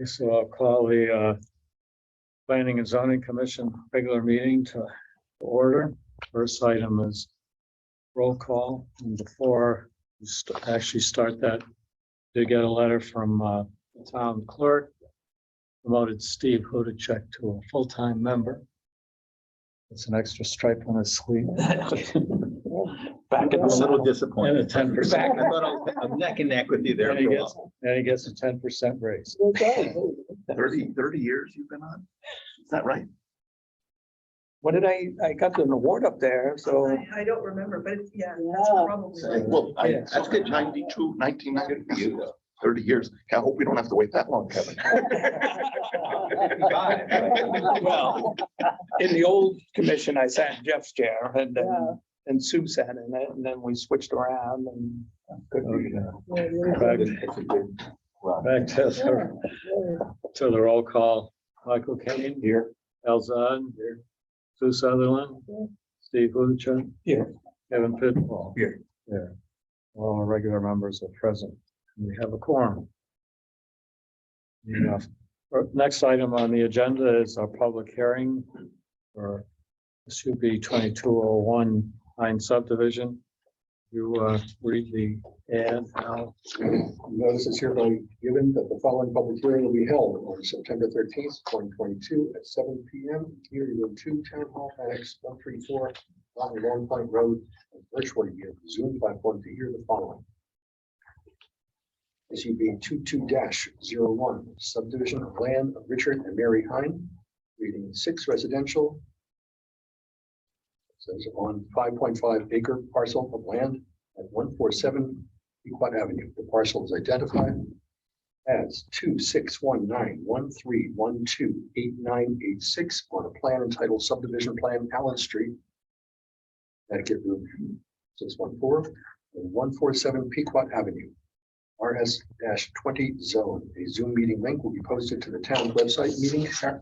So I'll call the Planning and Zoning Commission regular meeting to order. First item is roll call. And before we actually start that, did get a letter from the town clerk, promoted Steve Hudacek to a full-time member. It's an extra stripe on his sleeve. Back in I'm a little disappointed. And a 10%. I thought I'm neck and neck with you there. And he gets a 10% raise. 30 years you've been on? Is that right? What did I got an award up there, so. I don't remember, but it's, yeah, that's probably right. Well, Yeah. that's good. 1992. 30 years. I hope we don't have to wait that long, Kevin. Well, in the old commission, I sat in Jeff's chair and then, and Sue sat in it, and then we switched around and. Back to the roll call. Michael Kane here. Al Zad here. Sue Sutherland. Steve Hudacek Here. Kevin Pitfall Here. Here. All our regular members are present. We have a quorum. Enough. Next item on the agenda is our public hearing for this should be 2201 Pine subdivision. You read the ad now. Notice is hereby given that the following public hearing will be held on September 13th, 2022 at 7 p.m. here in Room 2, Town Hall, Annex 134, on Long Point Road, and virtually via the Zoom platform to hear the following. SUB 22-01, subdivision of land of Richard and Mary Hine, reading 6 residential. Says on 5.5 acre parcel of land at 147 Pequot Avenue. The parcel is identified as 261913128986 on a plan entitled Subdivision Plan Allen Street, Connecticut Route 614 and 147 Pequot Avenue. RS-20 zone. A Zoom meeting link will be posted to the town's website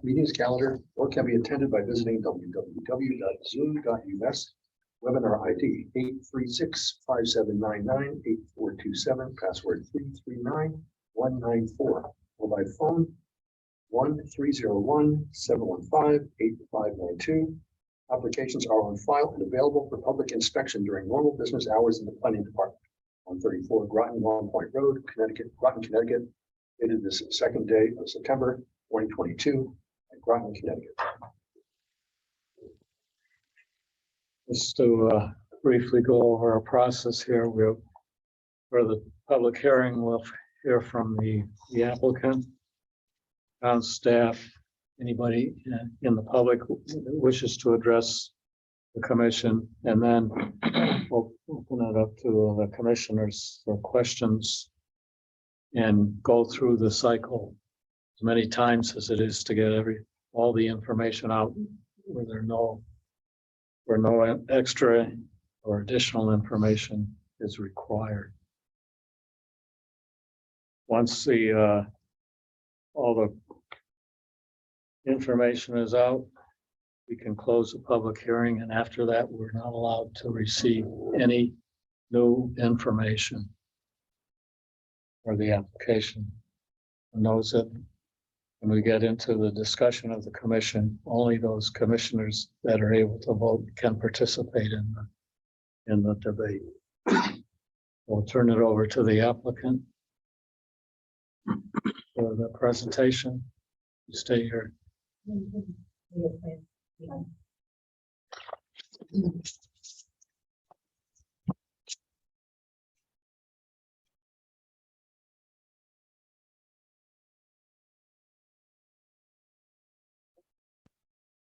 meetings calendar, or can be attended by visiting www.zoom.us. Webinar ID 836-5799-8427, password 339194, or by phone 1-301-715-8592. Applications are on file and available for public inspection during normal business hours in the planning department. 134 Groton Long Point Road, Connecticut, Groton, Connecticut, dated this 2nd day of September 2022 at Groton, Connecticut. Just to briefly go over our process here, for the public hearing, we'll hear from the applicant, town staff, anybody in the public who wishes to address the commission, and then we'll open it up to the commissioners for questions and go through the cycle as many times as it is to get all the information out where no extra or additional information is required. Once all the information is out, we can close the public hearing, and after that, we're not allowed to receive any new information or the application. And those that, when we get into the discussion of the commission, only those commissioners that are able to vote can participate in the debate. We'll turn it over to the applicant for the presentation. You stay here.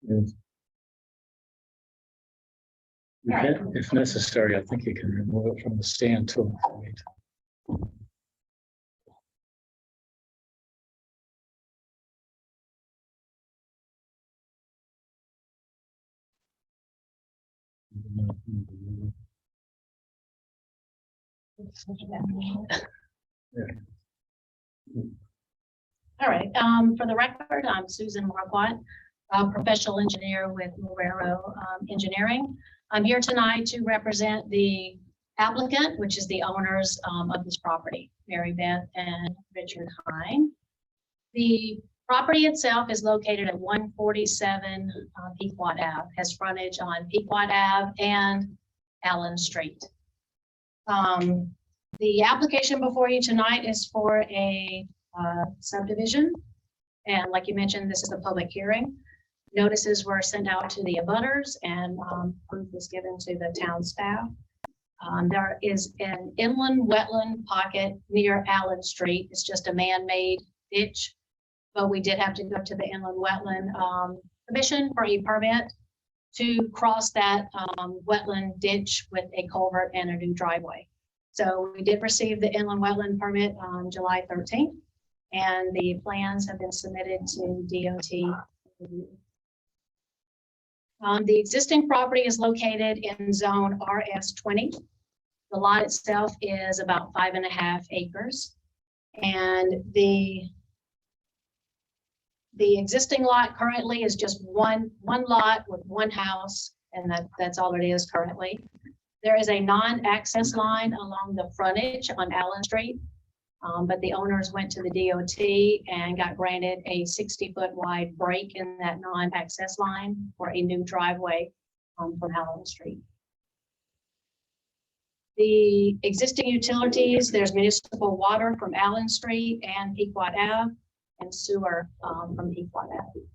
Yes. You can, if necessary, I think you can remove it from the stand too. All right, for the record, I'm Susan Marquardt, a professional engineer with Morero Engineering. I'm here tonight to represent the applicant, which is the owners of this property, Mary Beth and Richard Hine. The property itself is located at 147 Pequot Ave, has frontage on Pequot Ave and Allen Street. The application before you tonight is for a subdivision. And like you mentioned, this is a public hearing. Notices were sent out to the abutters and proof was given to the town staff. There is an inland wetland pocket near Allen Street. It's just a man-made ditch, but we did have to go to the Inland Wetland Commission for a permit to cross that wetland ditch with a culvert and a new driveway. So we did receive the inland wetland permit on July 13th, and the plans have been submitted to DOT. The existing property is located in zone RS20. The lot itself is about 5.5 acres. And the existing lot currently is just one lot with one house, and that's all it is currently. There is a non-access line along the frontage on Allen Street, but the owners went to the DOT and got granted a 60-foot wide break in that non-access line for a new driveway from Allen Street. The existing utilities, there's municipal water from Allen Street and Pequot Ave, and sewer from Pequot Ave.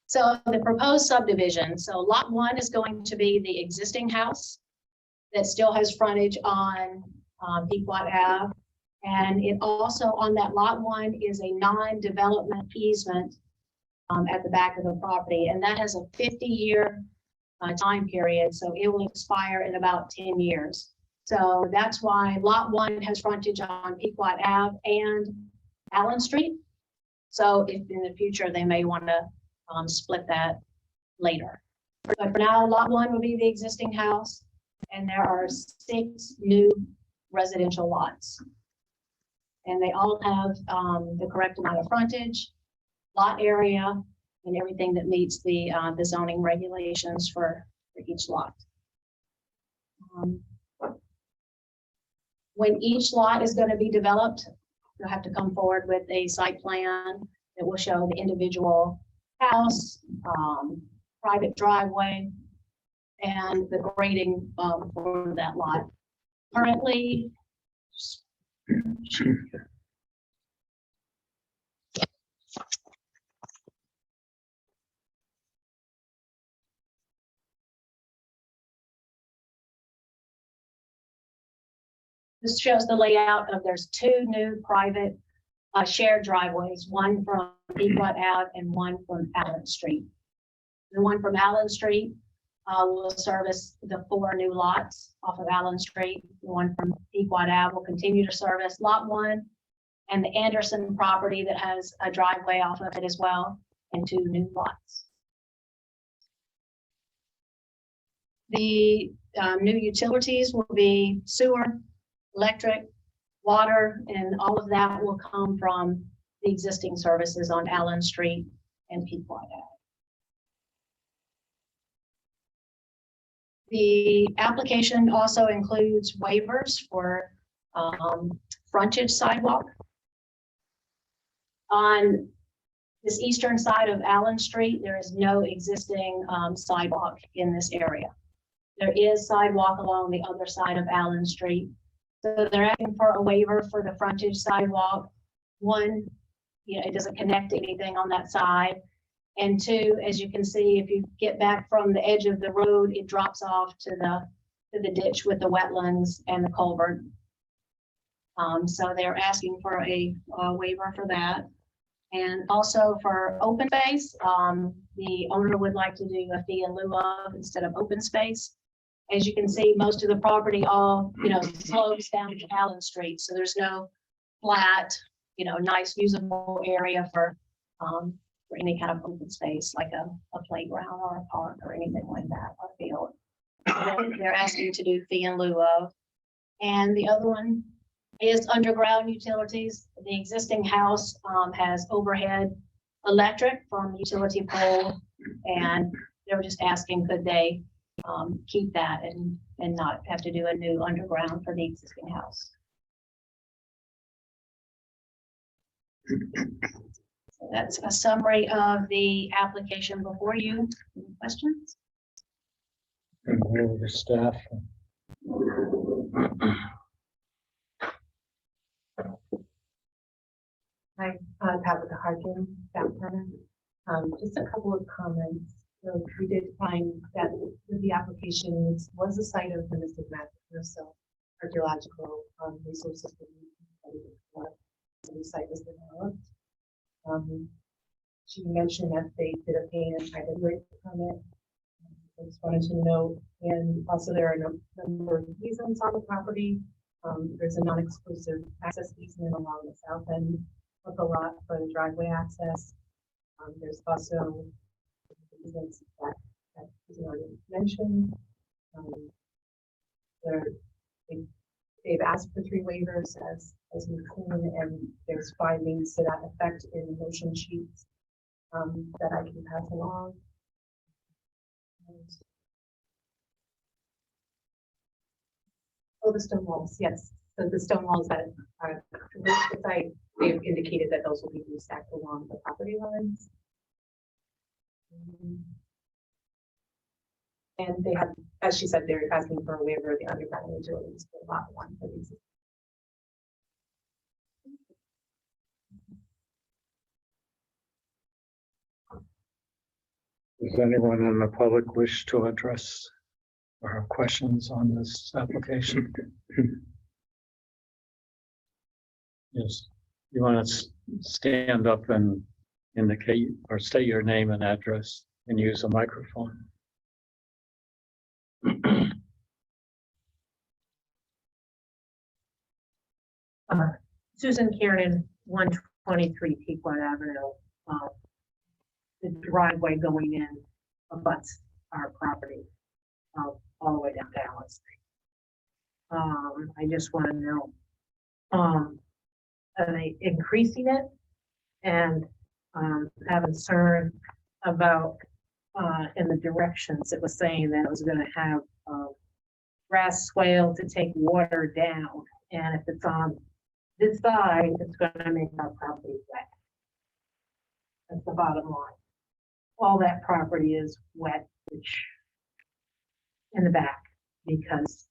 So the proposed subdivision, so lot 1 is going to be the existing house that still has frontage on Pequot Ave. And it also on that lot 1 is a non-development easement at the back of the property. And that has a 50-year time period. So it will expire in about 10 years. So that's why lot 1 has frontage on Pequot Ave and Allen Street. So if in the future, they may want to split that later. But for now, lot 1 will be the existing house, and there are 6 new residential lots. And they all have the correct amount of frontage, lot area, and everything that meets the zoning regulations for each lot. When each lot is going to be developed, you'll have to come forward with a site plan that will show the individual house, private driveway, and the grading for that lot. Currently, this shows the layout of there's 2 new private shared driveways, one from Pequot Ave and one from Allen Street. The one from Allen Street will service the 4 new lots off of Allen Street. The one from Pequot Ave will continue to service lot 1 and the Anderson property that has a driveway off of it as well, and 2 new lots. The new utilities will be sewer, electric, water, and all of that will come from the existing services on Allen Street and Pequot Ave. The application also includes waivers for frontage sidewalk. On this eastern side of Allen Street, there is no existing sidewalk in this area. There is sidewalk along the other side of Allen Street. So they're asking for a waiver for the frontage sidewalk. 1, it doesn't connect to anything on that side. And 2, as you can see, if you get back from the edge of the road, it drops off to the ditch with the wetlands and the culvert. So they're asking for a waiver for that. And also for open space, the owner would like to do a fee in lieu of instead of open space. As you can see, most of the property all, slopes down to Allen Street. So there's no flat, nice usable area for any kind of open space, like a playground or a park or anything like that, or field. They're asking to do fee in lieu of. And the other one is underground utilities. The existing house has overhead electric from utility pole, and they were just asking, could they keep that and and not have to do a new underground for the existing house. So that's a summary of the application before you. Any questions? And where the staff. Hi, Tabitha Harkin, staff tenant. Just a couple of comments. So we did find that with the application, it was a site of the Municipal, so archaeological resources. The site was developed. She mentioned that they did a paint and hydroid permit. I just wanted to note, and also there are a number of easements on the property. There's a non-exclusive access easement along the south end of the lot for the driveway access. There's also easements that is already mentioned. They've asked for 3 waivers as we've seen, and there's findings to that effect in the motion sheets that I can pass along. Oh, the stone walls, yes. So the stone walls that are the site, they've indicated that those will be stacked along the property lines. And they have, as she said, they're asking for a waiver of the underground utilities for lot 1 for these. Does anyone in the public wish to address or have questions on this application? Yes, you want to stand up and indicate or state your name and address and use a microphone. Susan Kiernan, 123 Pequot Avenue. The driveway going in abuts our property all the way down to Allen Street. I just want to know, are they increasing it? And have concern about in the directions it was saying that it was going to have grass swale to take water down, and if it's on this side, it's going to make our property wet. That's the bottom line. All that property is wet, which in the back, because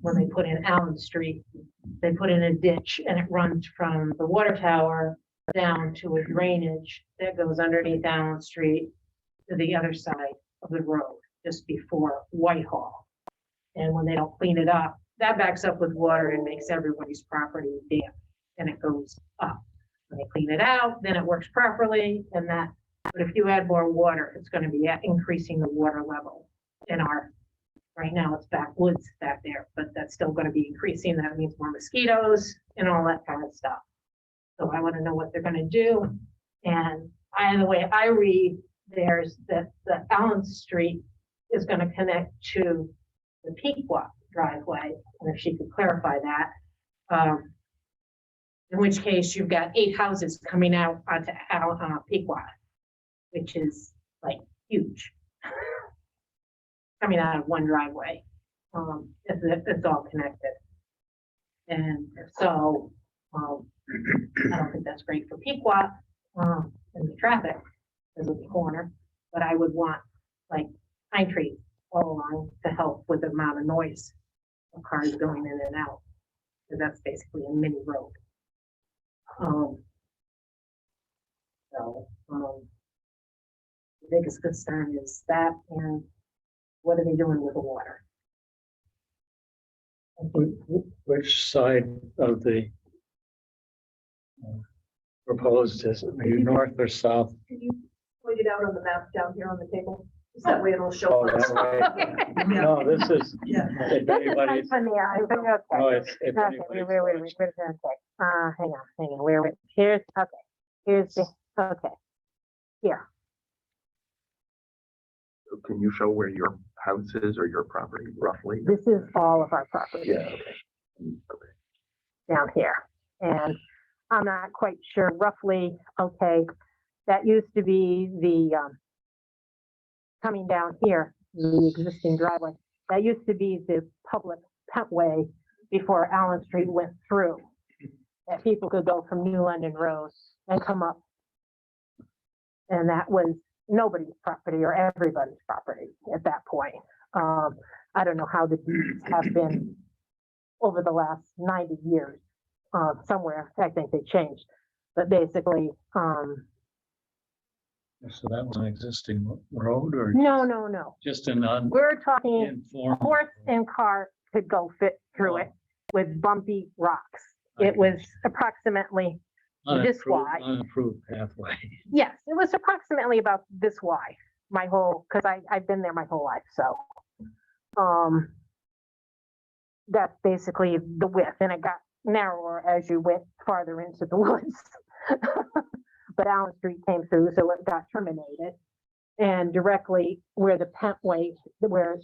when they put in Allen Street, they put in a ditch and it runs from the water tower down to a drainage that goes underneath Allen Street to the other side of the road, just before Whitehall. And when they don't clean it up, that backs up with water and makes everybody's property damp, and it goes up. When they clean it out, then it works properly, and that. But if you add more water, it's going to be increasing the water level in our. Right now, it's backwoods back there, but that's still going to be increasing. That means more mosquitoes and all that kind of stuff. So I want to know what they're going to do. And the way I read, there's that the Allen Street is going to connect to the Pequot driveway, and if she could clarify that. In which case, you've got 8 houses coming out onto Pequot, which is like huge. Coming out of one driveway. It's all connected. And so I don't think that's great for Pequot and the traffic because of the corner, but I would want like pine trees all along to help with the amount of noise of cars going in and out. Because that's basically a mini road. The biggest concern is that, and what are they doing with the water? Which side of the proposed is it? Are you north or south? Can you point it out on the map down here on the table? Just that way it'll show. Oh, that way. No, this is. Yeah. If anybody's, Okay. no, it's, if Okay, anybody's wait, hang on, where, here's the, okay, here, Can you show where your house is or your property roughly? this is all of our property Yeah, okay. Okay. down here. And I'm not quite sure roughly, okay, that used to be the, coming down here, the existing driveway. That used to be the public petway before Allen Street went through. That people could go from New London Road and come up. And that was nobody's property or everybody's property at that point. I don't know how the deeds have been over the last 90 years. Somewhere, I think they changed. But basically, So that was an existing road or no. just an We're talking uninformed? horse and cart could go fit through it with bumpy rocks. It was approximately this wide. Unapproved pathway. Yes, it was approximately about this wide, because I've been there my whole life, so. That's basically the width, and it got narrower as you went farther into the woods. But Allen Street came through, so it got terminated. And directly where the Pentway, where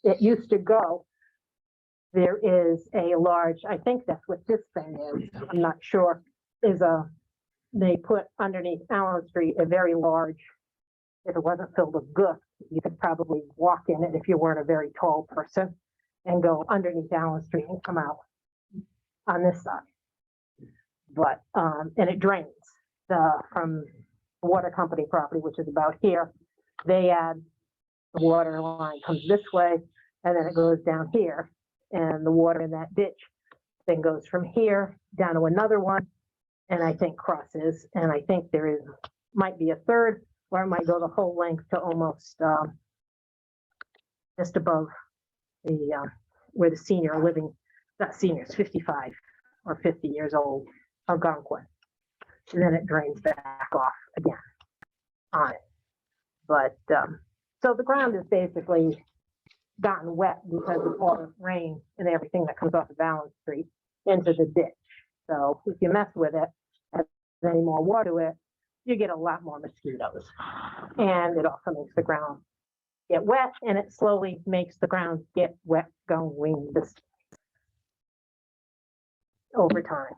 it used to go, there is a large, I think that's what this thing is, I'm not sure, they put underneath Allen Street a very large, if it wasn't filled with gook, you could probably walk in it if you weren't a very tall person and go underneath Allen Street and come out on this side. But, and it drains from the water company property, which is about here. They add, the water line comes this way and then it goes down here. And the water in that ditch then goes from here down to another one. And I think crosses, and I think there might be a third, or it might go the whole length to almost just above the where the senior living, not seniors, 55 or 50 years old, Algonquin. And then it drains back off again on it. But so the ground has basically gotten wet because of all the rain and everything that comes off of Allen Street into the ditch. So if you mess with it, add any more water to it, you get a lot more mosquitoes. And it also makes the ground get wet, and it slowly makes the ground get wet going this over time.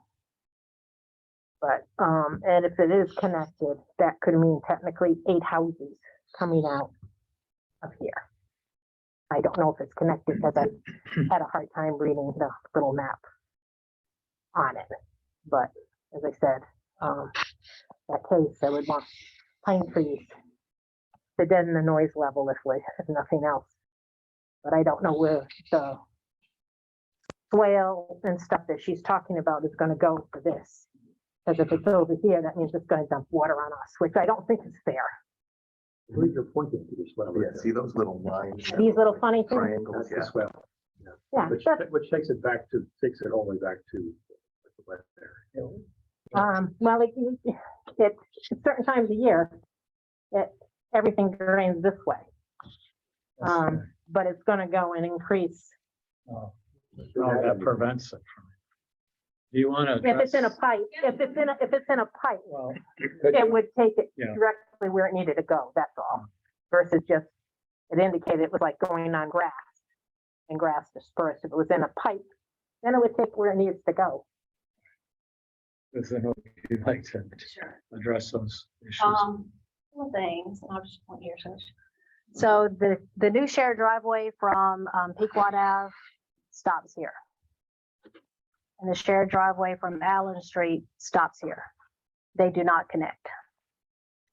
But, and if it is connected, that could mean technically 8 houses coming out of here. I don't know if it's connected because I had a hard time reading the little map on it. But as I said, that case, I would want pine trees to deaden the noise level if nothing else. But I don't know where the swale and stuff that she's talking about is going to go for this. Because if it's over here, that means it's going to dump water on us, which I don't think is fair. I believe you're pointing to this well. Yeah, see those little lines? These little funny things. Triangles, That's the yeah. swell. Yeah, Which takes it all the way back to the wet area. well, it certain times of year, everything drains this way. But it's going to go and increase. That prevents it from. Do you want to? If it's in a pipe, if it's in a pipe, Well, it would take it Yeah. directly where it needed to go, that's all. Versus just, it indicated it was like going on grass and grass dispersed. If it was in a pipe, then it would take where it needs to go. listen, would you like to Sure. address those issues? Couple things, I'll just point here. So the new shared driveway from Pequot Ave stops here. And the shared driveway from Allen Street stops here. They do not connect.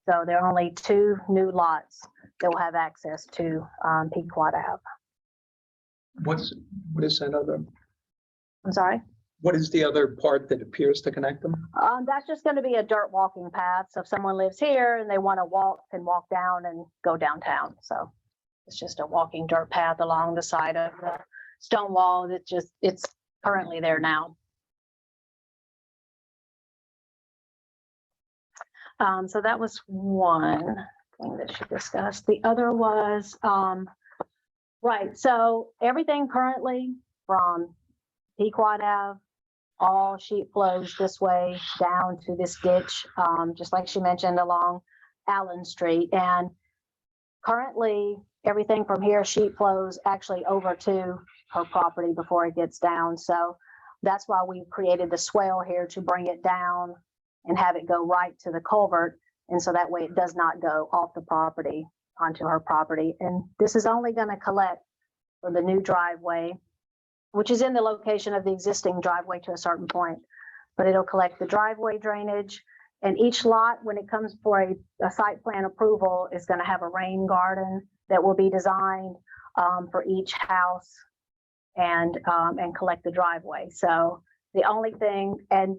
So there are only 2 new lots that will have access to Pequot Ave. What is that other, I'm sorry? what is the other part that appears to connect them? That's just gonna be a dirt walking path. So if someone lives here and they want to walk down and go downtown. So it's just a walking dirt path along the side of the stone wall. It's currently there now. So that was one thing that she discussed. The other was, right, so everything currently from Pequot Ave, all sheet flows this way down to this ditch, just like she mentioned along Allen Street. And currently, everything from here, sheet flows actually over to her property before it gets down. So that's why we created the swale here to bring it down and have it go right to the culvert. And so that way it does not go off the property onto her property. And this is only going to collect for the new driveway, which is in the location of the existing driveway to a certain point. But it'll collect the driveway drainage, and each lot, when it comes for a site plan approval, is going to have a rain garden that will be designed for each house and collect the driveway. So the only thing, and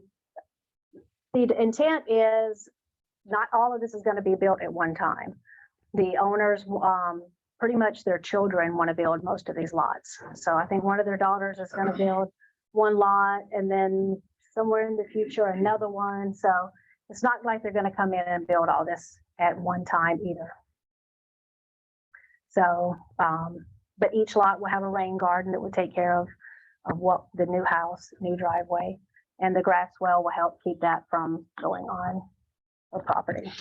the intent is not all of this is going to be built at one time. The owners, pretty much their children want to build most of these lots. So I think one of their daughters is going to build one lot, and then somewhere in the future, another one. So it's not like they're going to come in and build all this at one time either. So, but each lot will have a rain garden that will take care of what the new house, new driveway, and the grass well will help keep that from going on the property.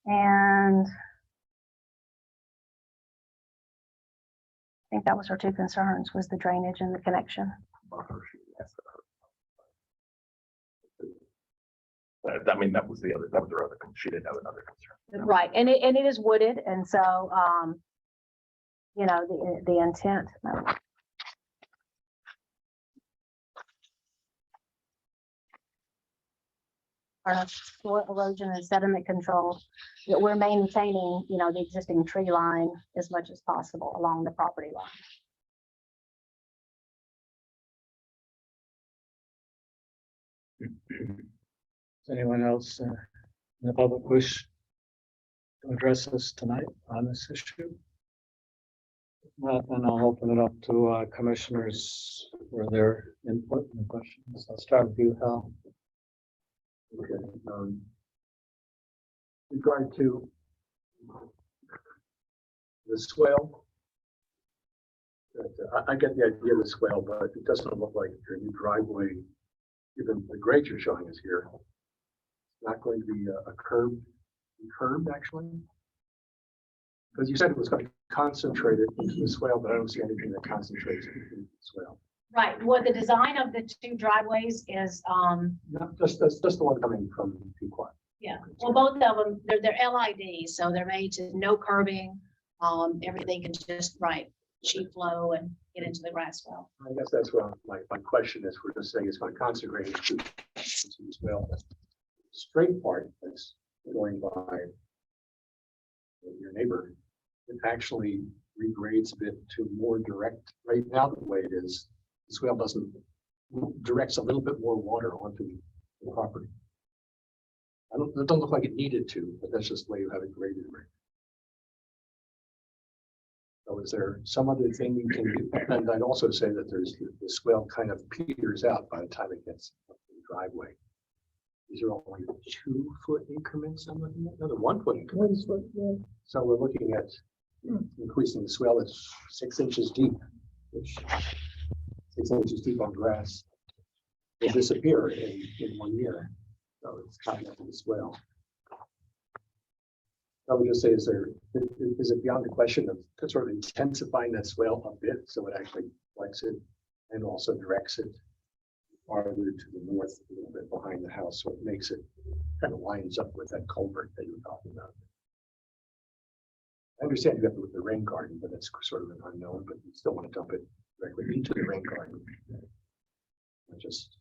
And I think that was her two concerns, was the drainage and the connection. I mean, that was her other, she didn't have another concern. Right, and it is wooded, and so, you know, the intent. Our soil erosion and sediment control, that we're maintaining, you know, the existing tree line as much as possible along the property line. Does anyone else in the public wish to address us tonight on this issue? If not, then I'll open it up to commissioners for their input and questions. I'll start with you, Hal. Okay, regard to the swale. I get the idea of the swale, but it doesn't look like your new driveway, even the grade you're showing us here, it's not going to be a curved actually. Because you said it was going to concentrate it into the swale, but I don't see anything that concentrates it into the swale. Right, well, the design of the two driveways is, No, just the one coming from Pequot. yeah, well, both of them, they're LID, so they're made to no curbing. Everything can just, right, sheet flow and get into the grass well. I guess that's what my question is. We're just saying it's going to concentrate into the swale. The straight part that's going by your neighbor, it actually regrades a bit to more direct. Right now, the way it is, the swale directs a little bit more water onto the property. It doesn't look like it needed to, but that's just the way you have it graded right. So is there some other thing you can do? And I'd also say that the swale kind of peters out by the time it gets up to the driveway. These are only 2 foot increments. I'm looking at another 1 foot increments. So we're looking at increasing the swale that's 6 inches deep, which 6 inches deep on grass will disappear in 1 year. So it's coming up to the swale. I would just say, is it beyond the question of sort of intensifying that swale a bit so it actually flex it and also directs it farther to the north, a little bit behind the house, so it makes it kind of lines up with that culvert that you were talking about. I understand you have to with the rain garden, but it's sort of an unknown, but you still want to dump it directly into the rain garden. Just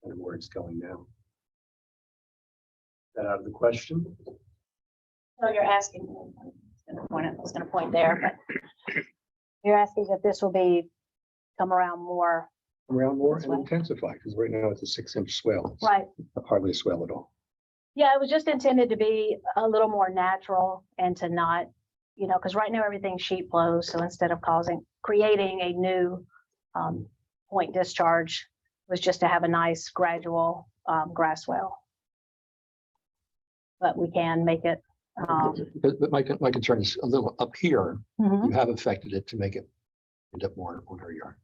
kind of where it's going now. That out of the question? So you're asking, I was gonna point there, but you're asking if this will come around more. Around more This and way. intensify, because right now it's a 6 inch swell. It's Right. hardly a swell at all. Yeah, it was just intended to be a little more natural and to not, you know, because right now everything's sheet flows. So instead of creating a new point discharge, was just to have a nice gradual grass well. But we can make it. But my concern is a little up here, Mhm. you have affected it to make it end up more on her yard.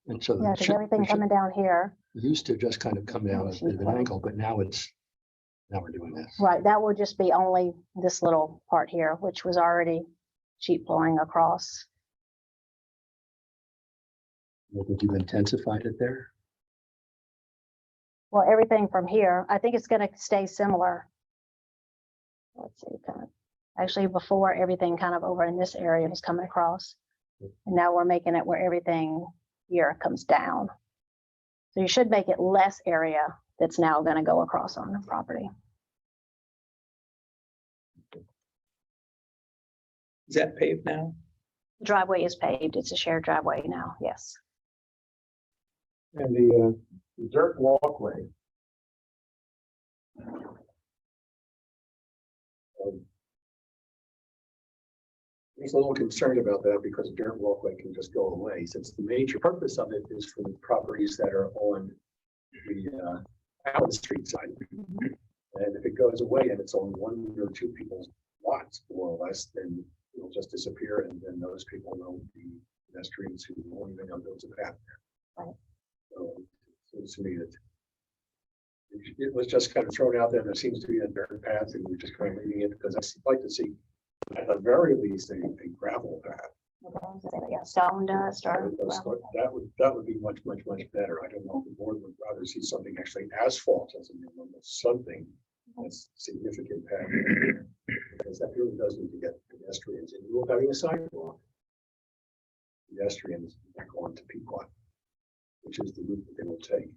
And so Yeah, because everything coming down here, it used to just kind of come down at a bit of an angle, but now we're doing this. right, that will just be only this little part here, which was already sheet flowing across. I think you've intensified it there. Well, everything from here, I think it's gonna stay similar. Let's see, kind of Actually, before everything kind of over in this area was coming across. And now we're making it where everything here comes down. So you should make it less area that's now going to go across on the property. Is that paved now? The driveway is paved. It's a shared driveway now, yes. And the dirt walkway. He's a little concerned about that because the dirt walkway can just go away, since the major purpose of it is for the properties that are on the Allen Street side. And if it goes away and it's only one or two people's lots, more or less, then it'll just disappear, and then those people will be pedestrians who won't even know there's a path there. Right. So it seems to me that it was just kind of thrown out there. There seems to be a dirt path, and we're just kind of leaving it because I'd like to see, at the very least, a gravel path. Yeah, stone dust or. That would be much better. I don't know if the board would rather see something actually asphalt as a minimum, but something that's significant path. Because that really does need to get pedestrians in lieu of having a sidewalk. Pedestrians back onto Pequot, which is the route that they will take.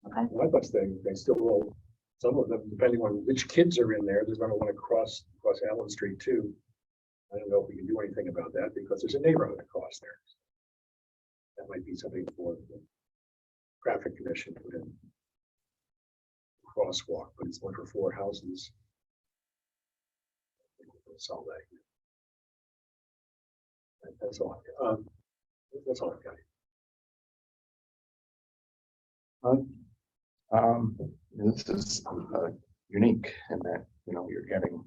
Okay. My thoughts, they still will, some of them, depending on which kids are in there, they're gonna want to cross Allen Street too. I don't know if we can do anything about that because there's a neighborhood across there. That might be something for the traffic commission to put in. Crosswalk, but it's one for 4 houses. Solve that. That's all. That's all I've got. This is unique in that, you know, you're getting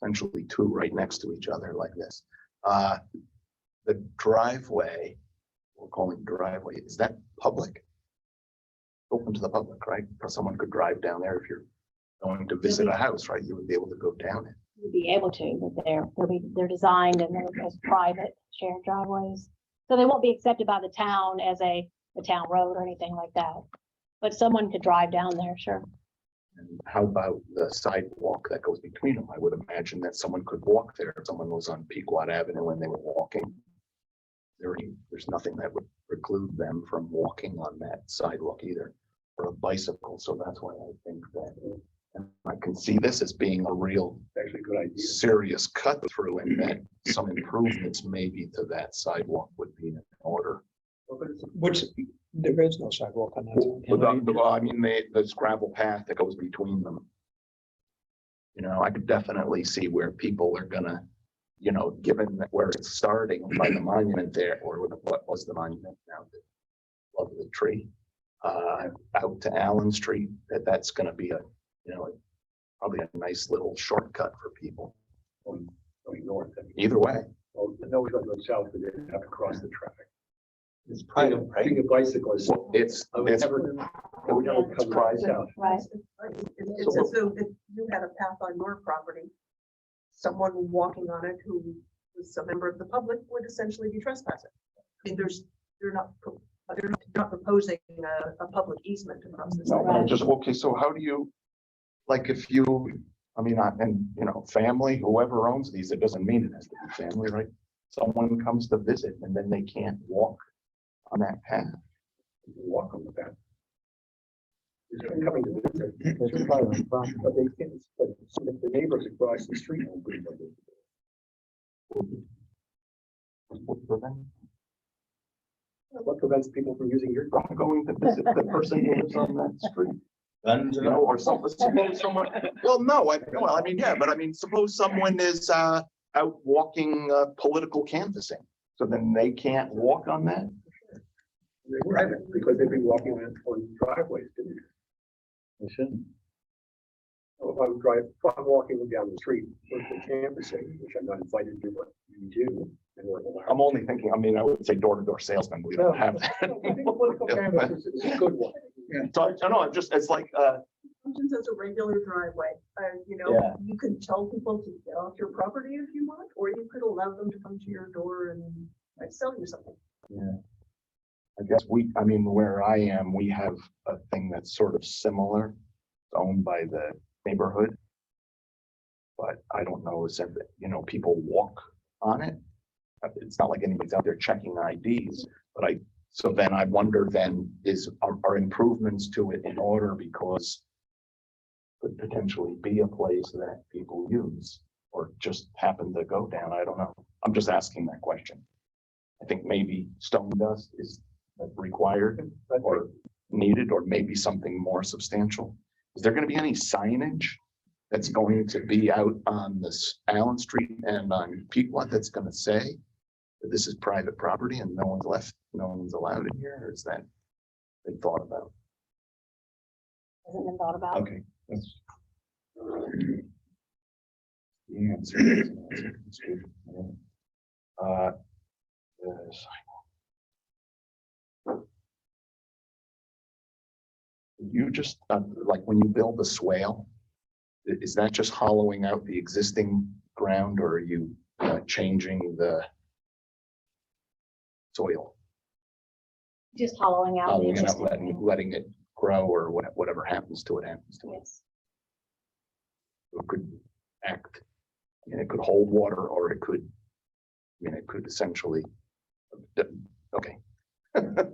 essentially 2 right next to each other like this. The driveway, we're calling driveway, is that public? Open to the public, right? Or someone could drive down there if you're going to visit a house, right? You would be able to go down it. You'd be able to, but they're designed and they're as private shared driveways. So they won't be accepted by the town as a town road or anything like that. But someone could drive down there, sure. And how about the sidewalk that goes between them? I would imagine that someone could walk there. If someone was on Pequot Avenue when they were walking. There's nothing that would preclude them from walking on that sidewalk either, or a bicycle. So that's why I think that, and I can see this as being a real, Actually, good idea. serious cut through, and that some improvements maybe to that sidewalk would be in order. Which, there is no sidewalk on that. Well, I mean, there's gravel path that goes between them. You know, I could definitely see where people are gonna, you know, given that where it's starting by the monument there, or what was the monument now? Love the tree, out to Allen Street, that's gonna be a, you know, probably a nice little shortcut for people. Going north. Either way. Well, no, we're going to go south, but they have to cross the traffic. It's Being a bicyclist, It's, I would it's, never come right south. Right. It's as though if you had a path on your property, someone walking on it who was a member of the public would essentially be trespassing. I mean, they're not proposing a public easement across this. no, I'm just, okay, so how do you, like, if you, I mean, and, you know, family, whoever owns these, it doesn't mean it has to be family, right? Someone comes to visit and then they can't walk on that path. You can walk on the path. They're coming to visit. But they can't, but some of the neighbors across the street will be able to. What prevents people from using your I'm going to visit the person who lives on that street. You know, or something, someone, well, no, I mean, yeah, but I mean, suppose someone is, out walking, political canvassing, so then they can't walk on that? They wouldn't, because they'd be walking on driveways, didn't they? They shouldn't. If I'm walking down the street, political canvassing, which I'm not invited to, but you do. and we're allowed. I'm only thinking, I mean, I would say door-to-door salesman, we don't have that. I think political canvas is a good one. So I don't know, I'm just, it's like, Functions as a regular driveway, Yeah. you can tell people to get off your property if you want, or you could allow them to come to your door and sell you something. I guess I mean, where I am, we have a thing that's sort of similar, it's owned by the neighborhood. But I don't know, is that, people walk on it. It's not like anybody's out there checking IDs, but so then I wonder then, are improvements to it in order because could potentially be a place that people use or just happen to go down. I don't know. I'm just asking that question. I think maybe stone dust is required or needed, or maybe something more substantial. Is there going to be any signage that's going to be out on this Allen Street and on Pequot that's going to say that this is private property and no one's allowed in here? Or is that been thought about? Hasn't been thought about. Okay. That's the answer. Is- it's good. Yes. You just, like when you build a swale, is that just hollowing out the existing ground, or are you changing the soil? Just hollowing out. the Hollowing it out, existing- letting it grow, or whatever happens to it happens to it. Yes. It could act, it could hold water, or it could, it could essentially, okay.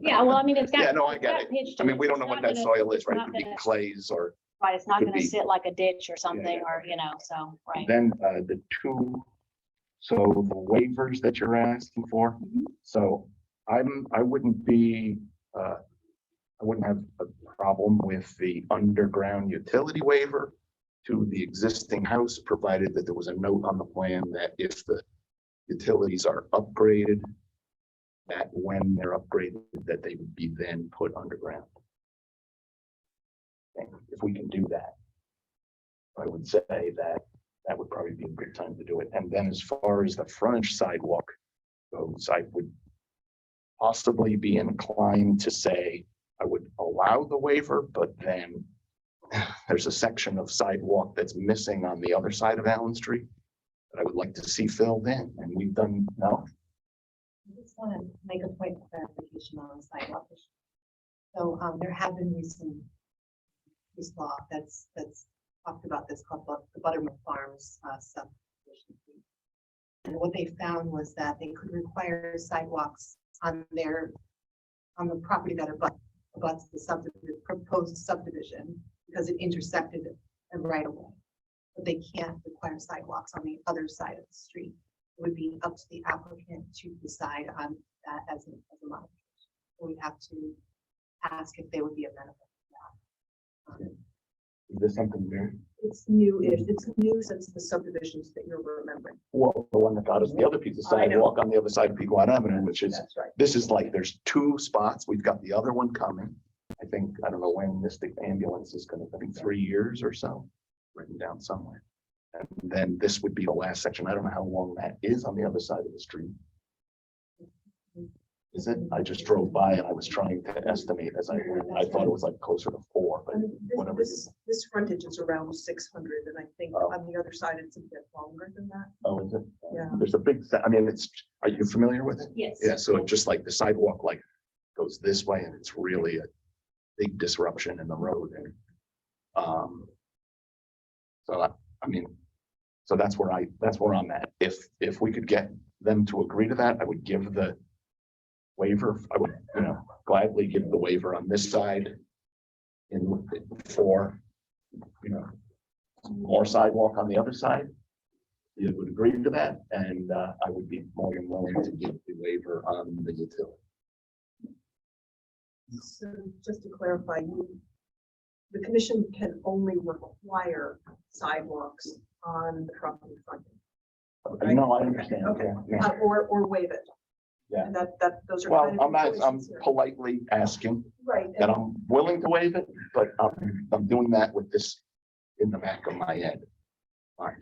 Yeah, well, I mean, it's got. Yeah, no, I it's get got it. pitch to I mean, it. we don't It's know what not that gonna- soil is, it's right? It not could be gonna- clays or. Right, it's not could gonna be- sit like a ditch or something, yeah. or, so, right. Then the two, so the waivers that you're asking for, Mhm. so I wouldn't have a problem with the underground utility waiver to the existing house, provided that there was a note on the plan that if the utilities are upgraded, that when they're upgraded, that they would be then put underground. And if we can do that, I would say that would probably be a good time to do it. And then as far as the frontage sidewalk goes, I would possibly be inclined to say I would allow the waiver, but then there's a section of sidewalk that's missing on the other side of Allen Street that I would like to see filled in, and we've done, no? I just want to make a point of clarification on the sidewalk issue. So, there have been recent case law that's talked about this called the Buttermilk Farms subdivision. And what they found was that they could require sidewalks on the property that abuts the proposed subdivision, because it intersected a right of way. But they can't require sidewalks on the other side of the street. It would be up to the applicant to decide on that as a modification. So we have to ask if they would be amenable to that. Is there something there? It's new since the subdivisions that you're remembering. Well, the one that got us the other piece of I know. sidewalk on the other side of Pequot Avenue, which is, That's right. this is like, there's two spots. We've got the other one coming. I think, I don't know when Mystic Ambulance is gonna be, 3 years or so, written down somewhere. And then this would be the last section. I don't know how long that is on the other side of the street. Is it? I just drove by and I was trying to estimate as I went. I thought it was like closer to 4, but whatever. This frontage is around 600, and I think Oh. on the other side, it's a bit longer than that. Oh, is it? Yeah. There's a big, I mean, are you familiar with it? Yes. Yeah, so it just like the sidewalk like goes this way, and it's really a big disruption in the road. And so I mean, so that's where I'm at. If we could get them to agree to that, I would give the waiver. I would, gladly give the waiver on this side for, more sidewalk on the other side. You would agree to that, and I would be more than willing to give the waiver on the utility. So just to clarify, the commission can only require sidewalks on the property frontage. No, I understand. Okay. Yeah. Or waive it. Yeah. And those are. Well, kind of I'm choices here. politely asking Right, that and I'm willing to waive it, but I'm doing that with this in the back of my head. Fine.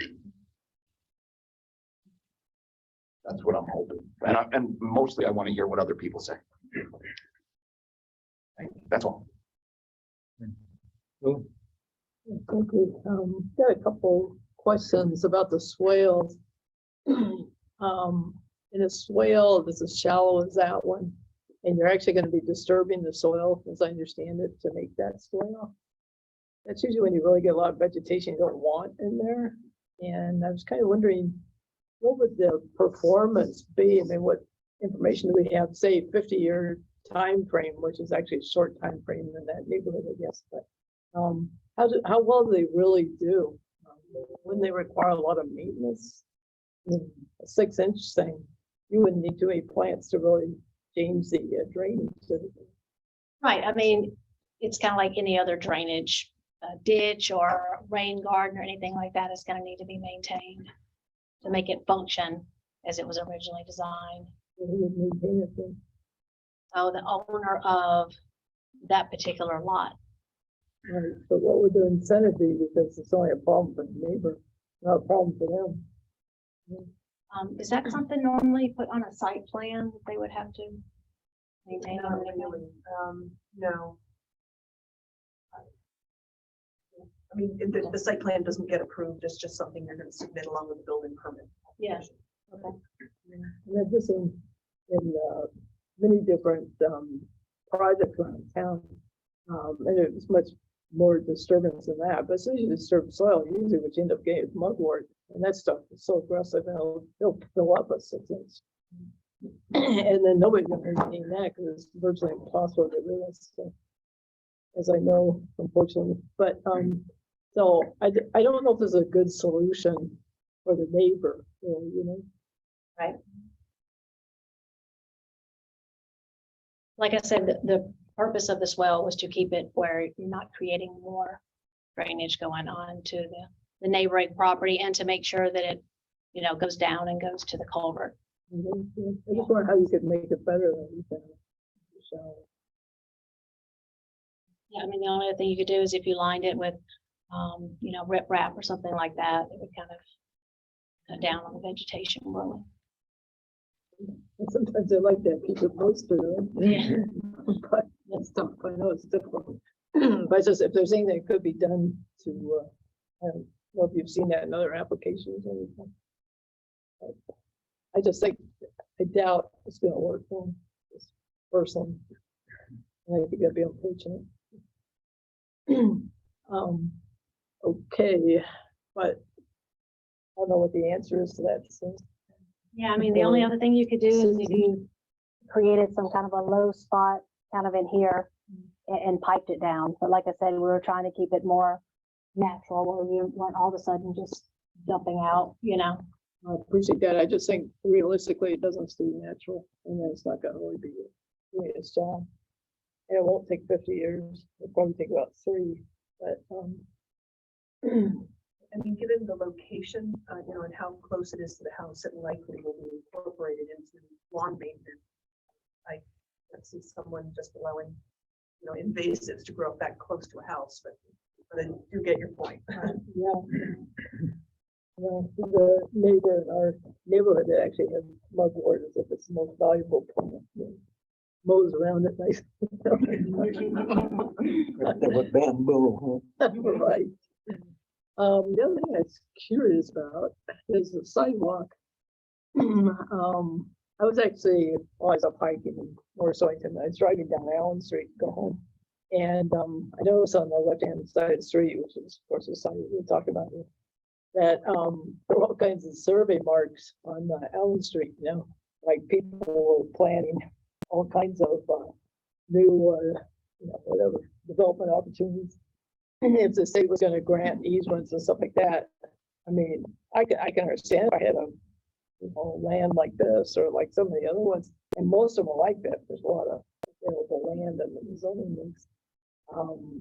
That's what I'm hoping. And mostly I want to hear what other people say. That's all. Cool. Thank you. Got a couple questions about the swales. In a swale that's as shallow as that one, and you're actually going to be disturbing the soil, as I understand it, to make that swale. That's usually when you really get a lot of vegetation you don't want in there. And I was kind of wondering, what would the performance be? I mean, what information do we have, say, 50-year time frame, which is actually a short time frame in that neighborhood, I guess, but how well do they really do? Wouldn't they require a lot of maintenance? I mean, a 6-inch thing, you wouldn't need too many plants to really change the drainage. Right, I mean, it's kind of like any other drainage, ditch or rain garden or anything like that is gonna need to be maintained to make it function as it was originally designed. Who would maintain it then? So the owner of that particular lot. Right, but what would the incentive be? Because it's only a problem for the neighbor, not a problem for them. Is that something normally put on a site plan that they would have to maintain? Not really, no. I mean, the site plan doesn't get approved, it's just something you're gonna submit along with the building permit. Yes. Okay. And I've just seen in many different projects around town. And it's much more disturbance than that, but as soon as you disturb soil, usually what you end up getting is mugwort. And that stuff is so aggressive, and it'll fill up a 6-inch. And then nobody's gonna maintain that because it's virtually impossible to get rid of stuff, as I know, unfortunately. But so I don't know if this is a good solution for the neighbor, you know. Right. Like I said, the purpose of this well was to keep it where you're not creating more drainage going on to the neighboring property, and to make sure that it, goes down and goes to the culvert. I just wonder how you could make it better than you can. So, Yeah, I mean, the only other thing you could do is if you lined it with, riprap or something like that, it would kind of cut down on the vegetation really. and sometimes I like that, keep it close to them. Yeah. But that's tough, I know it's difficult. But it's just, if there's anything that could be done to, I don't know if you've seen that in other applications or anything. But I just think, I doubt it's gonna work for this person. And I think that'd be unfortunate. Okay, but I don't know what the answer is to that, so. Yeah, I mean, the only other thing you could do is if you created some kind of a low spot kind of in here and piped it down. But like I said, we were trying to keep it more natural, where you weren't all of a sudden just dumping out, I appreciate that. I just think realistically, it doesn't seem natural, and then it's not gonna really be doing its job. And it won't take 50 years. It'll probably take about 3, but, I mean, given the location, and how close it is to the house, it likely will be incorporated into lawn maintenance. I see someone just allowing, invasives to grow up that close to a house, but I do get your point. yeah. Well, the neighbor in our neighborhood that actually has mugwort as if it's the most valuable plant. Mows around it nice. With bamboo. Right. The other thing I was curious about is the sidewalk. I was actually, I was up hiking in North Soington. I was driving down Allen Street to go home. And I noticed on the left-hand side of the street, which is of course the side we talked about here, that there were all kinds of survey marks on Allen Street, like people were planning all kinds of new, whatever, development opportunities. And if the state was gonna grant easements and stuff like that, I mean, I can understand if I had a, land like this or like some of the other ones, and most of them are like that. There's a lot of available land and the zoning links.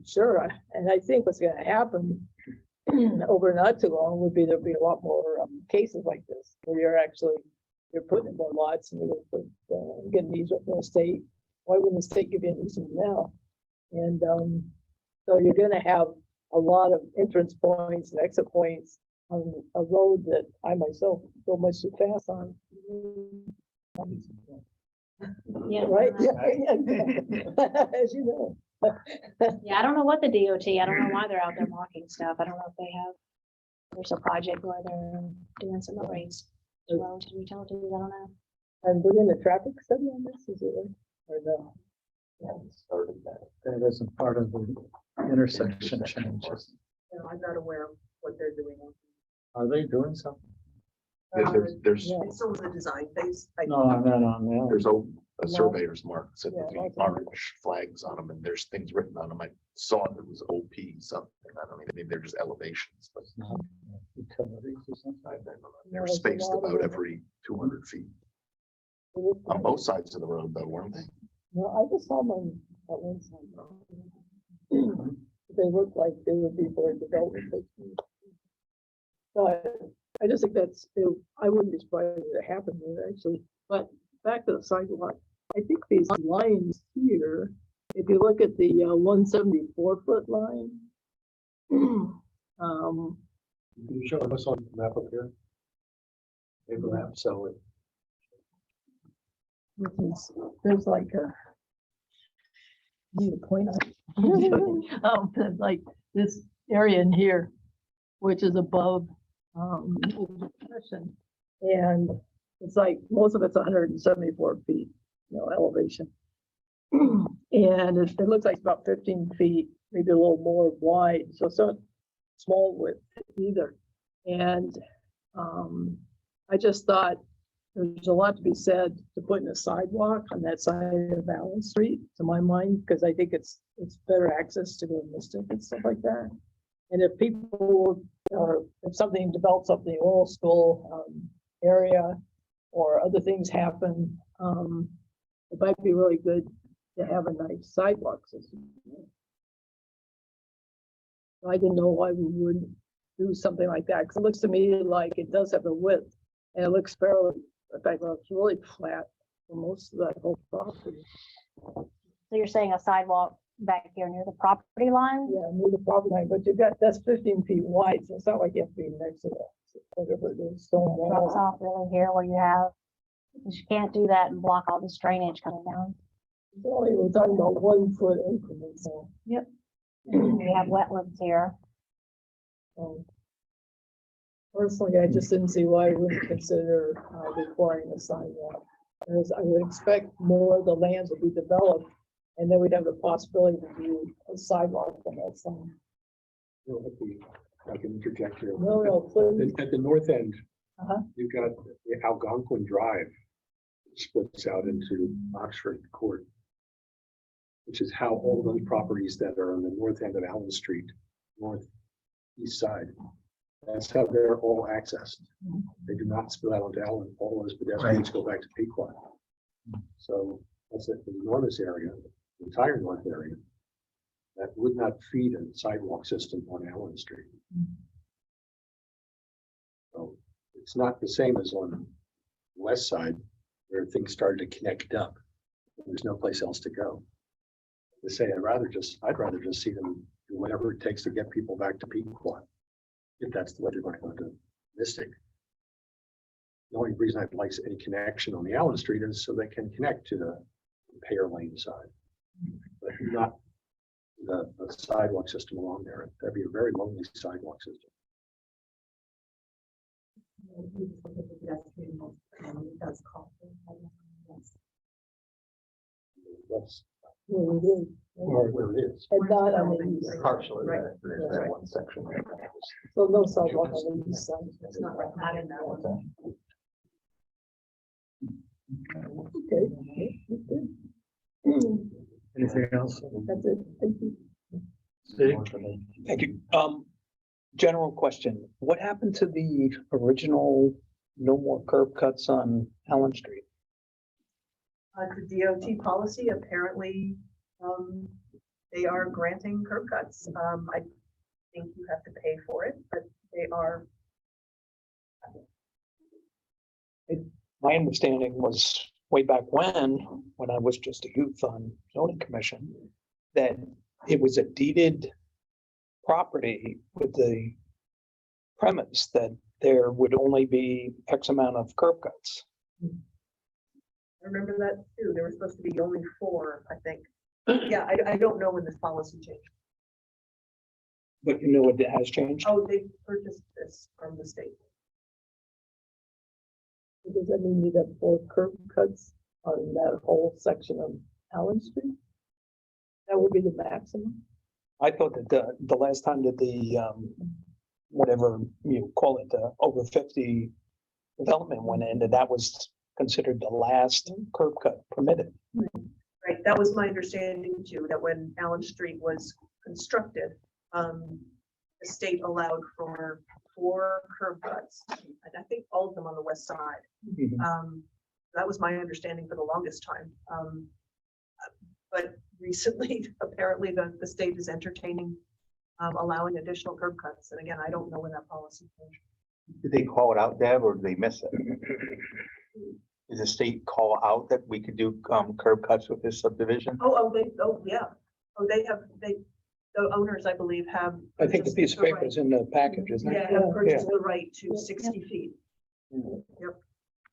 Sure, and I think what's gonna happen over not too long would be there'll be a lot more cases like this, where you're putting in more lots and you're gonna put, get an easement from the state. Why wouldn't the state give you an easement now? And so you're gonna have a lot of entrance points and exit points on a road that I myself go much too fast on. Yeah. Right? As you know. Yeah, I don't know what the DOT, I don't know why they're out there marking stuff. I don't know if they have, there's a project where they're doing some upgrades to roads and utilities, I don't know. And we're in a traffic study on this, is it, or no? Started that. That isn't part of the intersection changes. I'm not aware of what they're doing. Are they doing something? There's, Yeah. It's still in the design phase. No, I'm not on there. there's a surveyor's mark, said Yeah, with the lots of orange flags on them, and there's things written on them. I saw it was OP something. I don't even, maybe they're just elevations, but Utilities or something. they're No, it's a spaced lot of about them. every 200 feet. They look On like- both sides of the road though, weren't they? No, I just saw them at one time. They look like they would be for development. But I just think I wouldn't be surprised if it happened there actually, but back to the sidewalk. I think these lines here, if you look at the 174-foot line. Can you show us on the map up here? Paper map, so it. There's like a. Need a point on. Like this area in here, which is above, the depression. And it's like, most of it's 174 feet, elevation. And it looks like it's about 15 feet, maybe a little more wide, so it's not small width either. And, I just thought there's a lot to be said to putting a sidewalk on that side of Allen Street, to my mind, because I think it's better access to go to Mystic and stuff like that. And if people, or if something develops up in the oil school area, or other things happen, it might be really good to have a nice sidewalk system. I didn't know why we wouldn't do something like that, because it looks to me like it does have the width, and it looks fairly, in fact, it looks really flat for most of that whole property. So you're saying a sidewalk back here near the property line? Yeah, near the property line, but that's 15 feet wide, so it's not like you have to be next to that, whatever it is, stone Drops wall. off really here where you have, 'cause you can't do that and block all this drainage coming down. We're talking about 1 foot increments, so. We have wetlands here. Personally, I just didn't see why we wouldn't consider requiring a sidewalk. Because I would expect more of the lands would be developed, and then we'd have the possibility to do a sidewalk on that side. I can interject here. No, please. At the north end, Uh-huh. you've got the Algonquin Drive splits out into Oxford Court, which is how all those properties that are on the north end of Allen Street, northeast side, that's how they're all accessed. They do not spill out onto Allen. All those pedestrians go back to Pequot. So that's an enormous area, the entire north area, that would not feed a sidewalk system on Allen Street. So it's not the same as on the west side where things started to connect up. There's no place else to go. To say, I'd rather just see them do whatever it takes to get people back to Pequot. If that's the way they're going to go to Mystic. The only reason I'd like any connection on the Allen Street is so they can connect to the Pear Lane side. But not the sidewalk system along there. That'd be a very lonely sidewalk system. That's where it is. And not on the east, Partially, Right. there's that one section there. so no sidewalk on the east side. It's not right, not in that one. Okay. Anything else? That's it, thank you. Steve? Thank you. General question, what happened to the original no more curb cuts on Allen Street? The DOT policy, apparently, they are granting curb cuts. I think you have to pay for it, but they are. My understanding was way back when I was just a youth on zoning commission, that it was a deeded property with the premise that there would only be X amount of curb cuts. I remember that too. There were supposed to be only 4, I think. Yeah, I don't know when this policy changed. But you know it has changed? Oh, they purchased this from the state. Does that mean you have 4 curb cuts on that whole section of Allen Street? That would be the maximum. I thought that the last time that the whatever you call it, the over 50 development went in, and that was considered the last curb cut permitted. Right, that was my understanding too, that when Allen Street was constructed, the state allowed for 4 curb cuts, and I think all of them on the west side. That was my understanding for the longest time. But recently, apparently the state is entertaining allowing additional curb cuts. And again, I don't know when that policy changed. Did they call it out, Deb, or did they miss it? Does the state call out that we could do curb cuts with this subdivision? Yeah. Oh, the owners, I believe, have. I think the piece of paper is in the package, isn't Yeah, it? have purchased the right to 60 feet.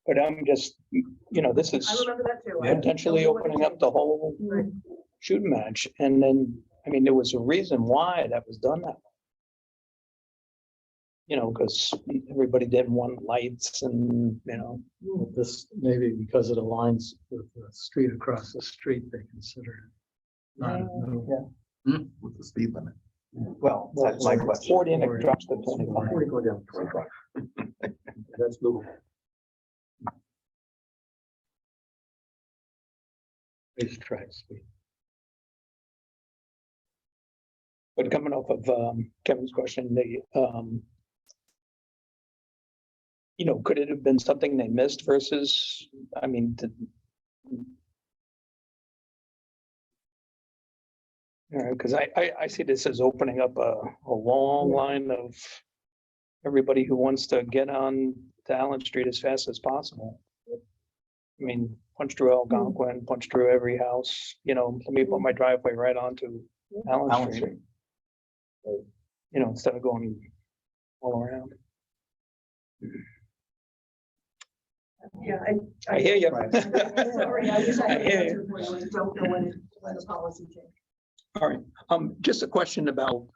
But I'm just, this I is remember that too. potentially opening up the whole Right. shooting match. And then, there was a reason why that was done that way. Because everybody didn't want lights and, This maybe because it aligns with the street across the street, they consider it. Not a no. With the speed limit. Well, that's my question. 40 and it drops to 25. 40 go down to 25. That's doable. Racetrack speed. But coming off of Kevin's question, could it have been something they missed versus, because I see this as opening up a long line of everybody who wants to get on to Allen Street as fast as possible. Punch through Algonquin, punch through every house, let me put my driveway right onto Allen Allen Street. Street. Instead of going all around. Yeah, I hear you. Sorry, I wish I had an hear you. answer for you. I don't know when the policy changed. All right, just a question about,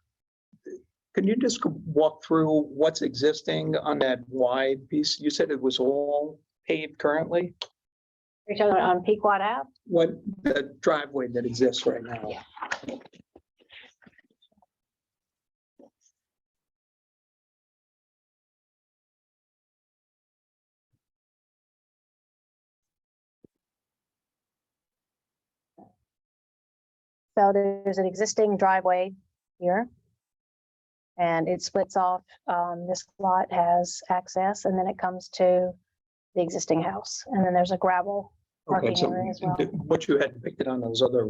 can you just walk through what's existing on that wide piece? You said it was all paved currently? You're talking on Pequot Ave? What, the driveway that exists right now? Yeah. So there's an existing driveway here. And it splits off, this lot has access and then it comes to the existing house. And then there's a gravel Okay, parking so area as well. what you had depicted on those other,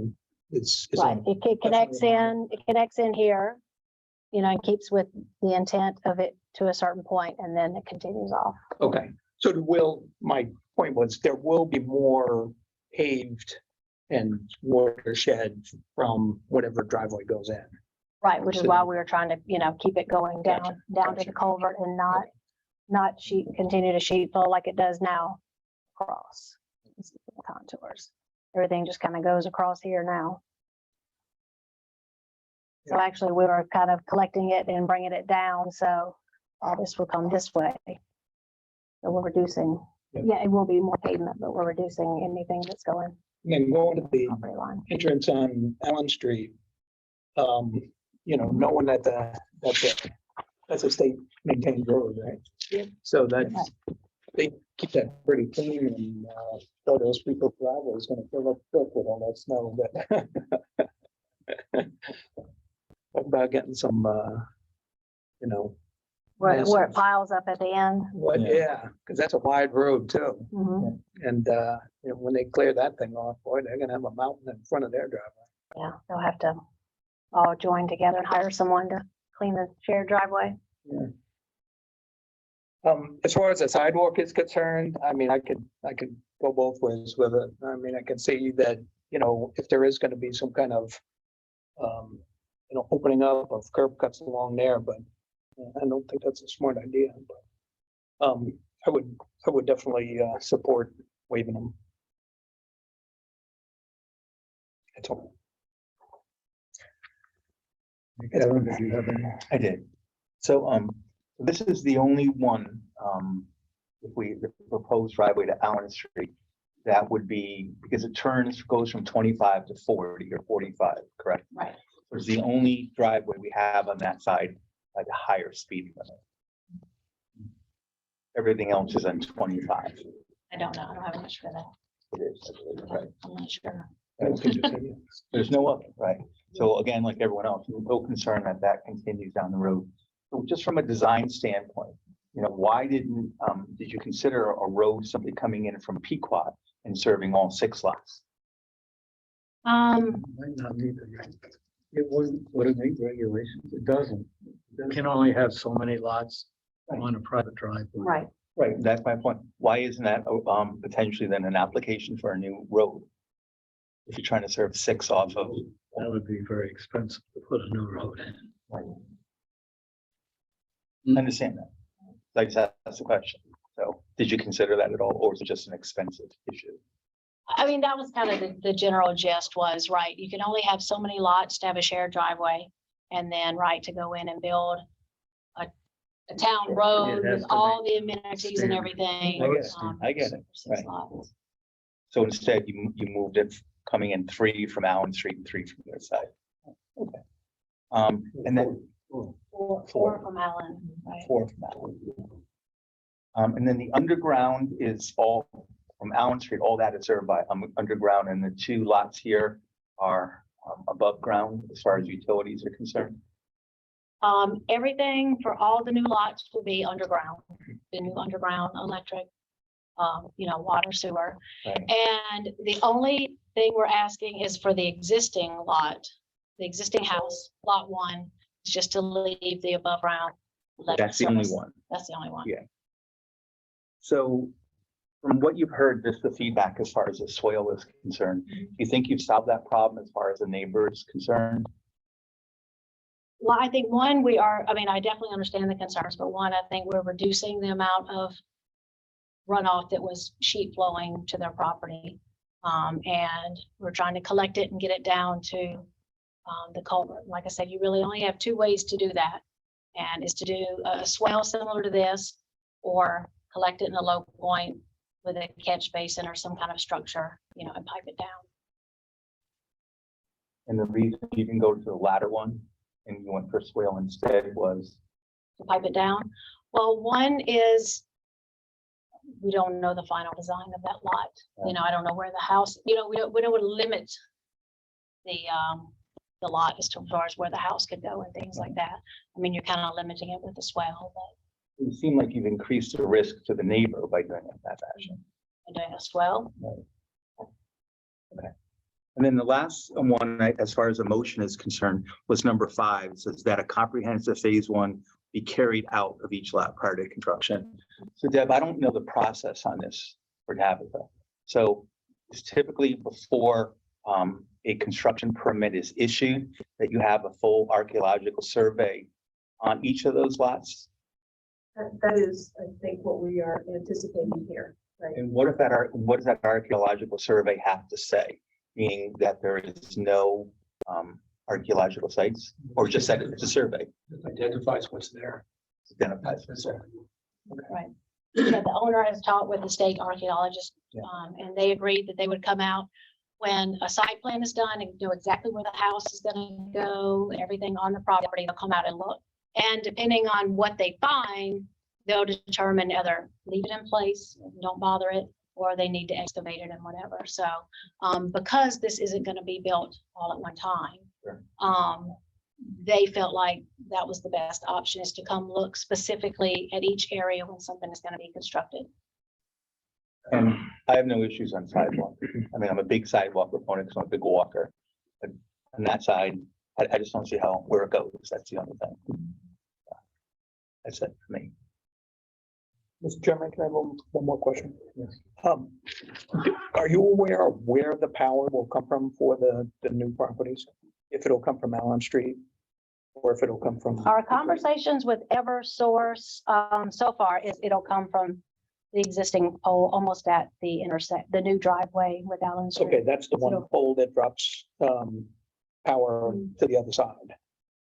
is Right, on- it connects in here, and keeps with the intent of it to a certain point and then it continues off. okay, so my point was, there will be more paved and watershed from whatever driveway goes in. Right, which is So- why we were trying to, keep it going Gotcha, down to gotcha. the culvert and not continue to sheet flow like it does now across the contours. Everything just kind of goes across here now. So actually, we were kind of collecting it and bringing it down, so all this will come this way. So we're reducing, Yeah. it will be more pavement, but we're reducing anything that's going And then going to the property line. entrance on Allen Street, knowing that that's a state maintained road, right? Yep. So they keep that pretty clean and, so those people's driveway is gonna fill up quick with all that snow, but talk about getting some, Where it massive- piles up at the end. because that's a wide road too. Mhm. And, when they clear that thing off, boy, they're gonna have a mountain in front of their driveway. Yeah, they'll have to all join together and hire someone to clean the shared driveway. As far as the sidewalk is concerned, I could go both ways with it. I can see that, if there is gonna be some kind of, opening up of curb cuts along there, but I don't think that's a smart idea, but, I would definitely, support waiving them. That's all. Kevin, did you have any? I did. So, this is the only one, the proposed driveway to Allen Street, that would be, because it goes from 25 to 40 or 45, correct? Right. It's the only driveway we have on that side like a higher speed limit. Everything else is on 25. I don't know. I don't have much for that. It is, I believe, right? I'm not sure. There's no other, right? So again, like everyone else, no concern that that continues down the road. So just from a design standpoint, why did you consider a road simply coming in from Pequot and serving all 6 lots? Might not meet it wouldn't meet regulations. It doesn't. You can only have so many lots on a private driveway. Right. Right, that's my point. Why isn't that potentially then an application for a new road? If you're trying to serve 6 off of. That would be very expensive to put a new road in. Right. I understand that. I just asked the question. So did you consider that at all, or was it just an expensive issue? I mean, that was kind of the general gist was, right, you can only have so many lots to have a shared driveway. And then, right, to go in and build a town road has with to all make the amenities and everything. I get it, for 6 right. lots. So instead you moved it coming in 3 from Allen Street and 3 from the other side. Okay. And then Four from Allen, right? 4 from Allen. And then the underground is all from Allen Street, all that is served by underground, and the 2 lots here are above ground as far as utilities are concerned. Everything for all the new lots will be underground, the new underground electric, water, sewer. Right. And the only thing we're asking is for the existing lot, the existing house, lot 1, is just to leave the above ground. electric That's the only service. one. That's the only one. Yeah. So from what you've heard, just the feedback as far as the soil is concerned, do you think you've solved that problem as far as the neighbor is concerned? Well, I think one, I definitely understand the concerns, but one, I think we're reducing the amount of runoff that was sheet flowing to their property. And we're trying to collect it and get it down to the culvert. Like I said, you really only have 2 ways to do that. And is to do a swale similar to this, or collect it in a low point with a catch basin or some kind of structure, and pipe it down. And the reason you didn't go to the latter one and you went for swale instead was? To pipe it down. Well, one is we don't know the final design of that lot. I don't know where the house, we don't want to limit the lot as far as where the house could go and things like that. I mean, you're kind of limiting it with the swale, but It seemed like you've increased the risk to the neighbor by doing it that fashion. doing a swale. Okay. And then the last one, as far as the motion is concerned, was number 5. It says that a comprehensive phase 1 be carried out of each lot prior to construction. So Deb, I don't know the process on this for Tabitha. So it's typically before a construction permit is issued that you have a full archaeological survey on each of those lots. That is, I think, what we are anticipating here, right? And what does that archaeological survey have to say? Meaning that there is no archaeological sites, or just that it's a survey? Identifies what's there. Identifies what's there. Right. Yeah, the owner has talked with the state archaeologist, Yeah. And they agreed that they would come out when a site plan is done and know exactly where the house is gonna go, everything on the property, they'll come out and look. And depending on what they find, they'll determine either leave it in place, don't bother it, or they need to excavate it and whatever. So, because this isn't gonna be built all at one time, Sure. they felt like that was the best option, is to come look specifically at each area when something is gonna be constructed. And I have no issues on sidewalk. I mean, I'm a big sidewalk proponent because I'm a big walker. But on that side, I just don't see where it goes. That's the only thing. That's it for me. Mr. Chairman, can I have one more question? Yes. Are you aware of where the power will come from for the new properties? If it'll come from Allen Street, or if it'll come from? Our conversations with Eversource, so far is it'll come from the existing pole almost at the the new driveway with Allen Street. Okay, that's the one So- pole that drops power to the other side,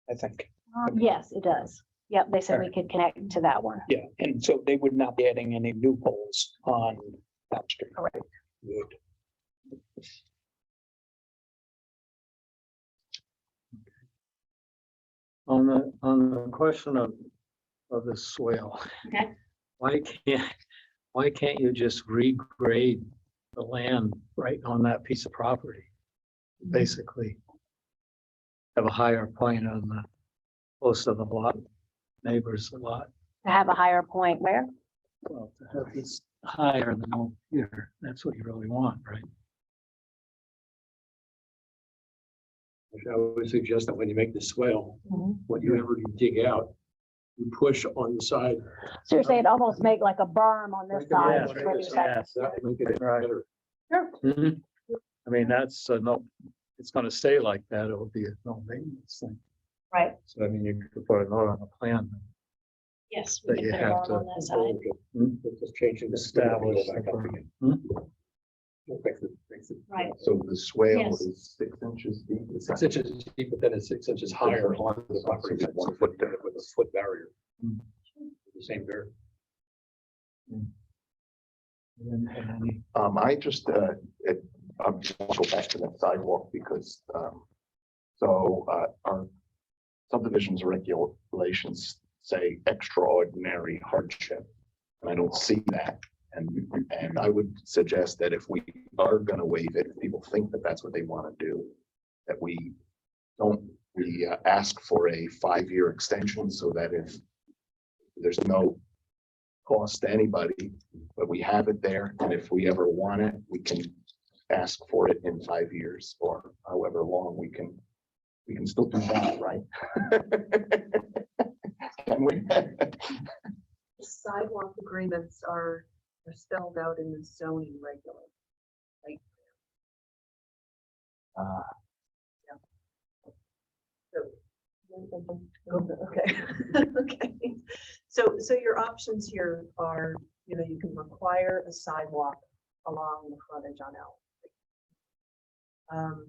I think. Yes, it does. Yep, they said we could connect to that one. Yeah, and so they would not be adding any new poles on that street. Correct. Good. On on the question of the swale. Okay. Why can't you just regrade the land right on that piece of property? Basically. Have a higher point on the, close to the lot, neighbors a lot. To have a higher point where? Well, to have this higher than over here, that's what you really want, right? I would suggest that when you make the swale, Mhm. whatever you dig out, you push on the side. So you're saying almost make like a berm on this side? Yes, is what you're saying. yes. That would make it Right. better. Mhm. I mean, that's no, it's gonna stay like that. It will be a no maintenance thing. Right, So I mean, you could put a note on the plan. yes. we That can you put a have berm to- on that side. Just changing the Establish. back up again. Right. So the swale Yes. is 6 inches deep. Is 6 inches deep, but then it's 6 inches higher on the property than 1 foot with a foot barrier. Mm. The same barrier. I just, I'm just go back to that sidewalk because, our subdivisions regulations say extraordinary hardship. And I don't see that. And I would suggest that if we are gonna waive it, if people think that that's what they wanna do, that we ask for a 5-year extension so that if there's no cost to anybody, but we have it there, and if we ever want it, we can ask for it in 5 years or however long we can still do that, right? Can we? Sidewalk agreements are spelled out in the zoning regulations. Okay, okay. So your options here are, you can require a sidewalk along the frontage on Elm Street.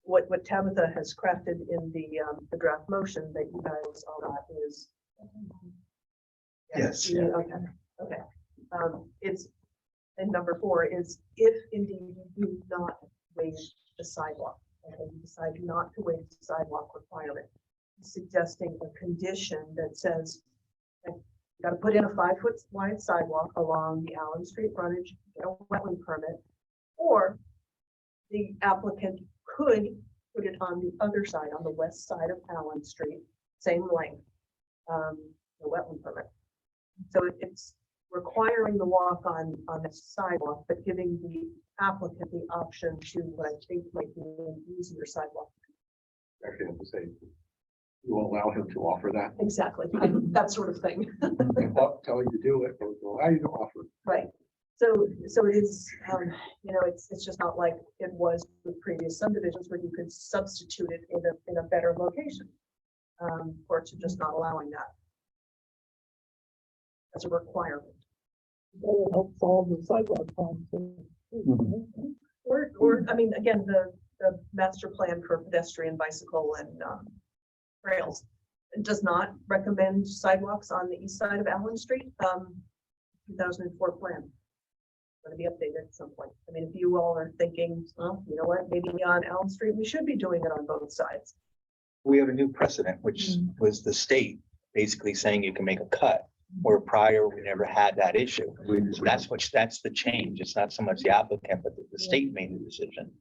What Tabitha has crafted in the draft motion that you guys all got is. Yes. Yeah, okay. It's, and number 4 is if indeed you do not waive the sidewalk, okay, you decide not to waive the sidewalk requirement, suggesting a condition that says you got to put in a 5-foot wide sidewalk along the Allen Street frontage, get a wetland permit, or the applicant could put it on the other side, on the west side of Allen Street, same length, the wetland permit. So it's requiring the walk on the sidewalk, but giving the applicant the option to what I think might be an easier sidewalk. Actually, have to say, you will allow him to offer that. Exactly, that sort of thing. Tell him to do it, or allow you to offer. Right. So it is, it's just not like it was with previous subdivisions where you could substitute it in a better location. Courts are just not allowing that. As a requirement. That would help solve the sidewalk problem. Or, I mean, again, the master plan for pedestrian, bicycle and trails does not recommend sidewalks on the east side of Allen Street. 2004 plan. Going to be updated at some point. I mean, if you all are thinking, well, you know what, maybe on Elm Street, we should be doing it on both sides. We have a new precedent, which was the state basically saying you can make a cut, where prior we never had that issue. So that's the change. It's not so much the applicant, but the state made the decision.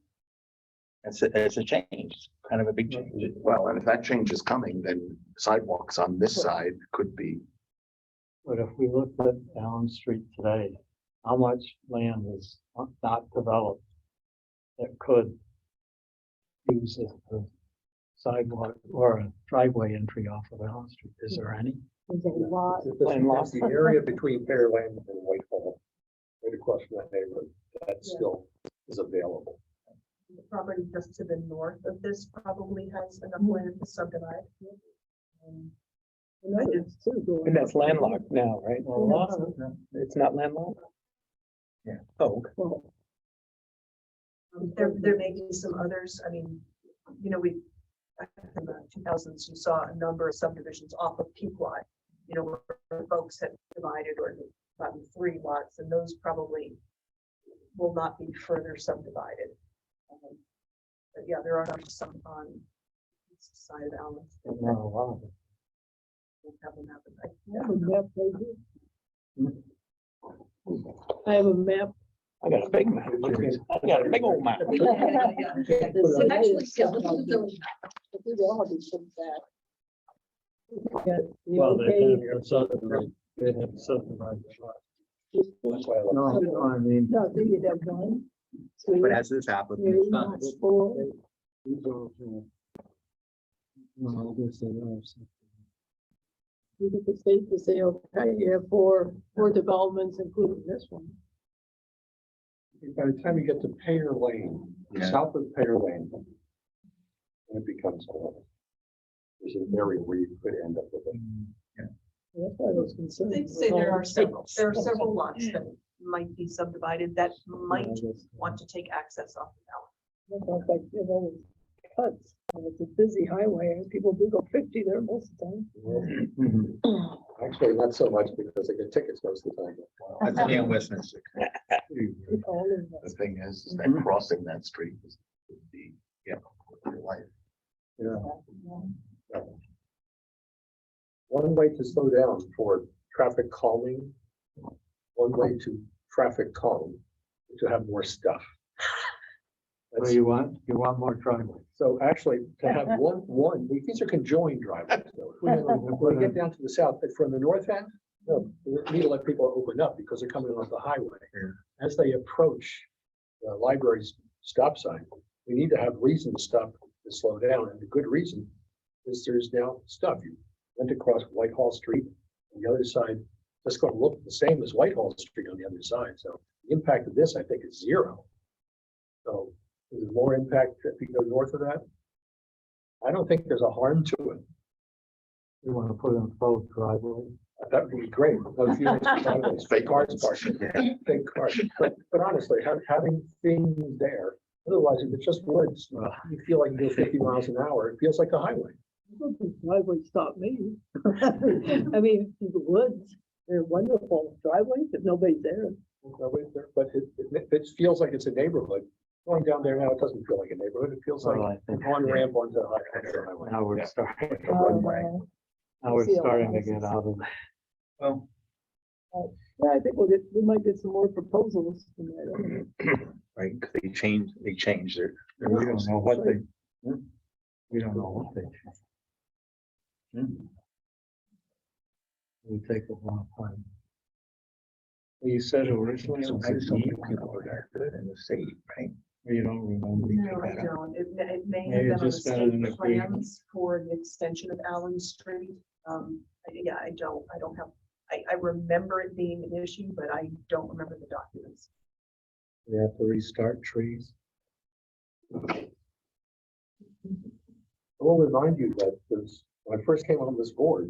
It's a change, kind of a big change. Well, and if that change is coming, then sidewalks on this side could be. But if we looked at Allen Street today, how much land is not developed that could use a sidewalk or a driveway entry off of Allen Street? Is there any? There's a lot. That's the area between Fairland and Whitehall, right across from that neighborhood, that still is available. The property just to the north of this probably has enough land to subdivide. And that's landlocked now, right? Well, a lot of it, It's not landlocked? Yeah. Oh, There may be some others. I mean, back in the 2000s, you saw a number of subdivisions off of Pequot, where folks had divided or gotten 3 lots, and those probably will not be further subdivided. But yeah, there are some on east side of Allen. And not a lot of it. Don't have a map, but I have a map right here. I have a map. I got a big map. I got a big old map. Actually, these all have been sent back. Yeah, the Well, they okay. have subdivided, they have subdivided. That's why I love. No, I mean. No, do you have one? Two, But as this applicant, three, it's not. four. No, I guess they are. You get the state to say, okay, you have four developments, including this one. By the time you get to Payer Lane, Yeah. south of Payer Lane, it becomes a lot. There's an area where you could end up with it. That's why I was concerned. They'd say there are several lots that might be subdivided that might want to take access off the Allen. It's like, you know, cuts, and it's a busy highway, and people do go 50 there most of the time. Actually, not so much because they get tickets most of the time. That's me in Westminster. All of them. The thing is that crossing that street is the, your life. One way to slow down for traffic calming, one way to traffic calm, is to have more stuff. What do you want more driveways? So actually, to have one, these are conjoined driveways. though. When we get down to the south, but from the north end, no, we need to let people open up because they're coming off the highway. As they approach the library's stop sign, we need to have reason to stop to slow down. And the good reason is there's now stuff. You went across Whitehall Street on the other side, that's going to look the same as Whitehall Street on the other side. So the impact of this, I think, is zero. So is there more impact if you go north of that? I don't think there's a harm to it. You want to put in both driveways? That would be great. Those units, driveways, fake cars parking, fake cars. But honestly, having things there, otherwise if it's just woods, you feel like you go 50 miles an hour, it feels like a highway. Driveway stop me. I mean, in the woods, they're wonderful driveways, if nobody's there. Nobody's there, but it feels like it's a neighborhood. Going down there now, it doesn't feel like a neighborhood. It feels like Well, I think on ramp onto the highway. now we're starting, Runway. now we're See a lot starting of to get out of. Well, Yeah, I think we might get some more proposals tonight. right, 'cause they changed their. We don't know what they. We don't know what they. We take a long time. Well, you said originally it was I just a don't deed, think people are good in the state, right? or you don't remember. No, I don't. It may Maybe have been on the just been an state agreement. plans for the extension of Allen Street. Yeah, I don't have, I remember it being an issue, but I don't remember the documents. We have to restart trees. I will remind you that when I first came on this board,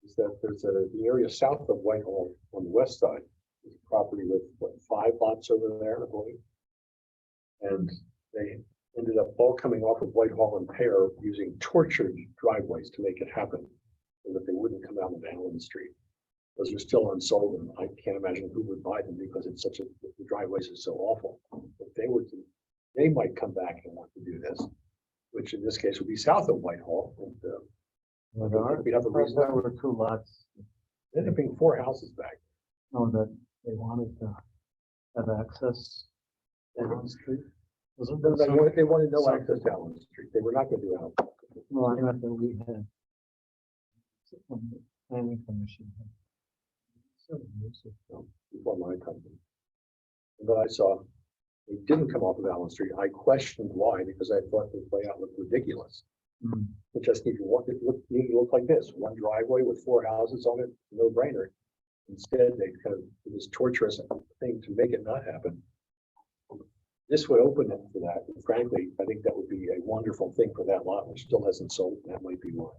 is that there's the area south of Whitehall on the west side, there's a property with, 5 lots over there, I believe. And they ended up all coming off of Whitehall and Pear using tortured driveways to make it happen, so that they wouldn't come out of Allen Street. Those are still unsold, and I can't imagine who would buy them because it's the driveways are so awful. If they were to, they might come back and want to do this, which in this case would be south of Whitehall. And What are, we have a reason. there were 2 lots, ended up being 4 houses back. that they wanted to have access down the street. Wasn't They there wanted no some- access to Allen Street. They were not going to do Allen. No, I meant that we had. Some planning commission. had several years ago. Before my company. But I saw they didn't come off of Allen Street. I questioned why, because I thought the layout looked ridiculous. Hmm. It just needed to look like this, one driveway with 4 houses on it, no brainer. Instead, they kind of did this torturous thing to make it not happen. This would open it for that. And frankly, I think that would be a wonderful thing for that lot, which still hasn't sold. That might be why.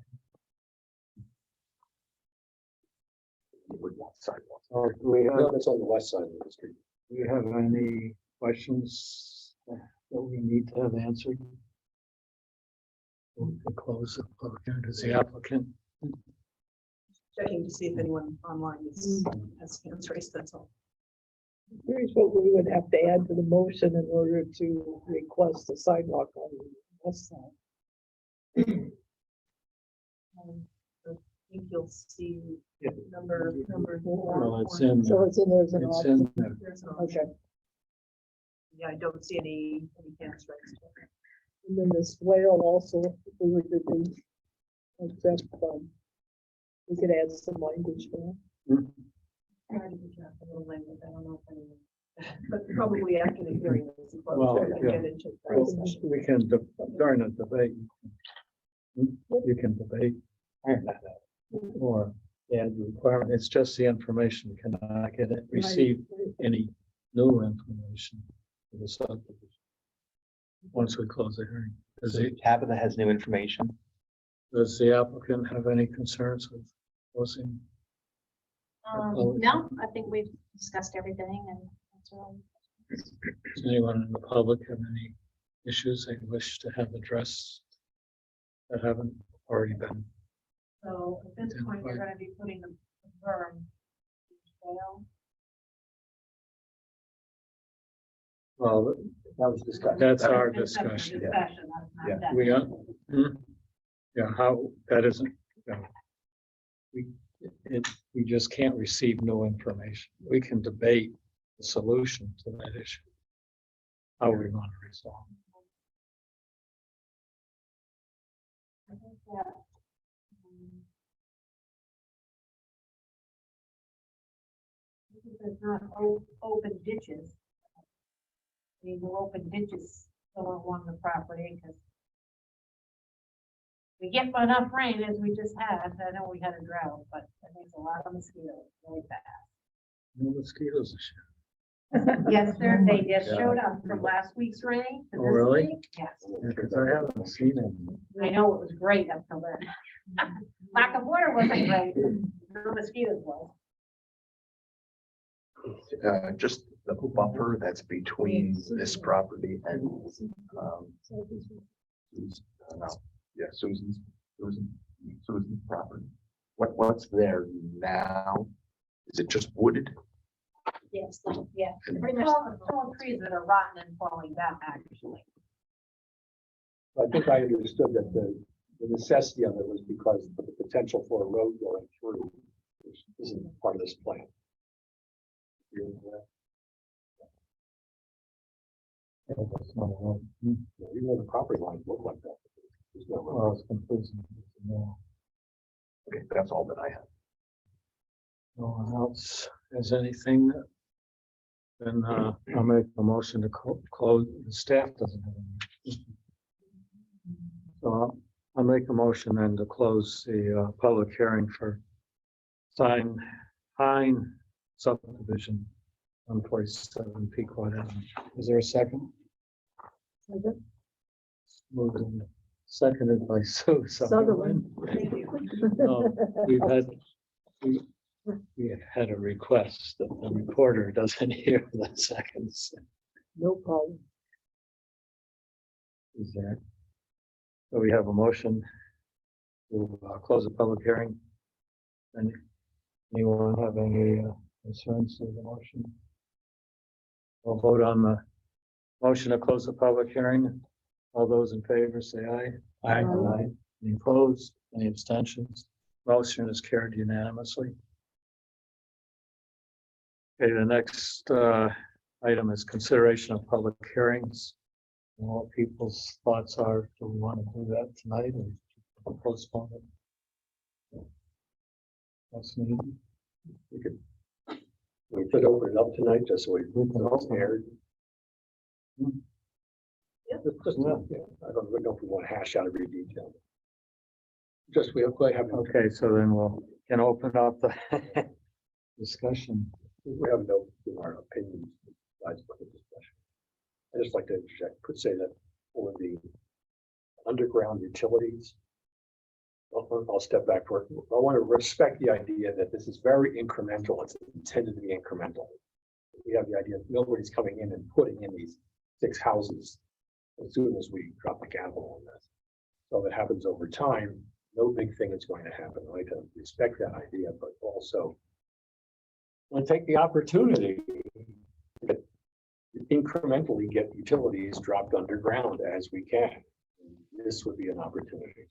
You would want sidewalks. Do we No, have, that's on the west side of the street. do you have any questions that we need to have answered? We can close the public hearing. Does the applicant? Checking to see if anyone online has hands raised, that's all. Here's what we would have to add to the motion in order to request a sidewalk on the west side. I think you'll see Yeah. number Well, 4. it's in, So it's in there as an it's option. in there. There's an option. Okay, Yeah, I don't see any cans registered. and then this whale also, if we were to do. Except, we could add some language there. Tried to draft a little language, I don't know if anyone. But probably after the hearing. is closed, Well, we can yeah. get into that Well, discussion. we can, during the debate, you can debate or add the requirement. It's just the information. You cannot get it, receive any new information for the subdivision. Once we close the hearing, Tabitha has new information. does the applicant have any concerns with closing? No, I think we've discussed everything and that's all. Does anyone in the public have any issues they wish to have addressed that haven't already been? So at this point, you're gonna be putting the berm. Well, Well, That was discussed. that's our that's up for discussion. Discussion, that's not that. We got, yeah, how, that isn't, you know, we just can't receive new information. We can debate the solution to that issue. How we want to resolve. I think that, because there's not open ditches. I mean, the open ditches still along the property, because we get enough rain as we just had. I know we had a drought, but that makes a lot of mosquitoes really bad. No mosquitoes this year. Yes, sir, they just Yeah. showed up from last week's rain to Oh, this really? week. Yes, Because I haven't seen it. I know it was great up till then. Lack of water wasn't great, no mosquitoes was. Just the buffer that's between this property and, Susan's property. What's there now? Is it just wooded? Yes, yeah, And pretty much. Tall trees that are rotten and falling down, actually. I think I understood that the necessity of it was because of the potential for a road going through, which isn't part of this plan. Even though the property lines look like that. There's no road. Well, it's confusing. No Okay, that's all that I have. one else has anything? Then I'll make a motion to close. The staff doesn't have any. So I'll make a motion then to close the public hearing for Pine subdivision 147 Pequot Avenue. Is there a second? Moved and seconded by Sue Sutherland. No, we had a request that the recorder doesn't hear the seconds. No problem. Is there? So we have a motion to close the public hearing. Anyone have any concerns with the motion? We'll vote on the motion to close the public hearing. All those in favor say aye. Aye. Any opposed? Any abstentions? Motion is carried unanimously. Okay, the next item is consideration of public hearings. And what people's thoughts are, do we want to do that tonight or postpone it? That's needed. We could open it up tonight, just so we can open it. aired. Yeah. Just, I don't know if we want to hash out every detail. Just, we have Okay, so then we'll can open up the discussion. we have no, our opinions, besides for the discussion. I just like to interject, say that for the underground utilities, I'll step back for it. I want to respect the idea that this is very incremental. It's intended to be incremental. We have the idea that nobody's coming in and putting in these 6 houses as soon as we drop the gavel on this. So if it happens over time, no big thing is going to happen. I like to respect that idea, but also want to take the opportunity to incrementally get utilities dropped underground as we can. this would be an opportunity.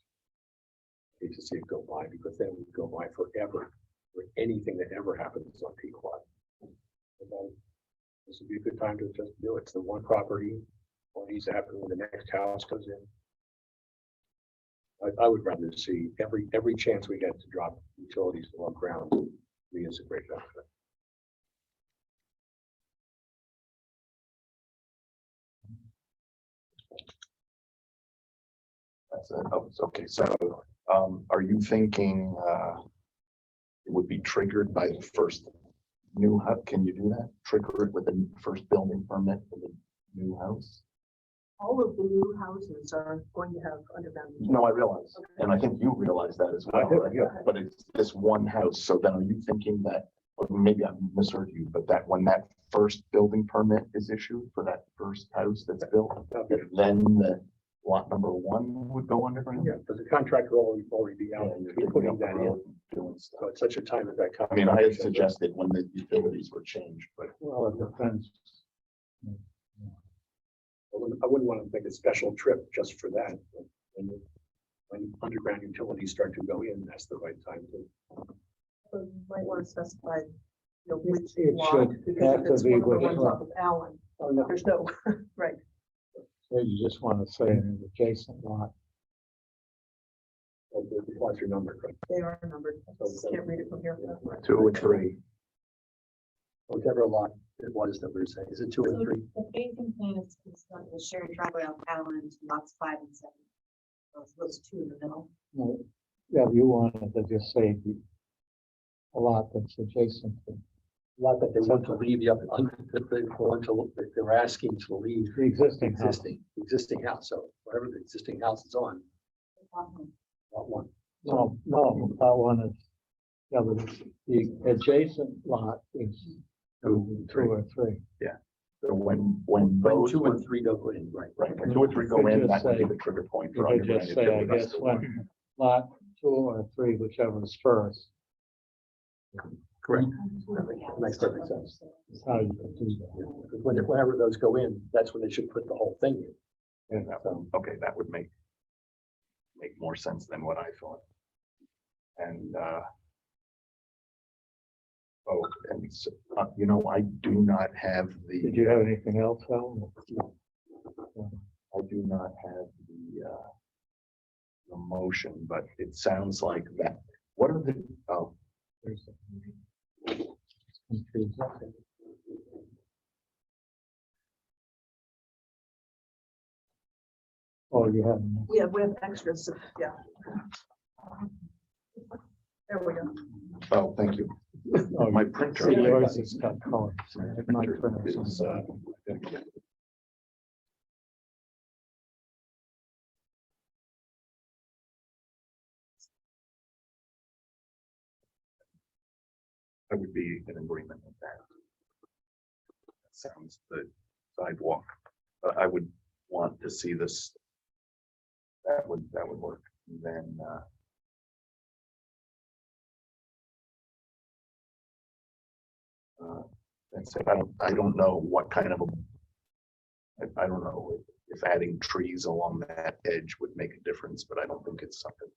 Hate to see it go by, because then we go by forever for anything that ever happens on Pequot. And then this would be a good time to just do it. It's the one property, what needs to happen when the next house goes in. I would rather see every chance we get to drop utilities below ground, me is a great benefit. That's it. Oh, okay, so, are you thinking, it would be triggered by the first new house? Can you do that? Trigger it with the first building permit for the new house? All of the new houses are going to have underground. No, I realize, and I think you realize that as well, right? Yeah. But it's this one house, so then are you thinking that, or maybe I misheard you, but that when that first building permit is issued for that first house that's built, then the lot number one would go underground? Yeah, because the contractor will already be out and You're putting that in. doing stuff. So at such a time as that. I mean, I had suggested when the utilities were changed, but Well, it depends. I wouldn't want to make a special trip just for that. But when underground utilities start to go in, that's the right time to. So you might want to specify, which It lot, should because have if to it's be one of the which ones lot. off of Allen, Oh, no. there's no, right. So you just want to say an adjacent lot. The plots are numbered, right? They are numbered. Can't read it from here. 2 and 3. Whichever lot it was that we were saying, is it 2 and 3? The phasing plan is on the shared driveway on Allen to lots 5 and 7. Those two in the middle. No, yeah, you wanted to just say a lot that's adjacent to Lot that they want to leave, that they're asking to leave the existing house. existing house, so whatever the existing house is on, lot one. No, that one is, yeah, but the adjacent lot is 2 or 3. So when When those 2 were, and 3 go in, right? right, when 2 or 3 go in, that would be the trigger point You for could underground just say, I utilities. guess, when lot 2 or 3, whichever is first, Correct. Makes perfect sense. is how you can do that. Because whenever those go in, that's when they should put the whole thing in. That would- Okay, that would make more sense than what I thought. And, I do not have Did you have anything else, Al? I do not have the motion, but it sounds like that. What are the, There's confused. Oh, you have. We have extras, yeah. There we go. oh, thank you. My printer. See, yours has got colors. My Printer printer is, is, I would be in agreement with that. Sounds the sidewalk. I would want to see this. That would work. And then, that's it. I don't know what kind of I don't know if adding trees along that edge would make a difference, but I don't think it's something.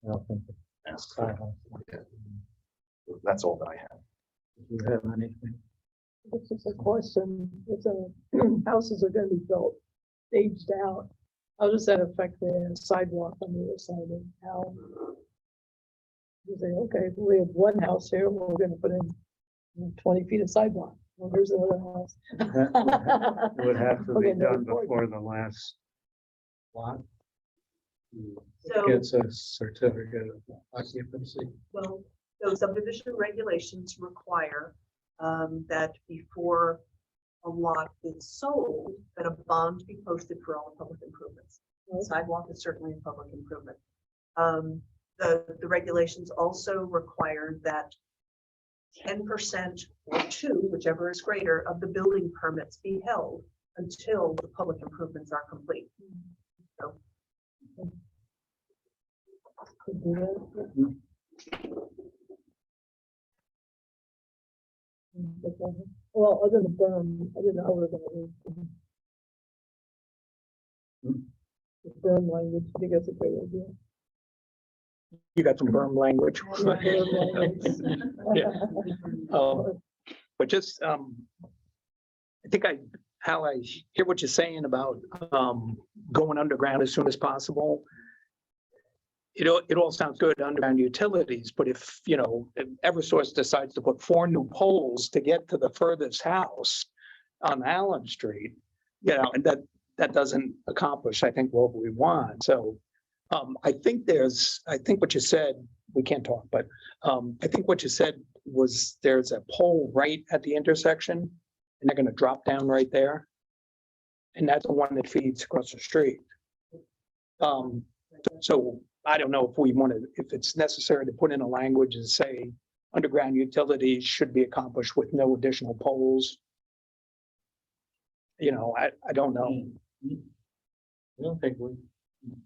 I don't think Ask for. it's. That's all that I have. Do you have anything? This is a question, it's houses are gonna be built, staged out. How does that affect the sidewalk on the other side of town? You say, okay, we have one house here, we're gonna put in 20 feet of sidewalk. Well, here's another house. It would have to be Okay, no done report. before the last lot So, gets a certificate of occupancy. well, those subdivision regulations require that before a lot is sold, that a bond be posted for all the public improvements. Sidewalk is certainly a public improvement. The regulations also require that 10% or 2, whichever is greater, of the building permits be held until the public improvements are complete. So, Could do that. Well, other than the berm, I didn't know how we're gonna do. The berm language, I think that's a great idea. You got some berm language. Yeah, berm language. But just, I think Hal, I hear what you're saying about, going underground as soon as possible. It all sounds good, underground utilities, but if, you know, if Eversource decides to put 4 new poles to get to the furthest house on Allen Street, you know, and that doesn't accomplish, I think, what we want. So, I think what you said, we can't talk, but, I think what you said was there's a pole right at the intersection and they're gonna drop down right there. And that's the one that feeds across the street. So I don't know if we want to, if it's necessary to put in a language and say underground utilities should be accomplished with no additional poles. You know, I don't know. I don't think we. can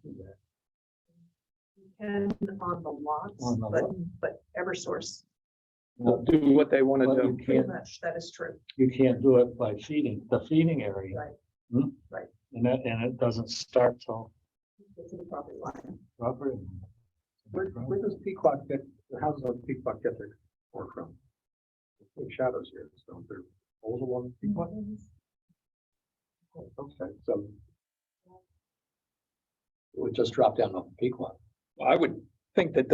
do that. And on the lots, On the lot. but Eversource, They'll do what they want Well, to you do. pretty can't, much, that is true. you can't do it by feeding, the feeding area. Right. Hmm? Right. And it doesn't start till Get to the property line. property. Where does Pequot get, how does Pequot get their core from? Big shadows here, so they're all along Pequot. Okay, so. It would just drop down off Pequot. I would think that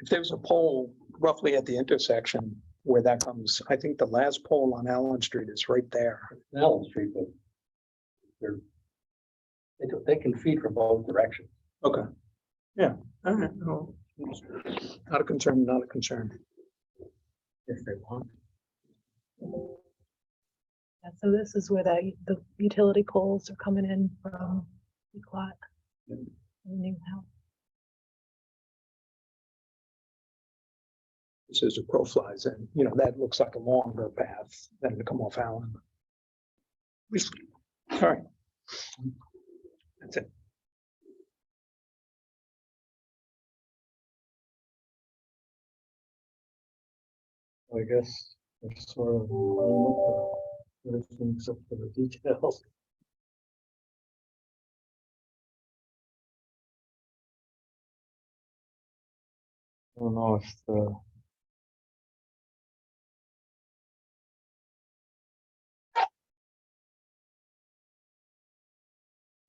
if there's a pole roughly at the intersection where that comes, I think the last pole on Allen Street is right there. Allen Street, but they can feed from both directions. Okay. Yeah. All right. Well, not a concern, not a concern. If they want. Yeah, so this is where the utility poles are coming in from Equat. New house. This is a crow flies in, you know, that looks like a longer path than to come off Allen. All right. That's it. I guess it's sort of everything except for the details. I don't know if I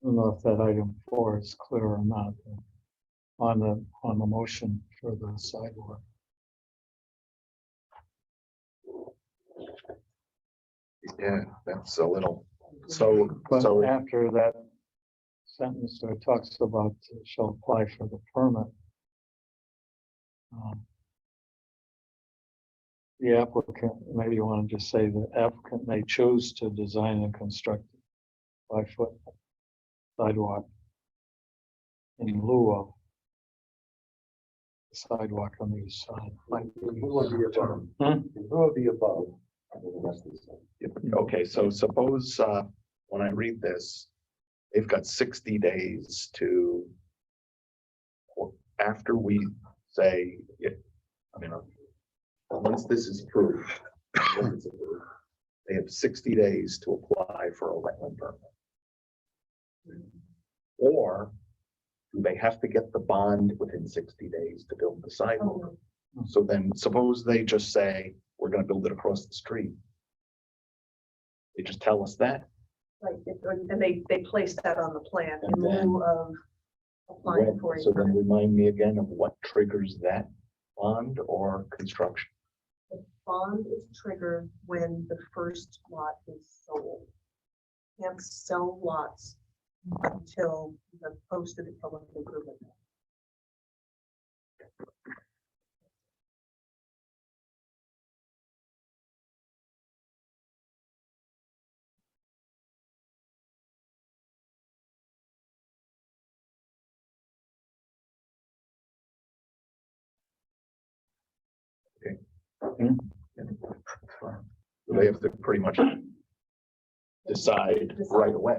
don't know if that item 4 is clear or not on the motion for the sidewalk. Yeah, that's a little, so But after that sentence where it talks about shall apply for the permit. The applicant, maybe you want to just say the applicant may choose to design and construct a 5-foot sidewalk in lieu of the sidewalk on the east side. Who will be above? Hmm? Who will be above? The rest of the side? okay, so suppose, when I read this, they've got 60 days to, after we say, once this is approved, when it's approved, they have 60 days to apply for a wetland permit. Or do they have to get the bond within 60 days to build the sidewalk? So then suppose they just say, we're gonna build it across the street. They just tell us that. Right, and they place that on the plan in And then- lieu of applying for a So then permit. remind me again of what triggers that bond or construction. The bond is triggered when the first lot is sold. Can't sell lots until the posted public improvement. They have to pretty much decide right away,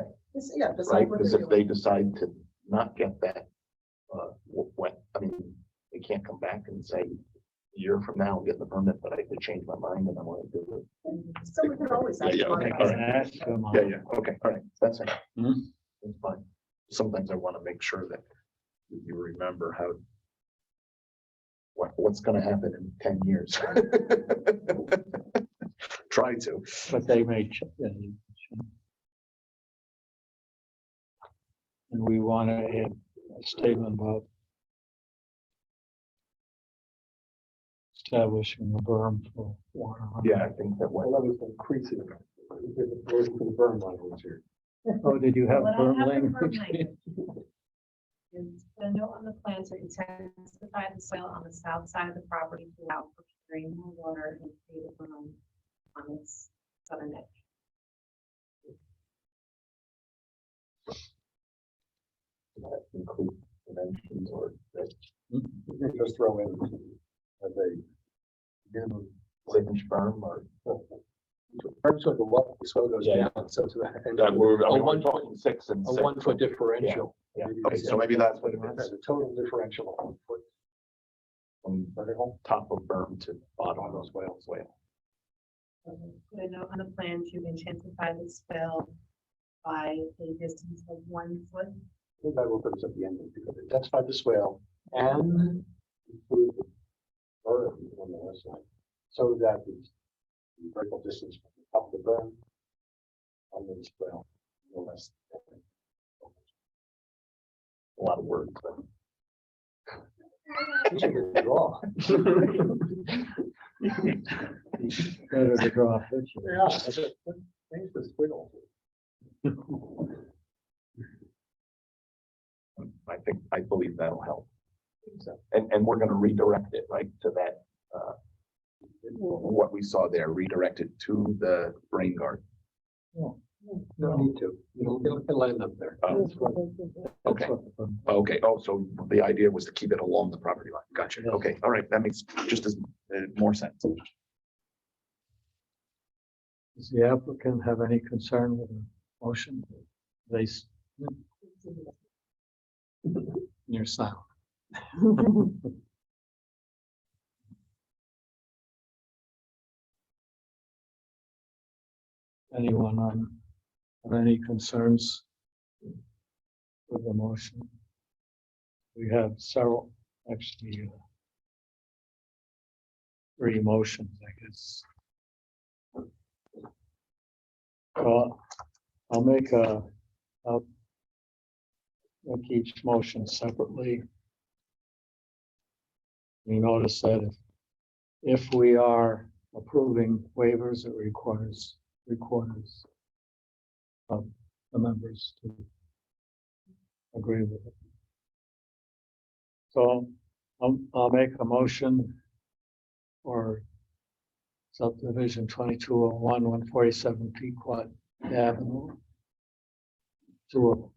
Yeah, decide right? what Because they're if they doing. decide to not get that, they can't come back and say, a year from now, I'm getting the permit, but I could change my mind and I want to do it. Someone can always. Yeah, ask yeah, okay, for all it. right. Ask them. Yeah, okay, all right, that's it. Hmm? That's fine. sometimes I want to make sure that you remember how what's going to happen in 10 years. Try to. But they may. And we want to add a statement about establishing a berm for water. Yeah, I think that Well, that was increasing. For the burn line here. Oh, did you have What I berm have for language? berm language is the note on the plan to intensify the soil on the south side of the property to allow for carrying more water and create a berm on its southern edge. that include dimensions or that You can just throw in as a new 6-inch berm or. terms of the lot, the soil goes Yeah. down, so to the. and That we're, I mean, a we're 1 talking 6 and 6. 1 foot differential. Yeah, okay, so maybe that's what it As is, a total differential of 1 foot from vertical top of berm to bottom on of those whales. Put a note on the plan to intensify the swell by a distance of 1 foot. I think I will put this at the end, because it identified the swale and include the berm on the west side, so that the vertical distance from the top of the berm on the swale, no less. a lot of words, but. You should draw. Better to draw a picture. Yeah, thanks for squiggle. I believe that'll help. And we're gonna redirect it, right, to that, what we saw there, redirect it to the rain garden. No need to, it'll land up there. Oh, okay. Okay, oh, so the idea was to keep it along the property line, gotcha, Yes. okay, all right, that makes just as, more sense. Does the applicant have any concern with the motion? They. You're silent. Anyone have any concerns with the motion? We have several, actually, 3 motions, I guess. Well, I'll make each motion separately. You notice that if we are approving waivers, it requires recorders of the members to agree with it. So I'll make a motion for subdivision 2201, 147 Pequot Avenue to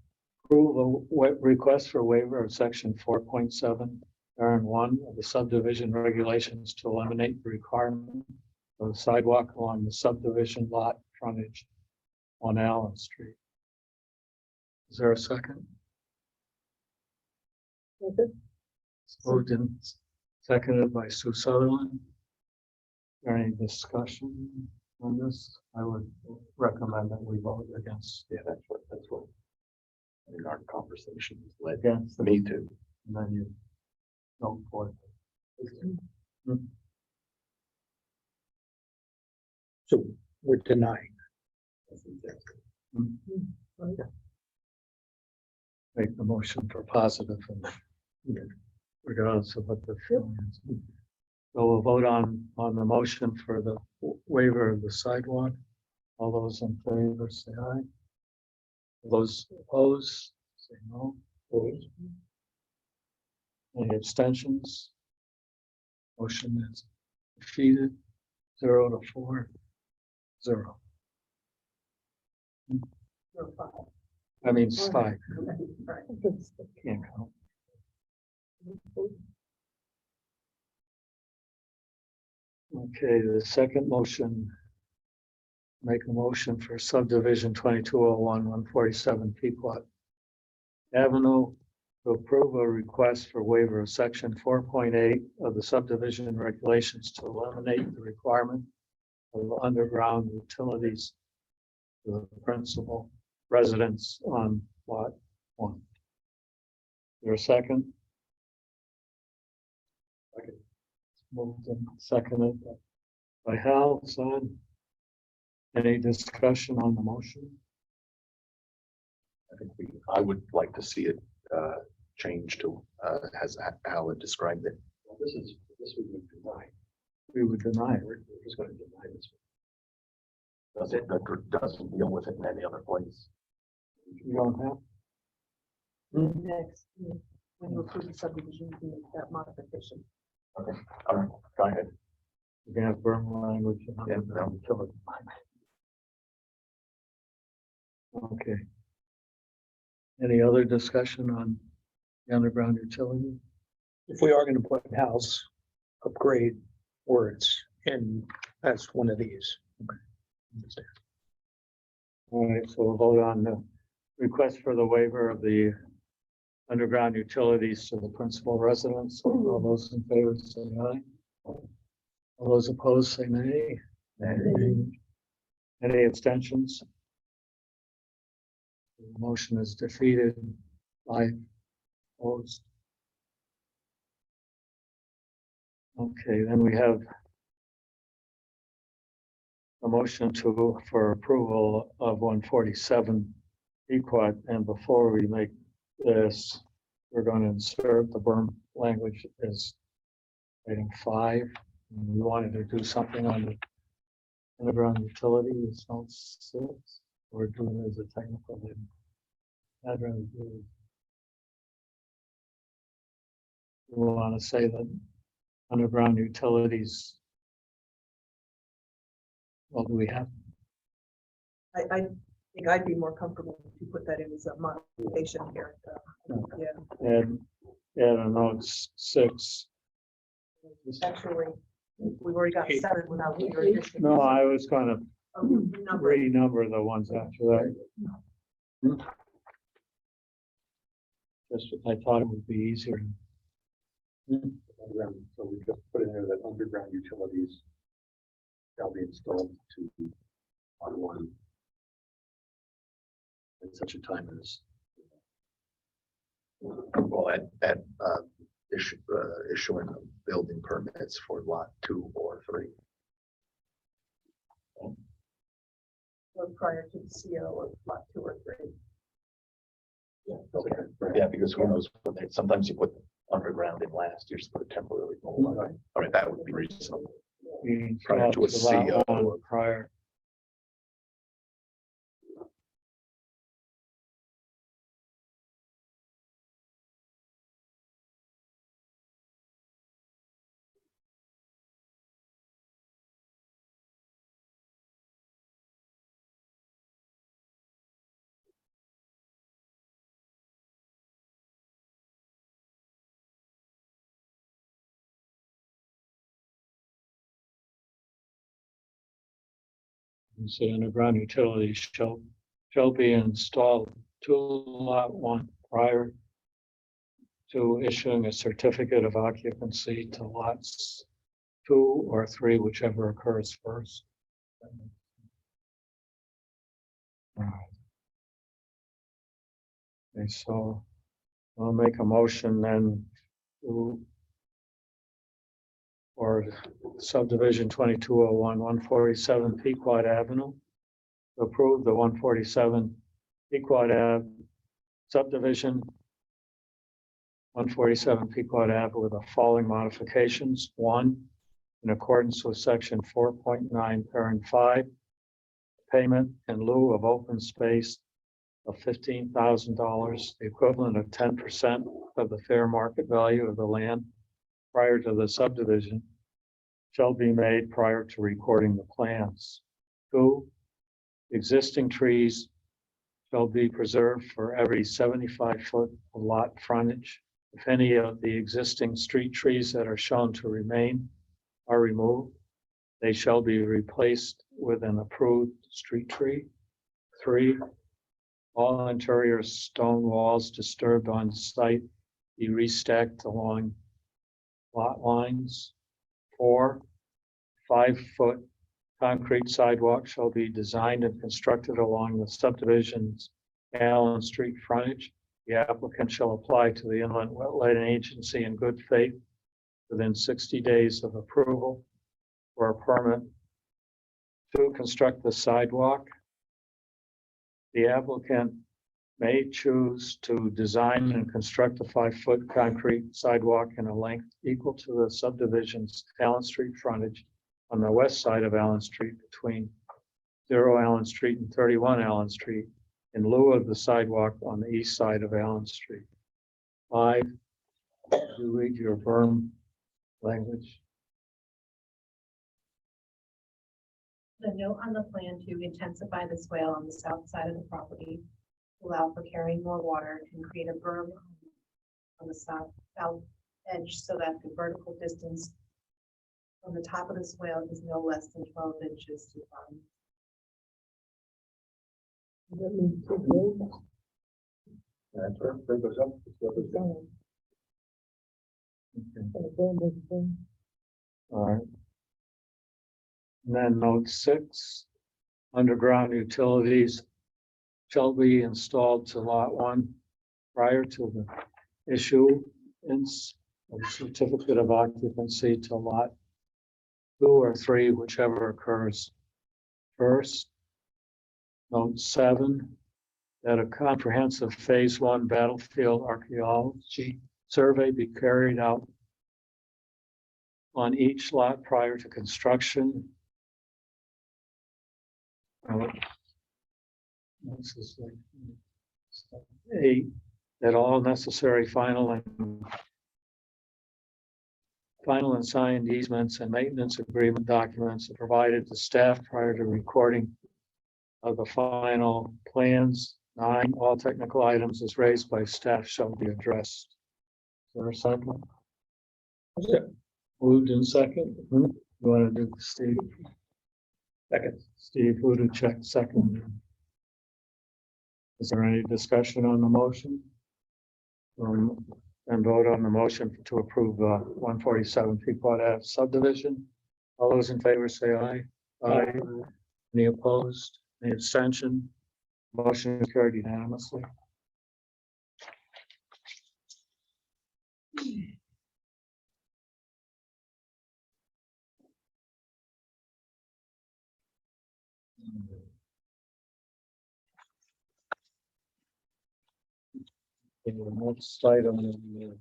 approve a request for waiver of section 4.7, Aaron 1 of the subdivision regulations to eliminate the requirement of the sidewalk along the subdivision lot frontage on Allen Street. Is there a second? Moved and seconded by Sue Sutherland. Any discussion on this? I would recommend that we vote against. Yeah, that's what in our conversations led Against, me to. and then you vote for it. So we're denying. Make the motion for positive and regardless of what the feeling is. So we'll vote on the motion for the waiver of the sidewalk. All those in favor say aye. Those opposed, say no. Any abstentions? Motion is defeated, 0 to 4, 0. I mean, it's 5. Can't count. Okay, the second motion. Make a motion for subdivision 2201, 147 Pequot Avenue to approve a request for waiver of section 4.8 of the subdivision regulations to eliminate the requirement of underground utilities to the principal residence on lot one. There a second? Second. Moved and seconded by Hal, son. Any discussion on the motion? I would like to see it, change to, as Al had described it. Well, this we would deny. We would deny it. We're just gonna deny this. That doesn't deal with it in any other place. You don't have, Next, when you approve the subdivision, you can make that modification. All right, go ahead. you can have burn language. and Yeah, underground utility. Okay. Any other discussion on the underground utility? If we are gonna put house upgrade words in as one of these. Okay. Understand. All right, so we'll vote on the request for the waiver of the underground utilities to the principal residence. All those in favor say aye. All those opposed say nay. Any abstentions? The motion is defeated by opposed. Okay, then we have a motion for approval of 147 Pequot, and before we make this, we're going to insert the berm language as item 5. We wanted to do something on the underground utility, it's not 6. We're doing it as a technical item. I'd rather do it. We want to say that underground utilities. Well, do we have? I think I'd be more comfortable if you put that in as a modification here. Yeah, And a note 6. actually, we've already got 7 without your addition. No, I was going to Number. renumber the ones after that. Just, I thought it would be easier. Underground, so we just put in there that underground utilities shall be installed to on one at such a time as. Well, issuing of building permits for lot 2 or 3. Or prior to the CO of lot 2 or 3. Okay. Yeah, because who knows, sometimes you put underground in last, you're just put it temporarily. All right, that would be reasonable. We Prior to a CO. Prior. You say underground utilities shall be installed to lot 1 prior to issuing a certificate of occupancy to lots 2 or 3, whichever occurs first. Alright. Okay, so I'll make a motion then to or subdivision 2201, 147 Pequot Avenue. To approve the 147 Pequot Ave subdivision. 147 Pequot Ave with the following modifications. 1, in accordance with section 4.9, parent 5, payment in lieu of open space of $15,000, the equivalent of 10% of the fair market value of the land prior to the subdivision, shall be made prior to recording the plans. 2, existing trees shall be preserved for every 75 foot of lot frontage. If any of the existing street trees that are shown to remain are removed, they shall be replaced with an approved street tree. 3, all interior stone walls disturbed on site be restacked along lot lines. 4, 5-foot concrete sidewalk shall be designed and constructed along the subdivision's Allen Street frontage The applicant shall apply to the Inland Wetland Agency in good faith within 60 days of approval for a permit to construct the sidewalk. The applicant may choose to design and construct a 5-foot concrete sidewalk in a length equal to the subdivision's Allen Street frontage on the west side of Allen Street between 0 Allen Street and 31 Allen Street in lieu of the sidewalk on the east side of Allen Street. 5, you read your berm language. The note on the plan to intensify the swale on the south side of the property, allow for carrying more water and create a berm on the south edge so that the vertical distance from the top of the swale is no less than 12 inches to the bottom. That's right, bring those up. All right. And then note 6, underground utilities shall be installed to lot 1 prior to the issuance of a certificate of occupancy to lot 2 or 3, whichever occurs first. Note 7, that a comprehensive phase 1 battlefield archaeology survey be carried out on each lot prior to construction. This is like 8, that all necessary final and signed easements and maintenance agreement documents are provided to staff prior to recording of the final plans. 9, all technical items as raised by staff shall be addressed. Is there a second? Moved in second. You want to do Steve? Second. Steve Ludencheck, second. Is there any discussion on the motion? And vote on the motion to approve 147 Pequot Ave subdivision. All those in favor say aye. Aye. Any opposed? Any abstention? Motion is carried unanimously. Okay, the next item is you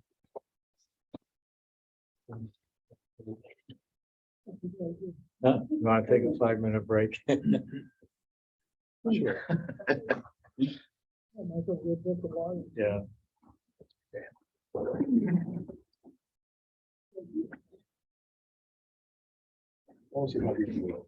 want to take a 5-minute break? Sure. Yeah. Also, how do you feel?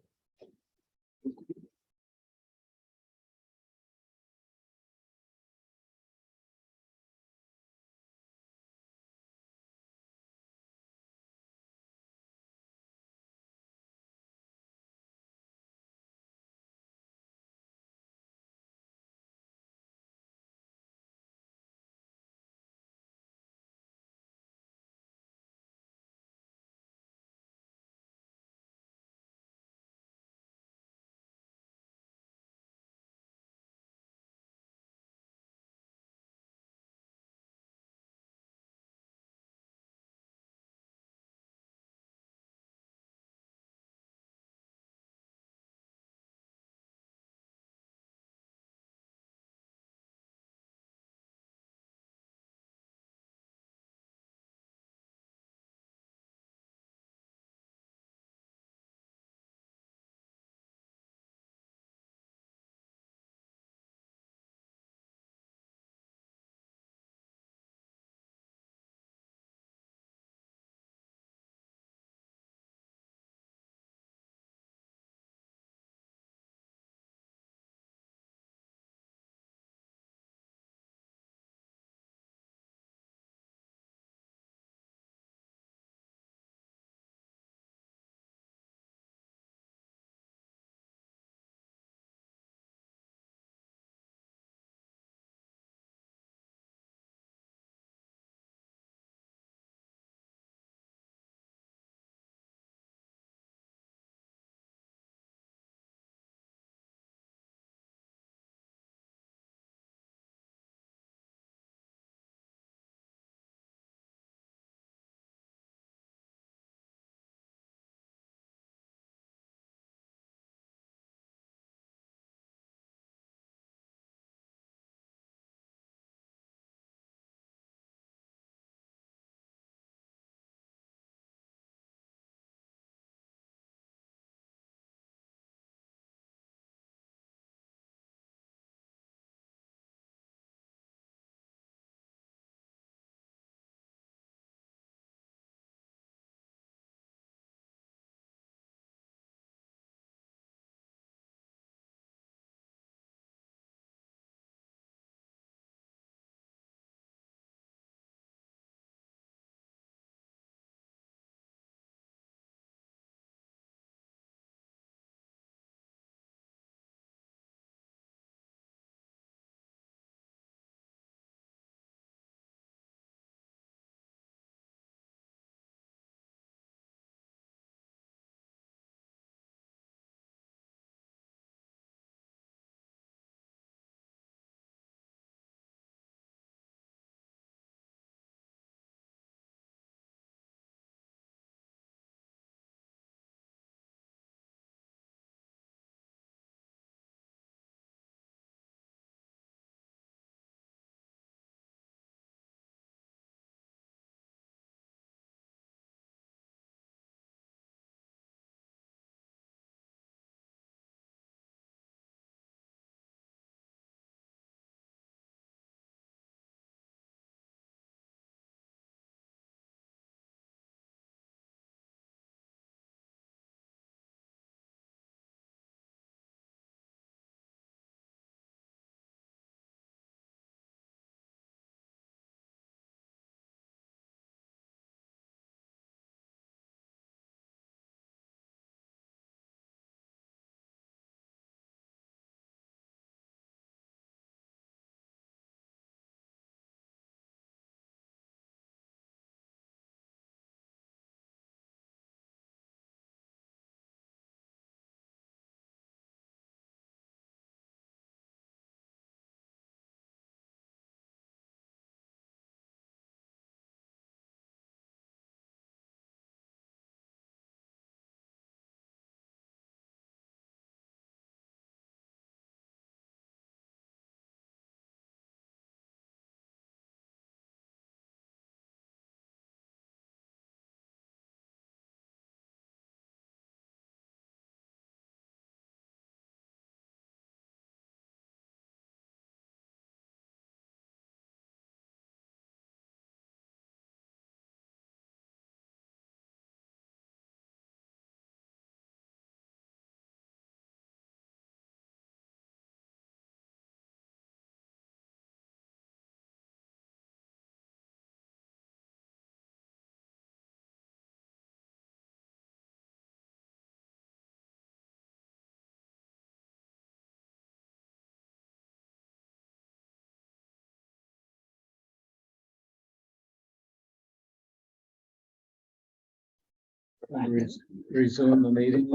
Resume the meeting.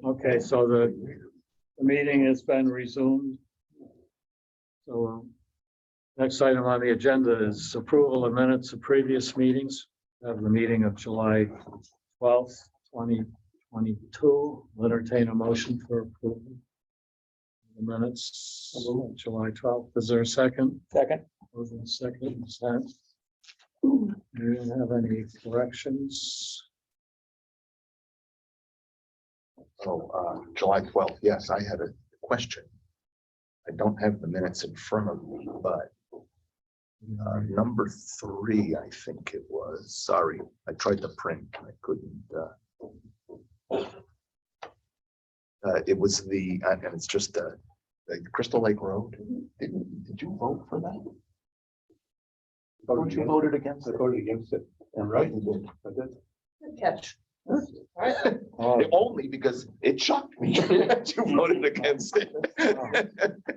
Okay, so the meeting has been resumed. So next item on the agenda is approval of minutes of previous meetings. Of the meeting of July 12th, 2022. I'll entertain a motion for approval. The minutes of July 12th. Is there a second? Second. Moving second, consent. Do you have any corrections? So, July 12th, yes, I had a question. I don't have the minutes in front of me, but number 3, I think it was, sorry, I tried to print, I couldn't, it was and it's just, the Crystal Lake Road. Did you vote for that? Don't you voted against it? I voted against it. And right, you did. I did. Good catch. Oh, Only because it shocked me that you voted against it.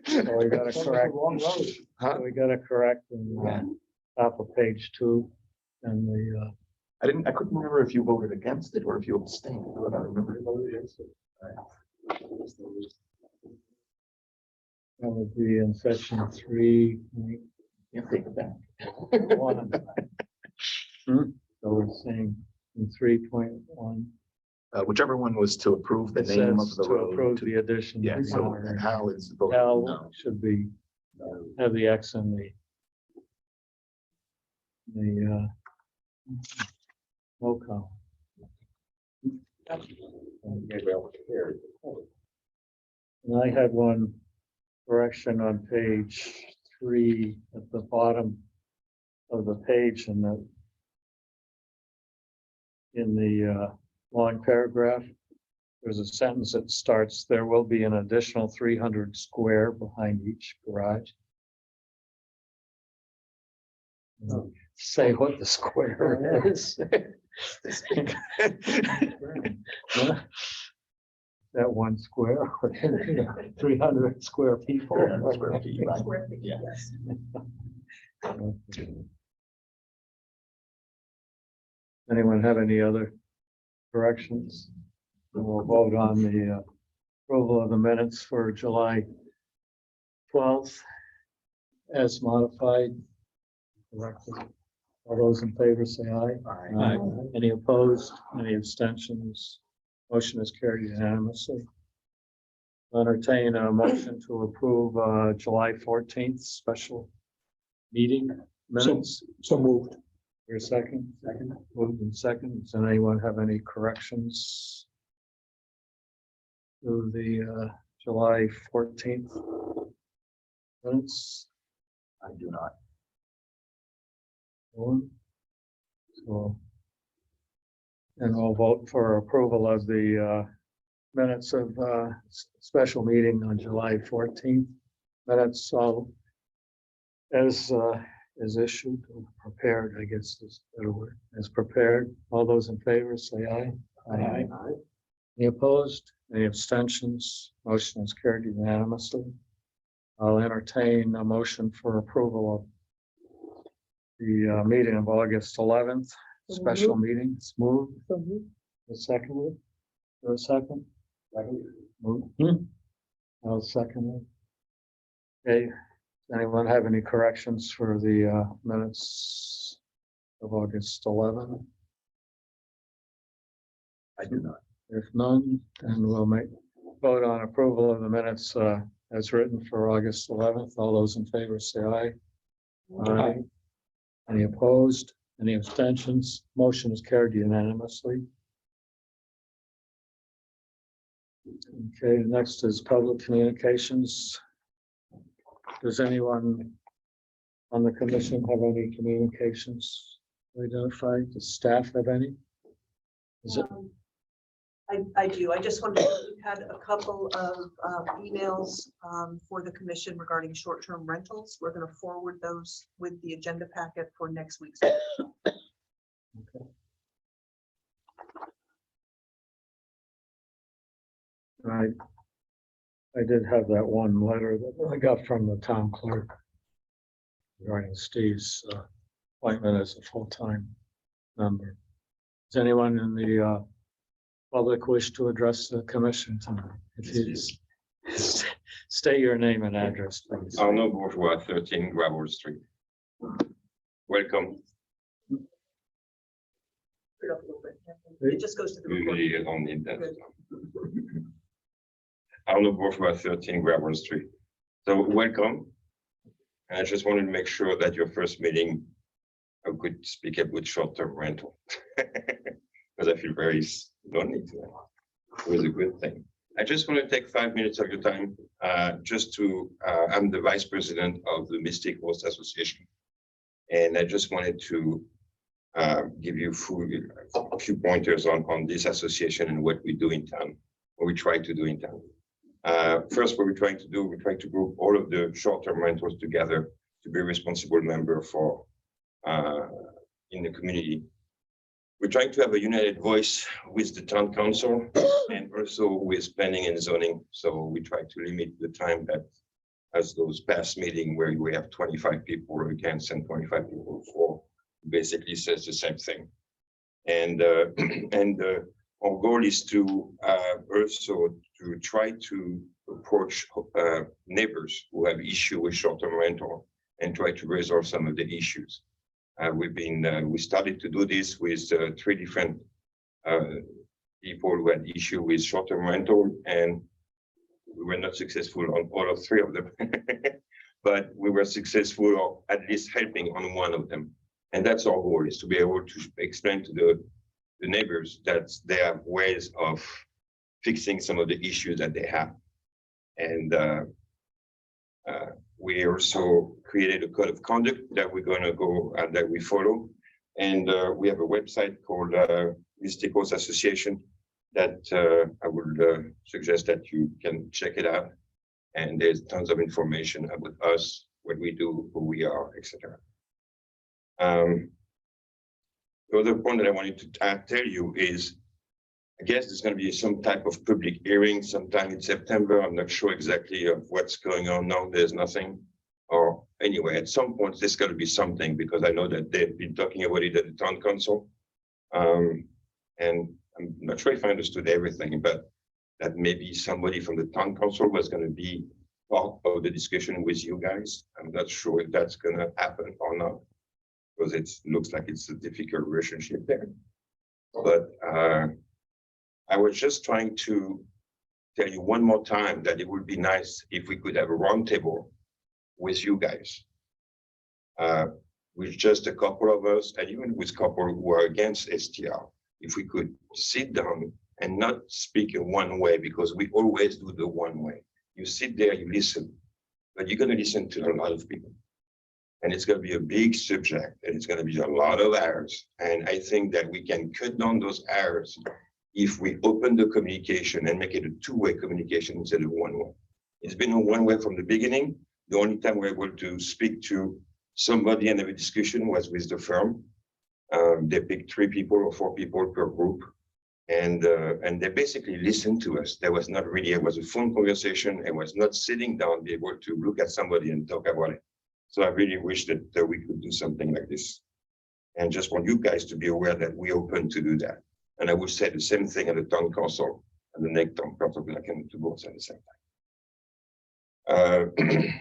so we gotta correct. Wrong road. Huh? We gotta correct in top of page 2 and the I couldn't remember if you voted against it or if you abstained, but I remember you voted against it. that would be in section 3. You take it back. So we're saying in 3.1. Whichever one was to approve the It name of says the to road. approve the addition. Yeah, of so Hal. Hal is voting Hal no. should be, have the X in the roll call. And I had one correction on page 3 at the bottom of the page in the long paragraph. There's a sentence that starts, there will be an additional 300 square behind each garage. Say what the square is. That one square, 300 square people. 300 square feet, right? Square feet, Yeah. yes. Anyone have any other corrections? We'll vote on the approval of the minutes for July 12th as modified. Corrected. All those in favor say aye. Aye. Any opposed? Any abstentions? Motion is carried unanimously. Entertain a motion to approve July 14th special meeting minutes. So moved. Your second? Second. Moved in second. Does anyone have any corrections to the July 14th minutes? I do not. So, and we'll vote for approval of the minutes of special meeting on July 14th. Minutes all as issued or prepared, I guess is a better word, as prepared. All those in favor say aye. Aye. Any opposed? Any abstentions? Motion is carried unanimously. I'll entertain a motion for approval of the meeting of August 11th, special meeting. It's moved. The second. For a second. Moved. I'll second it. Okay. Does anyone have any corrections for the minutes of August 11th? I do not. If none, then we'll vote on approval of the minutes as written for August 11th. All those in favor say aye. Aye. Any opposed? Any abstentions? Motion is carried unanimously. Okay, next is public communications. Does anyone on the commission have any communications identified? Does staff have any? Is it? I do. I just wanted to, we had a couple of emails for the commission regarding short-term rentals. We're going to forward those with the agenda packet for next week's. Okay. I did have that one letter that I got from the town clerk regarding Steve's appointment as a full-time member. Does anyone in the public wish to address the commission tonight? If you state your name and address, please. Arnaud Bourgeois, 13 Gravel Street. Welcome. Put it up a little bit. It just goes to the Usually recording. you don't need that. Arnaud Bourgeois, 13 Gravel Street. So welcome. And I just wanted to make sure that your first meeting, I could speak about short-term rental. Because I feel very lonely today. It was a good thing. I just want to take 5 minutes of your time just to, I'm the vice president of the Municipal Association. And I just wanted to give you a few pointers on this association and what we do in town, what we try to do in town. First, what we're trying to do, we're trying to group all of the short-term rentals together to be a responsible member for in the community. We're trying to have a united voice with the town council and also with planning and zoning. So we try to limit the time that as those past meetings where we have 25 people or we can send 25 people for basically says the same thing. And our goal is to also to try to approach neighbors who have issue with short-term rental and try to resolve some of the issues. We started to do this with 3 different people who had issue with short-term rental, and we were not successful on all of 3 of them, but we were successful at least helping on 1 of them. And that's our goal, is to be able to explain to the neighbors that they have ways of fixing some of the issues that they have. And we also created a code of conduct that we're going to go and that we follow. And we have a website called Municipal Association that I would suggest that you can check it out. And there's tons of information about us, what we do, who we are, etc. The other point that I wanted to tell you is, I guess there's going to be some type of public hearing sometime in September. I'm not sure exactly of what's going on now. There's nothing. Or anyway, at some point, there's got to be something, because I know that they've been talking about it at the town council. And I'm not sure if I understood everything, but that maybe somebody from the town council was going to be part of the discussion with you guys. I'm not sure if that's going to happen or not, because it looks like it's a difficult relationship there. But I was just trying to tell you one more time that it would be nice if we could have a roundtable with you guys, with just a couple of us, and even with couple who are against STR. If we could sit down and not speak in one way, because we always do the one way. You sit there, you listen, but you're going to listen to a lot of people. And it's going to be a big subject, and it's going to be a lot of hours. And I think that we can cut down those hours if we open the communication and make it a 2-way communication instead of 1-way. It's been a 1-way from the beginning. The only time we're able to speak to somebody and have a discussion was with the firm. They picked 3 people or 4 people per group, and they basically listened to us. There was not really, it was a phone conversation. It was not sitting down, be able to look at somebody and talk about it. So I really wish that we could do something like this. And just want you guys to be aware that we're open to do that. And I would say the same thing at the town council and the next town council, but I can do both at the same time.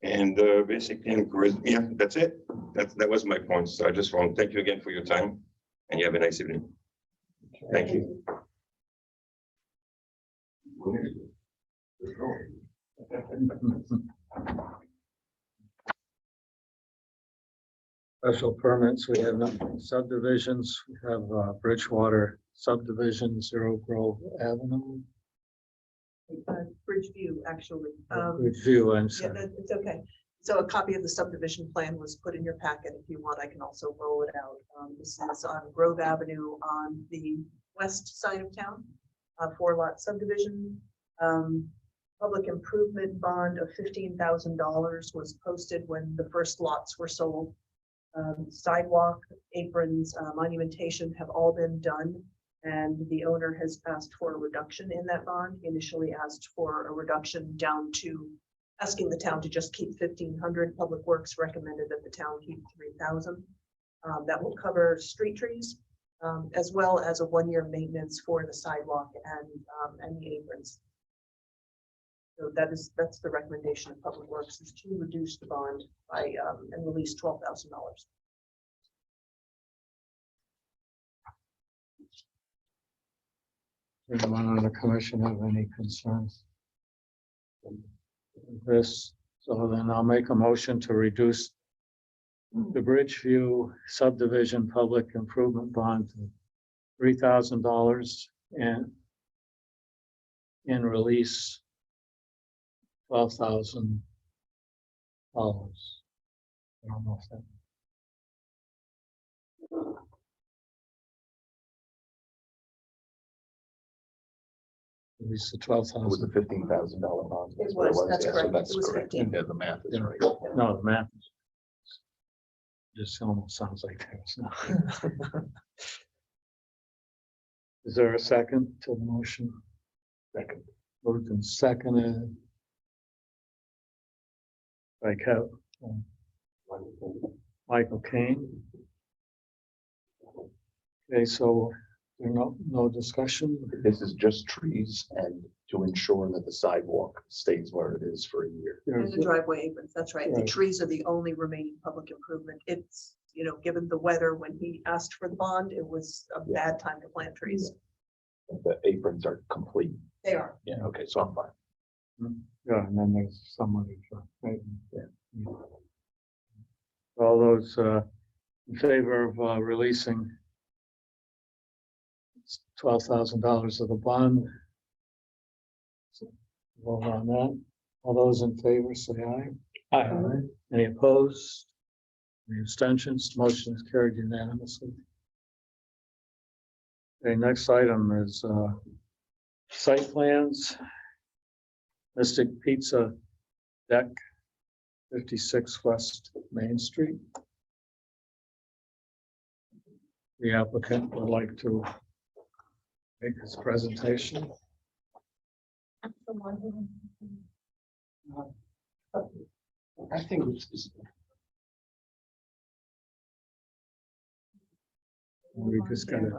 And basically, yeah, that's it. That was my point. So I just want to thank you again for your time, and you have a nice evening. Thank you. Special permits, we have subdivisions, we have Bridgewater subdivision, 0 Grove Avenue. Bridgeview, actually. Good view, I'm Yeah, sorry. it's okay. So a copy of the subdivision plan was put in your packet. If you want, I can also roll it out. This is on Grove Avenue on the west side of town, 4-lot subdivision. Public improvement bond of $15,000 was posted when the first lots were sold. Sidewalk, aprons, monumentation have all been done. And the owner has asked for a reduction in that bond. He initially asked for a reduction down to asking the town to just keep 1,500. Public Works recommended that the town keep 3,000. that will cover street trees, as well as a 1-year maintenance for the sidewalk and the aprons. So that's the recommendation of Public Works, is to reduce the bond by, and release $12,000. Anyone on the commission have any concerns? with This, so then I'll make a motion to reduce the Bridgeview subdivision public improvement bond to $3,000 and release $12,000. I don't know if that. Release the It was $12,000. a $15,000 bond. It what was, that's yeah, so correct. that's It was correct. 15. Yeah, the math is Yeah. right. No, the math. Just almost sounds like that. Is there a second to the motion? Second. Moved and seconded. By Michael Kane. Okay, so there's no discussion. This is just trees and to ensure that the sidewalk stays where it is for a year. And There's the driveway aprons, that's right. The Right. trees are the only remaining public improvement. It's, given the weather, when he asked for the bond, it was a bad time to plant trees. The aprons are complete. They are. Yeah, okay, so I'm fine. Yeah, and then there's somebody, right? Yeah. All those in favor of releasing $12,000 of the bond. Vote on that. All those in favor, say aye. Aye. Any opposed? Any abstentions? Motion is carried unanimously. Okay, next item is site plans. Mystic Pizza Deck, 56 West Main Street. The applicant would like to make his presentation. I think it's We just gotta,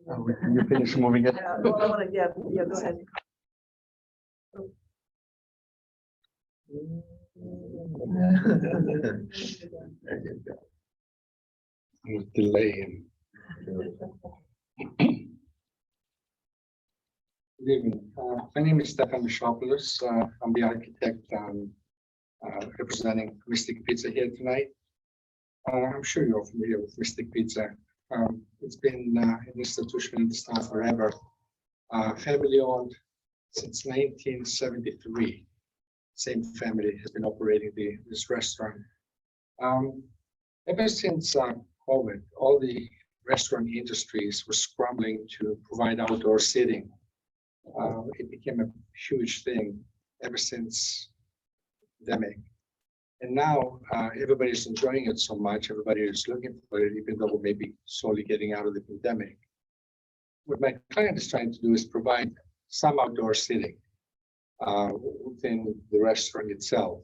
You finish moving it? Yeah, well, I want to, yeah, go ahead. There you go. delaying. Good evening. My name is Stefan Bishopoulos. I'm the architect representing Mystic Pizza here tonight. I'm sure you're familiar with Mystic Pizza. It's been an institution in this town forever. Family owned since 1973. Same family has been operating this restaurant. Ever since COVID, all the restaurant industries were scrambling to provide outdoor seating. It became a huge thing ever since the pandemic. And now everybody's enjoying it so much, everybody is looking for it, even though we may be slowly getting out of the pandemic. What my client is trying to do is provide some outdoor seating within the restaurant itself.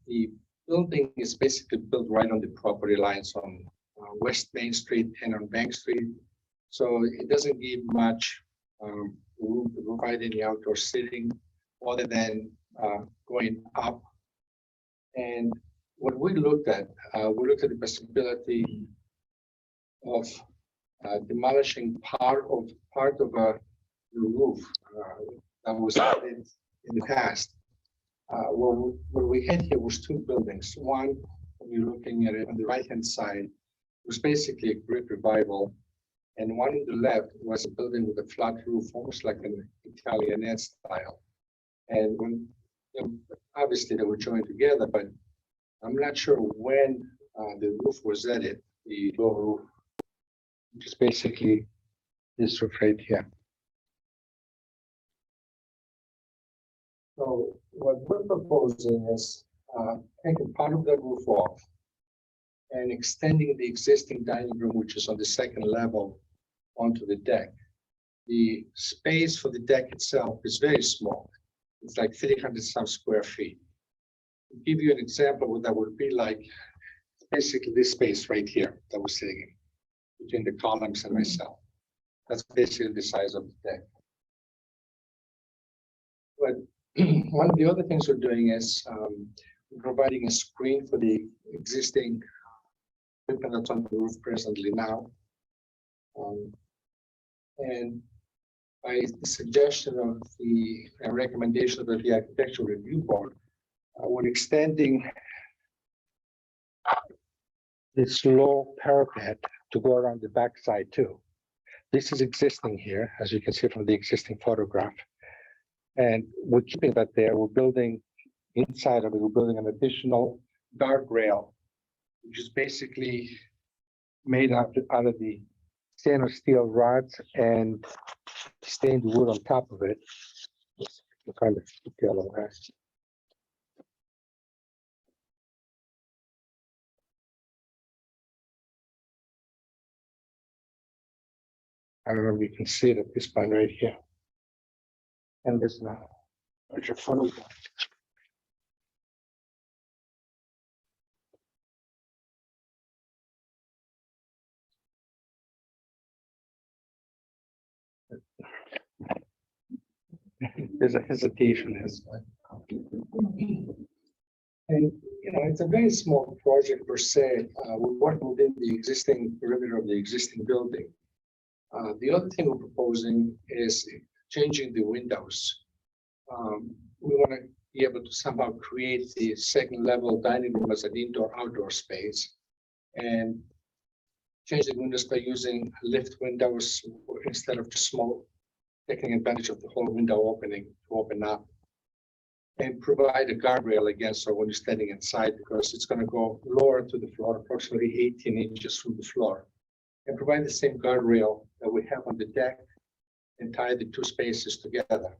The building is basically built right on the property lines on West Main Street and on Bank Street. So it doesn't give much room to provide any outdoor seating other than going up. And what we looked at the possibility of demolishing part of the roof that was added in the past. What we had here was two buildings. One, when you're looking at it on the right-hand side, was basically a brick revival. And one on the left was a building with a flat roof, almost like an Italianate style. And when obviously they were joined together, but I'm not sure when the roof was added, the lower roof, which is basically this roof right here. So what we're proposing is taking part of the roof off and extending the existing dining room, which is on the second level, onto the deck. The space for the deck itself is very small. It's like 300 some square feet. To give you an example, what that would be like, basically this space right here that we're sitting in, between the columns and myself. That's basically the size of the deck. But one of the other things we're doing is providing a screen for the existing equipment that's on the roof presently now. And by the suggestion of the recommendation of the Architectural Review Board, we're extending this low parapet to go around the backside too. This is existing here, as you can see from the existing photograph. And we're keeping that there. We're building inside of it, we're building an additional guardrail, which is basically made out of the stainless steel rods and stained wood on top of it. The kind of detail of that. I don't know if you can see it at this point right here. And this now. Larger photograph. There's a hesitation as well. And it's a very small project per se. We're working within the existing perimeter of the existing building. The other thing we're proposing is changing the windows. We want to be able to somehow create the second level dining room as an indoor-outdoor space and change the windows by using lift windows instead of just small, taking advantage of the whole window opening to open up, and provide a guardrail again, so when you're standing inside, because it's going to go lower to the floor, approximately 18 inches from the floor, and provide the same guardrail that we have on the deck and tie the two spaces together.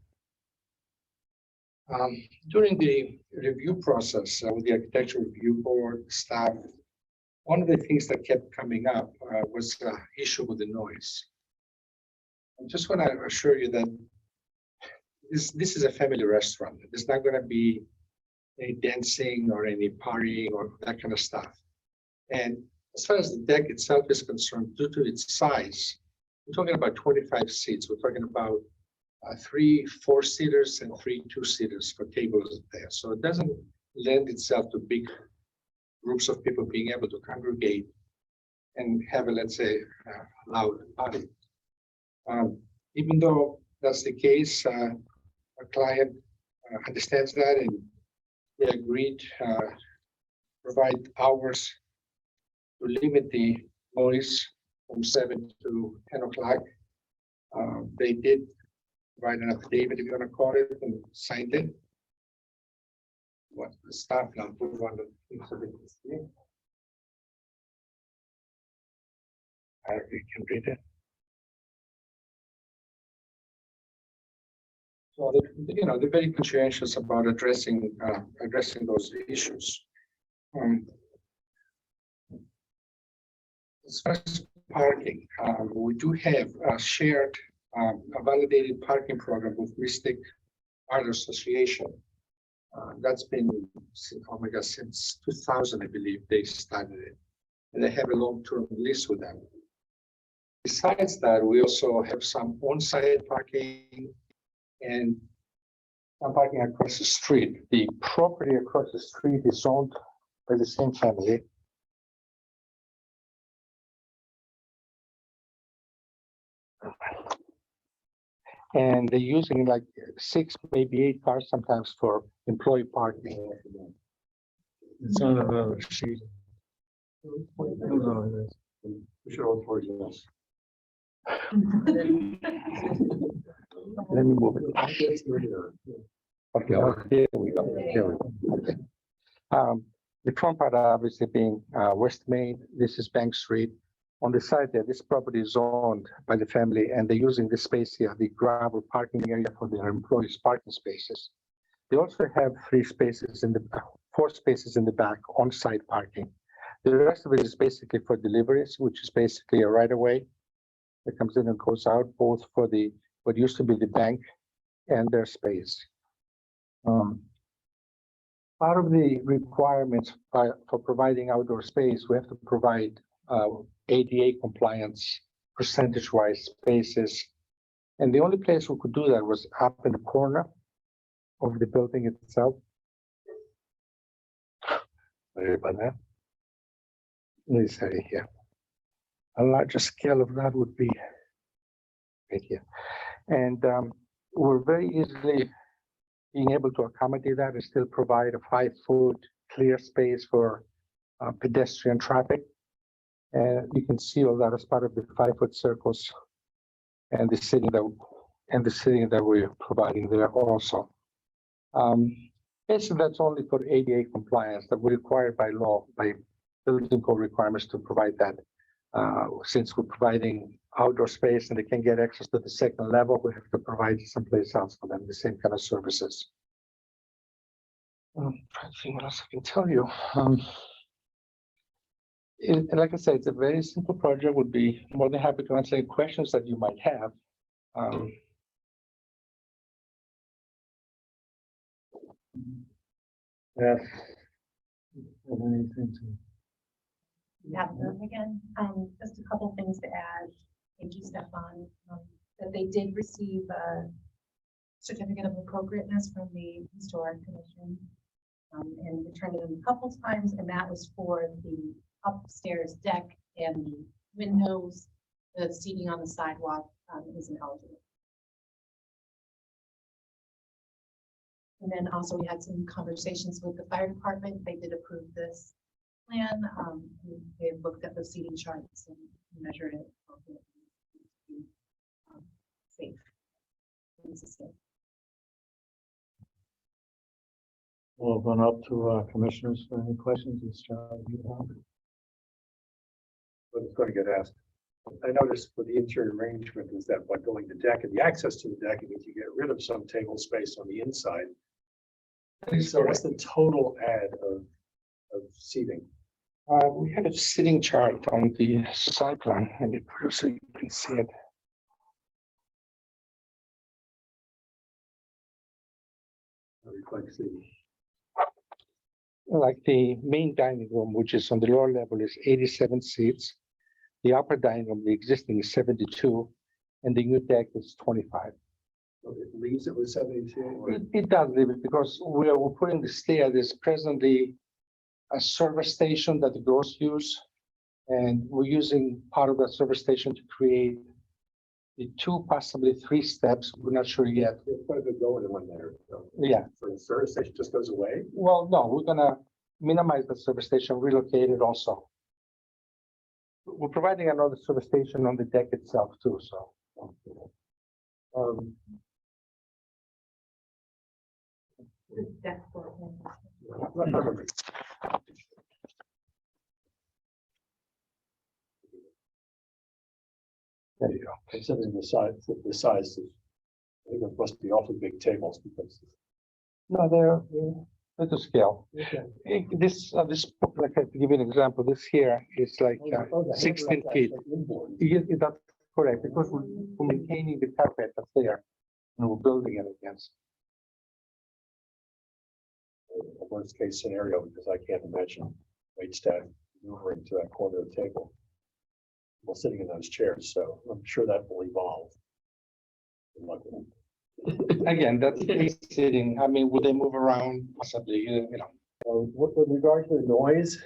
During the review process with the Architectural Review Board staff, one of the things that kept coming up was the issue with the noise. I just want to assure you that this is a family restaurant. There's not going to be any dancing or any partying or that kind of stuff. And as far as the deck itself is concerned, due to its size, we're talking about 25 seats. We're talking about 3 4-seaters and 3 2-seaters for tables there. So it doesn't lend itself to big groups of people being able to congregate and have a, let's say, loud party. Even though that's the case, our client understands that, and they agreed to provide hours to limit the noise from 7 to 10 o'clock. They did write an affidavit, if you want to call it, and signed it. What the staff now put on the exhibit. You can read it. So they're very conscientious about addressing those issues. As far as parking, we do have a shared, a validated parking program with Mystic Art Association. That's been, since 2000, I believe they started it, and they have a long-term lease with them. Besides that, we also have some on-site parking and some parking across the street. The property across the street is owned by the same family. And they're using like 6, maybe 8 cars sometimes for employee parking. It's on the sheet. We should all forward this. Let me move it. Okay, here we go. Here we go. Okay. The front part obviously being West Main. This is Bank Street. On the side there, this property is owned by the family, and they're using this space here, the gravel parking area for their employees' parking spaces. They also have 4 spaces in the back on-site parking. The rest of it is basically for deliveries, which is basically a right of way that comes in and goes out, both for the, what used to be the bank and their space. Part of the requirements for providing outdoor space, we have to provide ADA compliance percentage-wise spaces. And the only place we could do that was up in the corner of the building itself. Sorry about that. Let me say here. A larger scale of that would be right here. And we're very easily being able to accommodate that and still provide a 5-foot clear space for pedestrian traffic. And you can see all that as part of the 5-foot circles and the seating that we're providing there also. Basically, that's only for ADA compliance that we're required by law, by building code requirements to provide that. Since we're providing outdoor space and they can get access to the second level, we have to provide someplace else for them the same kind of services. Trying to think what else I can tell you. Like I said, it's a very simple project. Would be more than happy to answer any questions that you might have. Yes. Anything to? Yeah, again, just a couple things to add. Thank you, Stefan. That they did receive a certificate of appropriateness from the Historic Commission. And returned it in a couple times, and that was for the upstairs deck and the windows. The seating on the sidewalk isn't eligible. And then also we had some conversations with the fire department. They did approve this plan. They looked at the seating charts and measured it. Safe. Consistent. We'll open up to commissioners for any questions. But it's going to get asked. I noticed for the interior arrangement is that by going to deck and the access to the deck, it means you get rid of some table space on the inside. So what's the total add of seating? We had a sitting chart on the side plan, and it so you can see it. Reflects the Like the main dining room, which is on the lower level, is 87 seats. The upper dining room, the existing, is 72, and the new deck is 25. So it leaves it with 72. Or It does leave it because we're putting the stair. There's presently a service station that the girls use, and we're using part of that service station to create the 2, possibly 3 steps. We're not sure yet. it's quite a bit going on there. So Yeah. so the service station just goes away. Well, no, we're gonna minimize the service station, relocate it also. We're providing another service station on the deck itself too, so. The deck for There you go. Considering the size, I think it must be awfully big tables because. No, they're to scale. Okay. This, like, to give you an example, this here is like 16 feet. That's correct, because we're maintaining the carpet that's there, and we're building it against. A worst case scenario, because I can't imagine wait staff maneuvering to that corner of the table. While sitting in those chairs, so I'm sure that will evolve. Good luck with it. Again, that's sitting, I mean, will they move around possibly, you know? With regard to the noise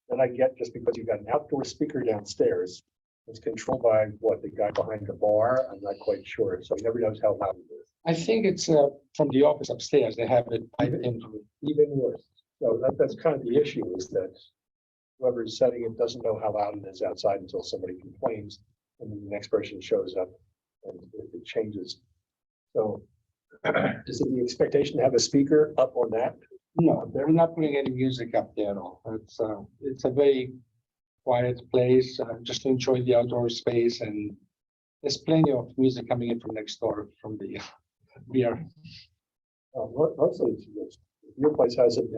that I get, just because you've got an outdoor speaker downstairs, it's controlled by what, the guy behind the bar? I'm not quite sure, so he never knows how loud it is. I think it's from the office upstairs, they have it piped in. Even worse. So that's kind of the issue, is that whoever's setting it doesn't know how loud it is outside until somebody complains, and then the next person shows up and it changes. So is it the expectation to have a speaker up on that? No, they're not putting any music up there at all. It's a very quiet place, just to enjoy the outdoor space, and there's plenty of music coming in from next door from the beer. Mostly, your place has it,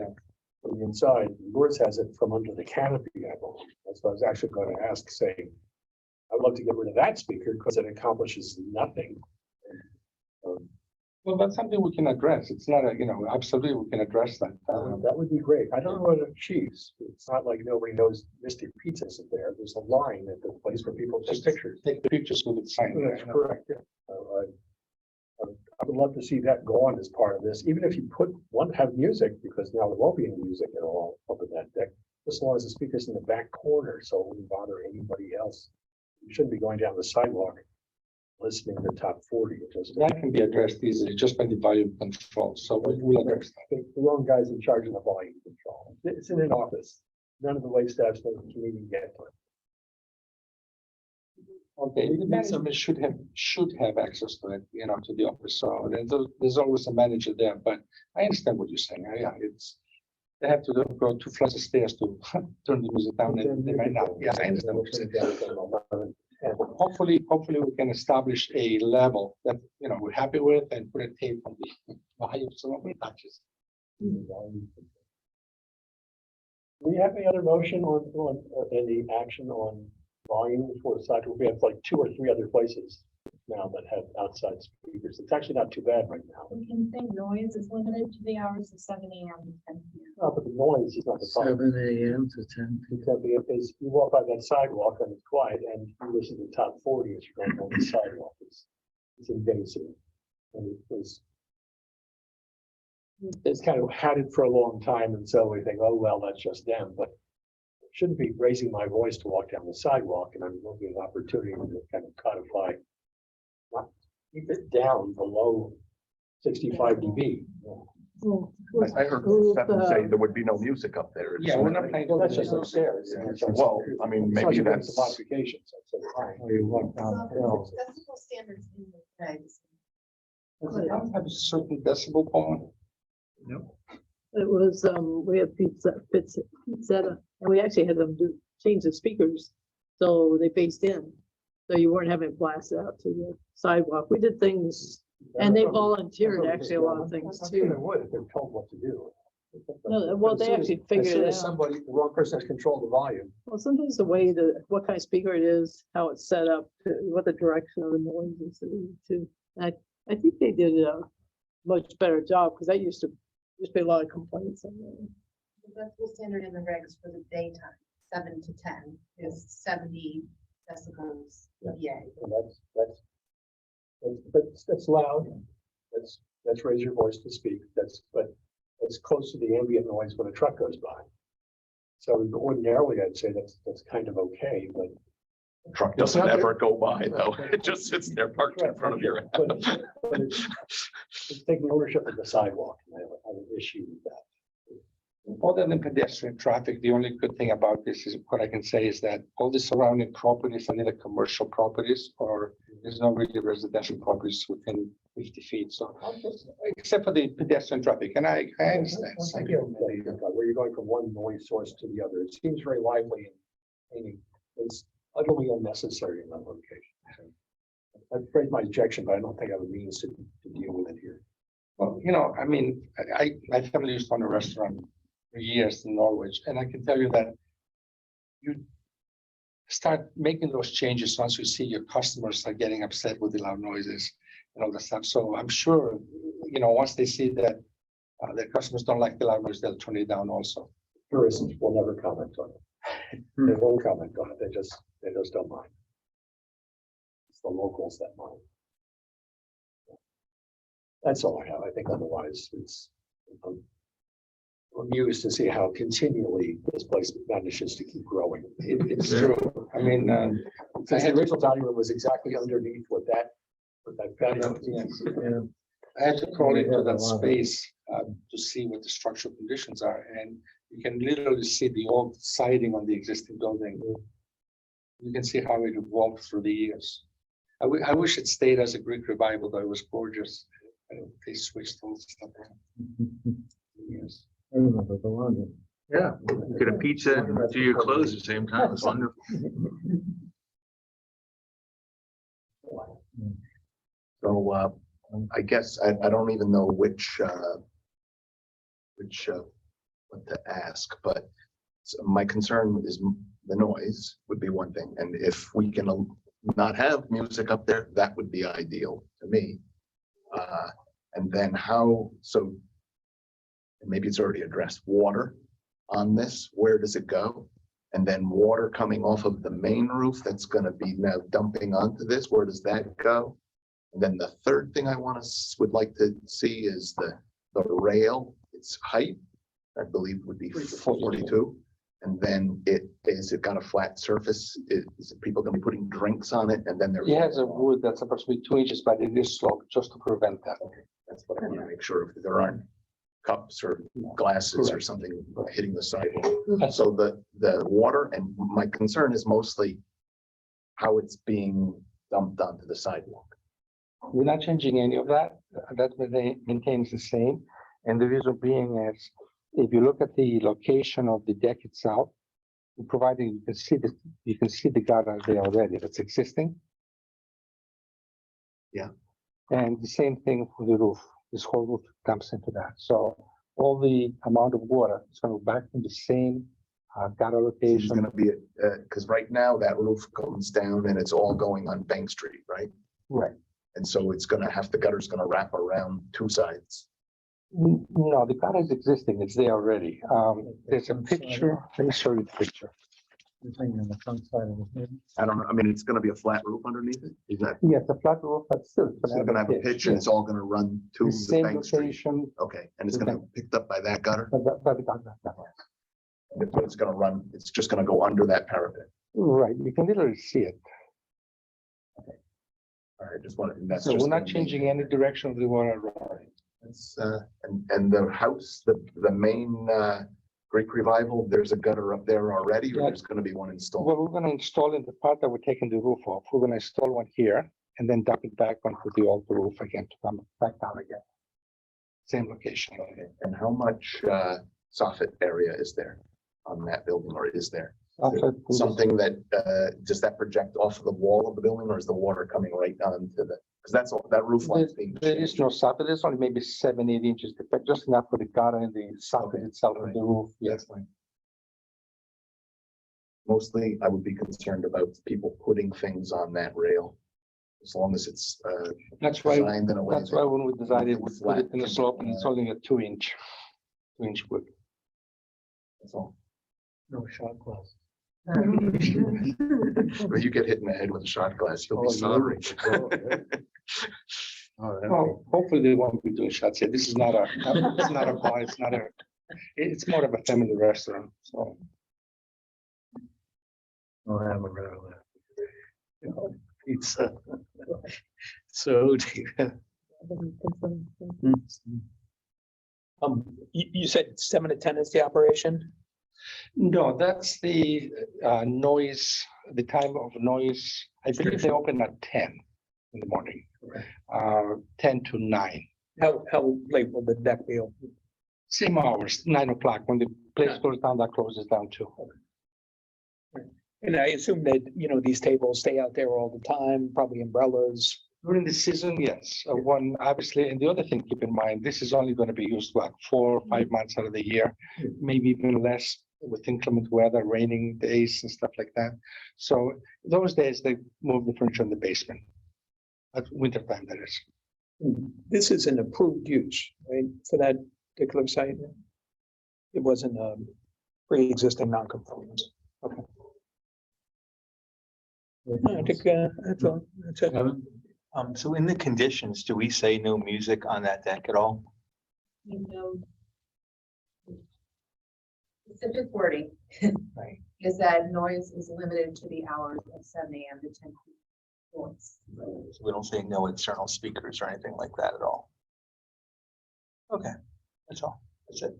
from the inside. Yours has it from under the canopy, I believe. That's what I was actually going to ask, saying, I'd love to get rid of that speaker because it accomplishes nothing. Well, that's something we can address. It's not a, absolutely, we can address that. That would be great. I don't know what it achieves. It's not like nobody knows Mystic Pizza isn't there. There's a line at the place where people take pictures. Take the pictures with the sign. That's correct, yeah. I would love to see that go on as part of this, even if you have music, because now there won't be any music at all up in that deck, as long as the speaker's in the back corner, so it wouldn't bother anybody else. You shouldn't be going down the sidewalk listening to top 40. It just, That can be addressed easily just by the volume control. So we'll address that. the wrong guy's in charge of the volume control. It's in an office. None of the wait staffs can even get to it. Okay, the management should have access to it, to the office. So there's always a manager there, but I understand what you're saying. Yeah, they have to go 2 flights of stairs to turn the music down, and they might not. Yeah, I understand what you're saying. Hopefully we can establish a level that, we're happy with and put a tape on the volume so nobody touches. Do we have any other motion on any action on volume for sidewalk? We have like 2 or 3 other places now that have outside speakers. It's actually not too bad right now. We can say noise is limited to the hours of 7 AM to 10 PM. No, but the noise is not the problem. 7 a.m. to 10. Because if you walk by that sidewalk and it's quiet and you listen to top 40 as you're going on the sidewalk, it's invasive. And it's kind of had it for a long time, and so we think, oh, well, that's just them, but I shouldn't be raising my voice to walk down the sidewalk, and I'm looking at an opportunity to kind of codify, not keep it down below 65 dB. I heard Stefan say there would be no music up there. Yeah, we're not playing. Well, that's just upstairs. Well, I mean, maybe Some that's. modifications. I'd say, fine. You walk downhill. Decibel standards in the regs. Does it have a certain decibel point? It was, we had Pizzetta, and we actually had them change the speakers, so they faced in. So you weren't having it blasted out to the sidewalk. We did things, and they volunteered actually a lot of things I'm sure they too. would if they're told what to do. No, well, they actually figured As soon it as out. somebody, the wrong person has control of the volume. Well, sometimes the way what kind of speaker it is, how it's set up, what the direction of the noise is too. I think they did a much better job, because I used to be a lot of complaints on that. The decibel standard in the regs for the daytime, 7 to 10, is 70 decibels dBA. And that's loud. That's raise your voice to speak. But it's close to the ambient noise when a truck goes by. So ordinarily, I'd say that's kind of okay, but. Truck doesn't ever go by though. It just sits there parked in front of your. But it's taking ownership of the sidewalk, and I have an issue with that. Other than pedestrian traffic, the only good thing about this is what I can say is that all the surrounding properties are either commercial properties or there's no really residential properties within 50 feet. So except for the pedestrian traffic, and I understand. I get where you're going from one noise source to the other. It seems very lively and it's utterly unnecessary in that location. I've raised my objection, but I don't think I have a means to deal with it here. Well, I mean, my family used to own a restaurant for years in Norwich, and I can tell you that you start making those changes once you see your customers are getting upset with the loud noises and all that stuff. So I'm sure, once they see that their customers don't like the loud noise, they'll turn it down also. Tourists will never comment on it. They won't comment on it. They just don't mind. It's the locals that mind. That's all I have. I think otherwise I'm amused to see how continually this place manages to keep growing. It's true. I mean, Since the original dining room was exactly underneath what that patio. I had to crawl into that space to see what the structural conditions are, and you can literally see the old siding on the existing building. You can see how it evolved through the years. I wish it stayed as a Greek revival, though. It was gorgeous. They switched all the stuff around. Yes. I remember the London. Yeah, get a pizza and do your clothes at the same time. It's wonderful. So I guess I don't even know which what to ask, but my concern is the noise would be one thing, and if we can not have music up there, that would be ideal to me. And then so maybe it's already addressed, water on this, where does it go? And then water coming off of the main roof that's gonna be now dumping onto this, where does that go? And then the third thing I would like to see is the rail, its height, I believe would be 42. And then is it got a flat surface? Is it people gonna be putting drinks on it and then they're. It has a wood that's approximately 2 inches, but it is sloped just to prevent that. That's what I want to make sure if there aren't cups or glasses or something hitting the sidewalk. So the water, and my concern is mostly how it's being dumped onto the sidewalk. We're not changing any of that. That maintains the same. And the reason being is, if you look at the location of the deck itself, providing you can see the gutter there already. That's existing. Yeah. And the same thing for the roof. This whole roof dumps into that. So all the amount of water is going to go back in the same gutter It's location. gonna be, because right now that roof comes down and it's all going on Bank Street, right? Right. And so the gutter's gonna wrap around two sides. No, the gutter is existing. It's there already. There's a picture. Let me show you the picture. The thing on the front side of the building. I don't know, I mean, it's gonna be a flat roof underneath it? Is that, Yes, a flat roof, but still. it's gonna have a pitch and it's all gonna run to The the same Bank Street? location, Okay, and it's gonna be picked up by that gutter? but the gutter. It's gonna run, it's just gonna go under that parapet. Right, you can literally see it. All right, just wanted, and that's So just. we're not gonna be- changing any direction of the water. That's, and the house, the main, Greek Revival, there's a gutter up there already, or Yeah. there's gonna be one installed? Well, we're gonna install in the part that we're taking the roof off. We're gonna install one here and then dump it back onto the old roof again to come back down again. Same location. Okay, and how much, soffit area is there on that building, or is there? Something that, does that project off of the wall of the building, or is the water coming right down to the, because that's all, that roof line's being. There is no soffit. There's only maybe 7-8 inches, but just enough for the gutter and the soffit itself of the roof. That's fine. Mostly, I would be concerned about people putting things on that rail. As long as it's, That's why, designed in a way. that's why when we decided we put it in the flat. slope and it's only a 2-inch wood. That's all. No shot glass. But you get hit in the head with a shot glass, you'll be sorry. Well, hopefully they won't be doing shots here. This is not a, it's not a bar, it's not a, it's more of a family restaurant, so. No, I haven't read that. Pizza. So. You said 7 to 10 is the operation? No, that's the noise, the time of noise. I believe they open at 10 in the morning, 10 to 9. How late will the deck be open? Same hours, 9 o'clock. When the place goes down, that closes down too. And I assume that, these tables stay out there all the time, probably umbrellas. During the season, yes. One, obviously, and the other thing, keep in mind, this is only going to be used, what, 4 or 5 months out of the year, maybe even less with inclement weather, raining days and stuff like that. So those days, they move the furniture in the basement. At winter time, that is. This is an approved use, right, for that particular site? It wasn't a pre-existing non-conformance. Okay. I think, that's all, that's it. So in the conditions, do we say no music on that deck at all? Specific wording Right. is that noise is limited to the hours of 7 AM to 10 PM. So we don't say no external speakers or anything like that at all. Okay, that's all. That's it.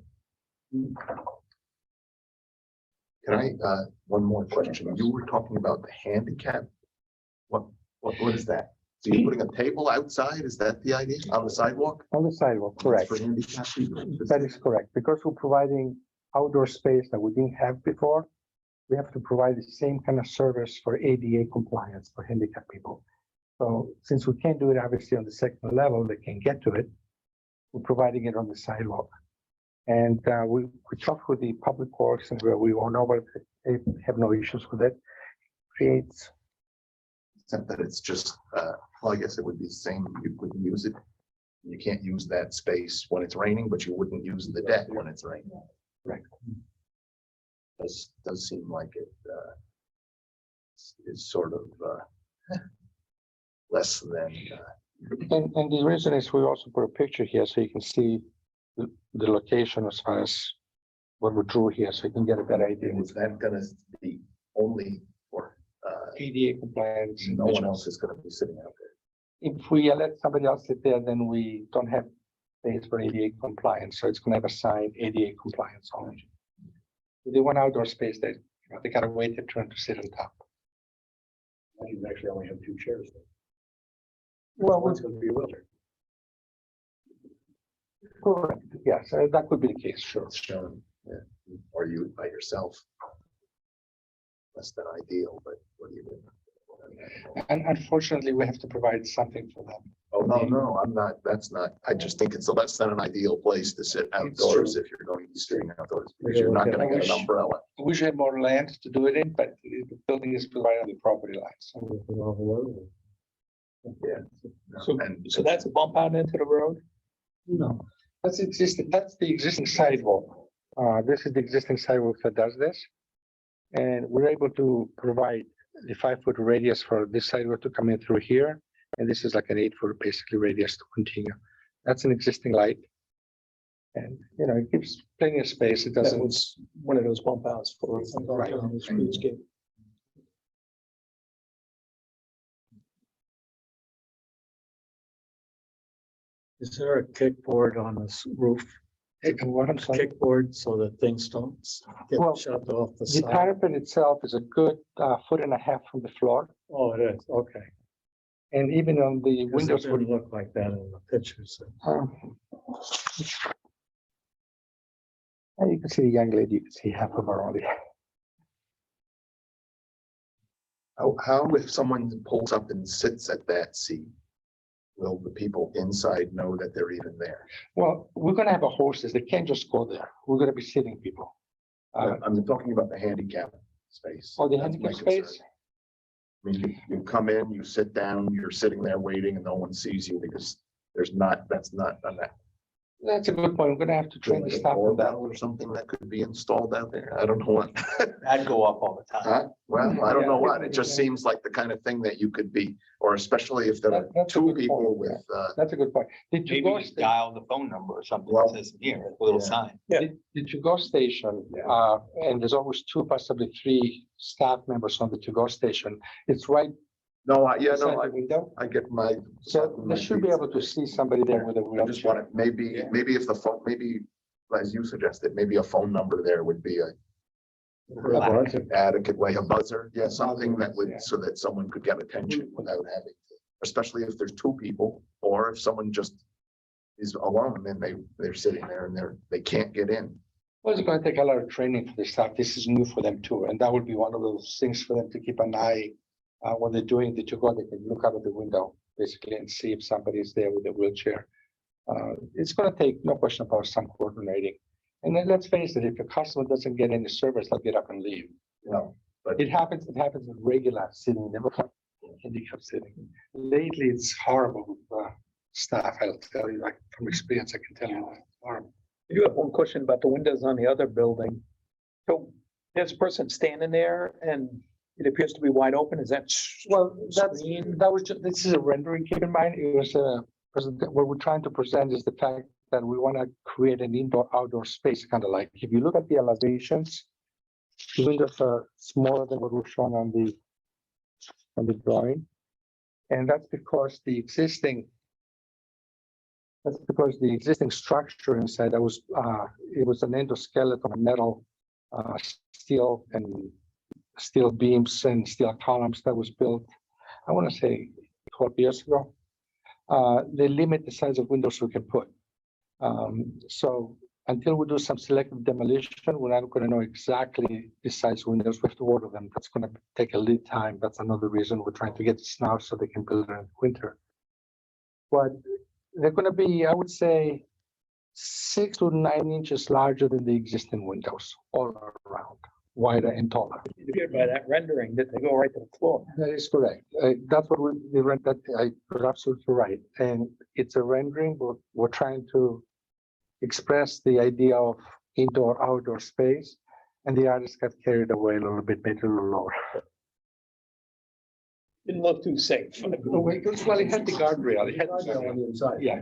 Can I, one more question? You were talking about the handicap. What is that? So you're putting a table outside? Is that the idea on the sidewalk? On the sidewalk, correct. For handicap people? That is correct, because we're providing outdoor space that we didn't have before. We have to provide the same kind of service for ADA compliance for handicapped people. So since we can't do it obviously on the second level, they can get to it. We're providing it on the sidewalk. And we talked with the public works and we all know about it. They have no issues with it. Creates, Except that it's just, well, I guess it would be the same, you couldn't use it. You can't use that space when it's raining, but you wouldn't use the deck when it's raining. Right. Does seem like it, is sort of, less than, and the reason is we also put a picture here so you can see the location as far as what we drew here, so you can get a better idea. is that gonna be only for, ADA compliance. no one else is gonna be sitting out there? If we let somebody else sit there, then we don't have space for ADA compliance, so it's gonna have a sign ADA compliance only. If they want outdoor space, they gotta wait their turn to sit on top. You can actually only have 2 chairs. Well, One's gonna be a wheelchair. correct, yes, that could be the case, sure. It's shown, yeah, or you by yourself. Less than ideal, but what do you do? And unfortunately, we have to provide something for them. Oh, no, I'm not, that's not, I just think it's a less than an ideal place to sit outdoors if you're going to be sitting outdoors, because you're not gonna get an umbrella. We should have more land to do it in, but the building is provided on the property lines. Yeah. So, And so that's a bump out into the road? No, that's existing, that's the existing sidewalk. This is the existing sidewalk that does this. And we're able to provide the 5-foot radius for this sidewalk to come in through here. And this is like an 8-foot basically radius to continue. That's an existing light. And, it gives plenty of space. It That doesn't, was one of those bump outs for Right. on the streetscape. Is there a kickboard on this roof? what I'm saying. Kickboard so that things don't Well, get shut off the The side? parapet itself is a good 1.5 foot from the floor. Oh, it is, okay. And even on the Because windows, it didn't look like that in the pictures. and you can see the young lady, you can see half of her only. how if someone pulls up and sits at that seat? Will the people inside know that they're even there? Well, we're gonna have a hostess. They can't just go there. We're gonna be sitting people. I'm talking about the handicap space. Oh, the That's my handicap concern. space? I mean, you come in, you sit down, you're sitting there waiting and no one sees you because that's not on that. That's a good point. We're gonna have to train the Like a staff on that. doorbell or something that could be installed out there. I don't know what. That'd go up all the time. Huh? Well, I don't know Yeah. what. It just seems like the kind of thing that you could be, or especially if there are That's a 2 good people point, with, That's a good point. Did you Maybe go, you dial the phone number or something Well, that says here, a little yeah. sign. did you go station? Yeah. And there's always 2, possibly 3 staff members on the to-go station. It's right no, beside the window. I get my. So they should be able to see somebody there with a I just wheelchair. want it, maybe if the phone, maybe, as you suggested, maybe a phone number there would be a adequate way, a buzzer, yeah, something that would, so that someone could get attention without having to, especially if there's 2 people, or if someone just is alone and they're sitting there and they can't get in. Well, it's gonna take a lot of training for the staff. This is new for them too, and that would be one of those things for them to keep an eye. When they're doing the to-go, they can look out of the window basically and see if somebody is there with a wheelchair. It's gonna take, no question about some coordinating. And then let's face it, if a customer doesn't get any service, they'll get up and leave. No, but It happens with regular sitting, never handicap sitting. Lately, it's horrible with staff, I'll tell you, like from experience, I can tell you. It's horrible. I do have one question about the windows on the other building. So there's a person standing there and it appears to be wide open. Is that? Well, screen? that was just, this is a rendering, keep in mind, it was what we're trying to present is the fact that we want to create an indoor-outdoor space, kind of like, if you look at the elevations, the windows are smaller than what we're showing on the drawing. And that's because the existing structure inside, that was, it was an endoskeleton, metal, steel beams and steel columns that was built, I want to say 12 years ago. They limit the size of windows we can put. So until we do some selective demolition, we're not going to know exactly the size windows. We have to order them. That's going to take a lead time. That's another reason we're trying to get this now so they can build it in winter. But they're going to be, I would say, 6 to 9 inches larger than the existing windows all around, wider and taller. It appeared by that rendering that they go right to the floor. That is correct. That's what we read, that you're absolutely right. And it's a rendering, but we're trying to express the idea of indoor, outdoor space. And the artist got carried away a little bit, made it a little lower. Didn't look too safe. Well, it had the guardrail. It had the Guardrail on the inside. Yeah.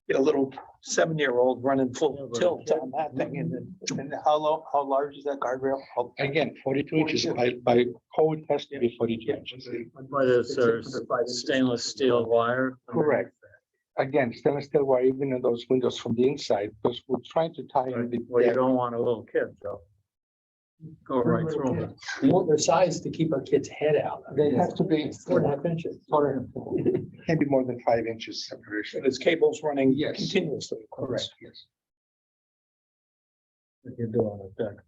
Get a little 7-year-old running full tilt on that thing and then. And how large is that guardrail? Again, 42 inches by code has to be 42 inches. But is there stainless steel wire? Correct. Again, stainless steel wire, even in those windows from the inside, because we're trying to tie in the. Well, you don't want a little kid, Joe. Go right through it. We want their size to keep a kid's head out. They have to be 4.5 inches. Can't be more than 5 inches separation. There's cables running Yes. continuously. Correct, yes. You do on a deck.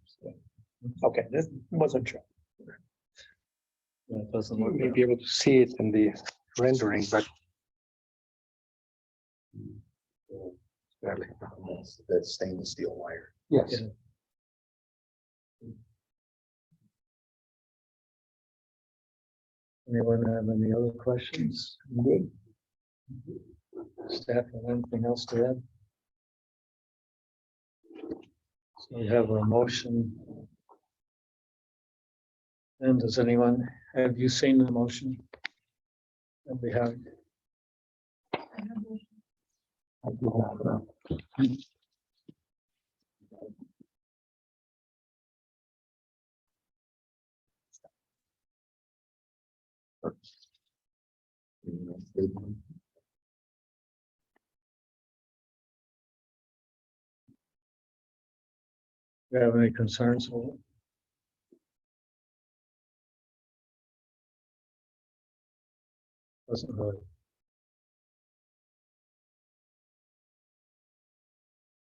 Okay, this wasn't sure. That doesn't You look. may be able to see it in the rendering, but. Barely. That's stainless steel wire. Yes. Yeah. Anyone have any other questions? Good. Staff, have anything else to add? So we have a motion. And does anyone, have you seen the motion? And we have. I do have, Do you have any concerns with it? Doesn't really.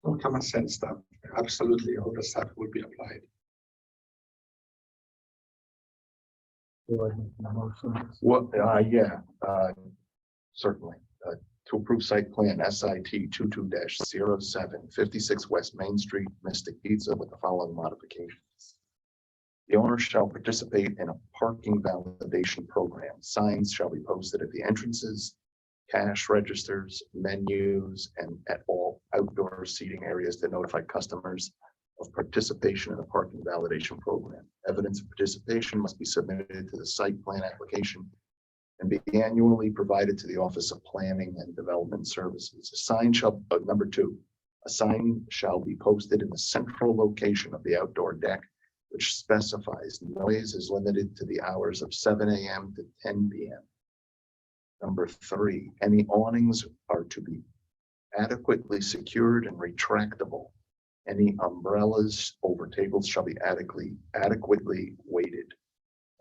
some common sense stuff. Absolutely, all the stuff will be applied. Do I make a motion? Well, yeah, certainly. To approve site plan SIT 22-07, 56 West Main Street, Mystic Pizza with the following modifications. The owner shall participate in a parking validation program. Signs shall be posted at the entrances, cash registers, menus, and at all outdoor seating areas to notify customers of participation in the parking validation program. Evidence of participation must be submitted to the site plan application and be annually provided to the Office of Planning and Development Services. A sign shall, number 2, a sign shall be posted in the central location of the outdoor deck, which specifies noise is limited to the hours of 7 a.m. to 10 p.m. Number 3, any awnings are to be adequately secured and retractable. Any umbrellas over tables shall be adequately weighted.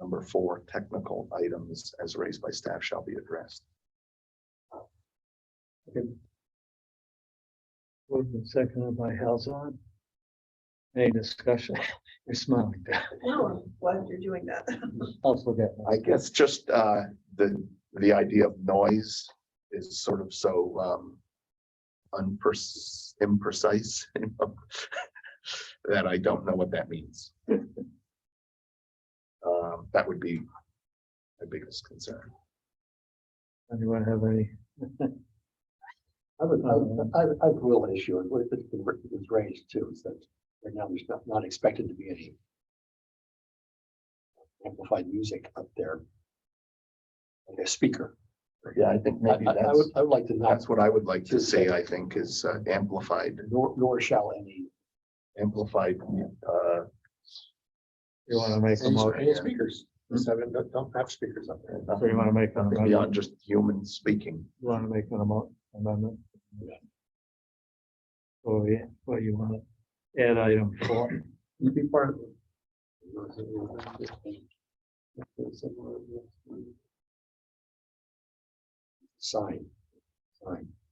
Number 4, technical items as raised by staff shall be addressed. Moved and seconded by Halzon. Any discussion? You're smiling. No, I'm glad you're doing that. I'll forget. I guess just the idea of noise is sort of so imprecise, you know, that I don't know what that means. That would be my biggest concern. Anyone have any? I have a real issue, and what it's raised too, is that right now there's not expected to be any amplified music up there, like a speaker. Yeah, I think maybe I would like to not, that's what I would like to see, I think, is amplified, nor shall any. amplified, You want to make a Any motion? speakers, don't have speakers up there. So you want to make an nothing amendment? beyond just human speaking. You want to make an amendment? Oh, yeah, what you want to add item 4? Be part of sign.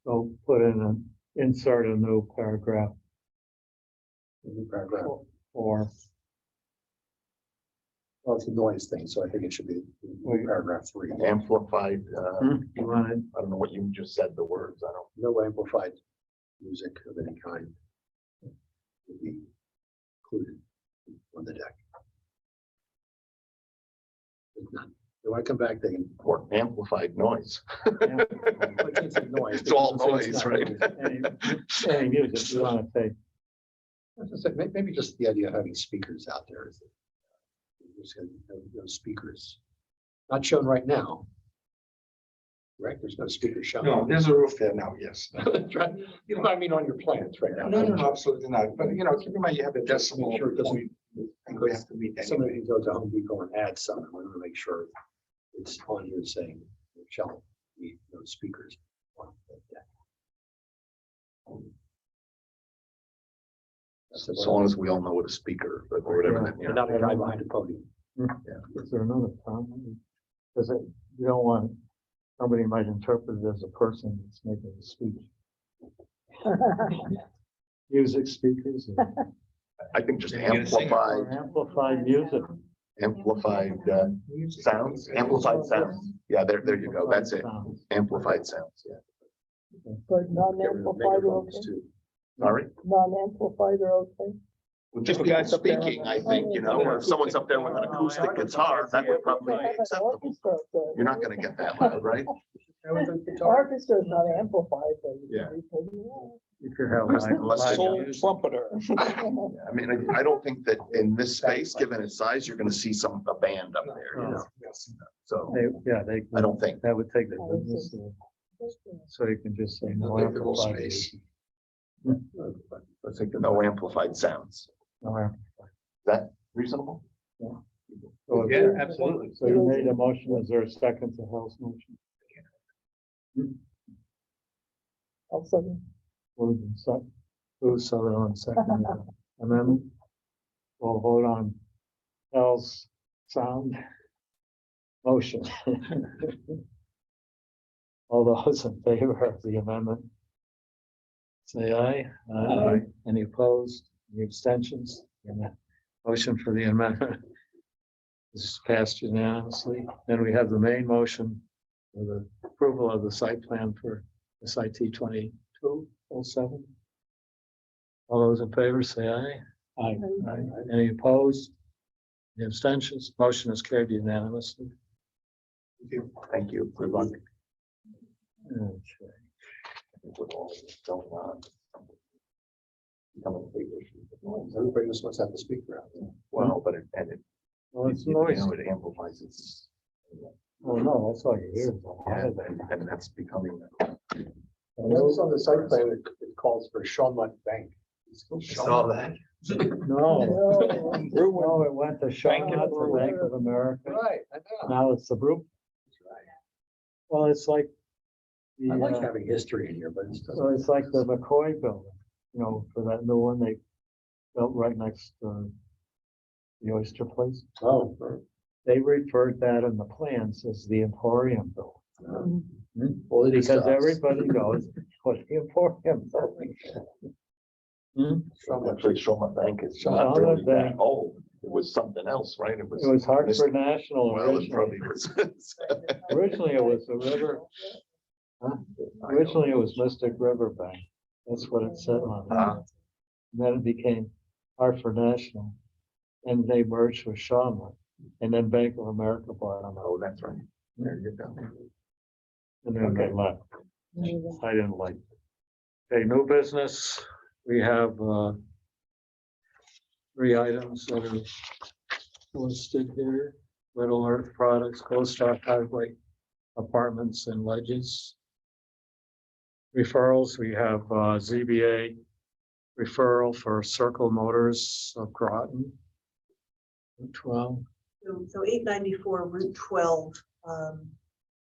So put in an, insert a new paragraph New paragraph. or Well, it's a noise thing, so I think it should be paragraph 3. Amplified, you want it, I don't know what you just said, the words, I don't. No amplified music of any kind would be included on the deck. If not, do I come back, they can. Or amplified noise. I can't say noise, It's all because it's noise, not right? Any music you want to say. I was gonna say, maybe just the idea of having speakers out there. Is just gonna have those speakers, not shown right now. Right, there's no speaker shown. No, there's a roof there now, yes. Right. You know what I mean on your plans right now. No, absolutely not. But keep in mind, you have the decimal. Sure, it doesn't- point. I think we have to meet that. Somebody can go to Home Depot and add something. We want to make sure it's on here saying, shall be those speakers. On the deck. As long as we all know what a speaker, or whatever. that, you know. Not a guy behind a podium. Is there another problem? Because you don't want, somebody might interpret it as a person that's making a speech. Music speakers. I think just Or amplified music. amplified sounds, amplified sounds. Yeah, there you go. That's it. Sounds. Amplified sounds, yeah. But non-amplified are okay, Sorry? non-amplified are okay. Well, just guys speaking, I think, or if someone's up there with an acoustic guitar, that would probably be acceptable. You're not gonna get that loud, right? Orchestra is not amplified, but. Yeah. You could have Unless- like unless live they- Soul music. trumpeter. I mean, I don't think that in this space, given its size, you're gonna see a band up there, So They. I don't think. That would take the business. So you can just say no amplified. music. I think no amplified sounds. No amplified. Is that reasonable? So absolutely. So you made a motion, is there a second to Hell's motion? I'll second. Moved and second. Bruce Sutherland, second amendment. We'll vote on Hell's sound motion. All those in favor of the amendment? Say aye. Aye. Any opposed? Any abstentions? Motion for the amendment is passed unanimously. Then we have the main motion for the approval of the site plan for SIT 2207. All those in favor say aye. Aye. Any opposed? Any abstentions? Motion is carried unanimously. Thank you. Good luck. Okay. With all this going on. Becoming a big issue. Everybody just wants to have the speaker out there. Well, but it Well, it's noise. it amplifies its. Oh, no, that's all you hear. And that's becoming. Notice on the site plan, it calls for Shawmut Bank. Saw that. No, no, it went to Shaw, not to Bank of America. Right, I know. Now it's the group. Well, it's like. I like The, having history in here, but it's. so it's like the McCoy building, for that new one they built right next to the oyster place. Oh. They referred that in the plans as the Emporium building. Well, it is to Because us. everybody knows what the Emporium building. Actually, Shawmut Bank is Shawmut not really that Bank. old. It was something else, right? It was Hartford National Well, it originally. probably was. Originally, it was the river. Huh? Originally, it was Mystic River Bank. That's what it said on it. Ah. And then it became Hartford National. And they merged with Shawmut. And then Bank of America bought them out. Oh, that's right. There you go. And then they left. I didn't like it. Okay, new business. We have 3 items that are listed here. Little Earth Products, Coast Star Highway Apartments and Ledges. Referrals, we have ZBA referral for Circle Motors of Groton. 12. So 894 Route 12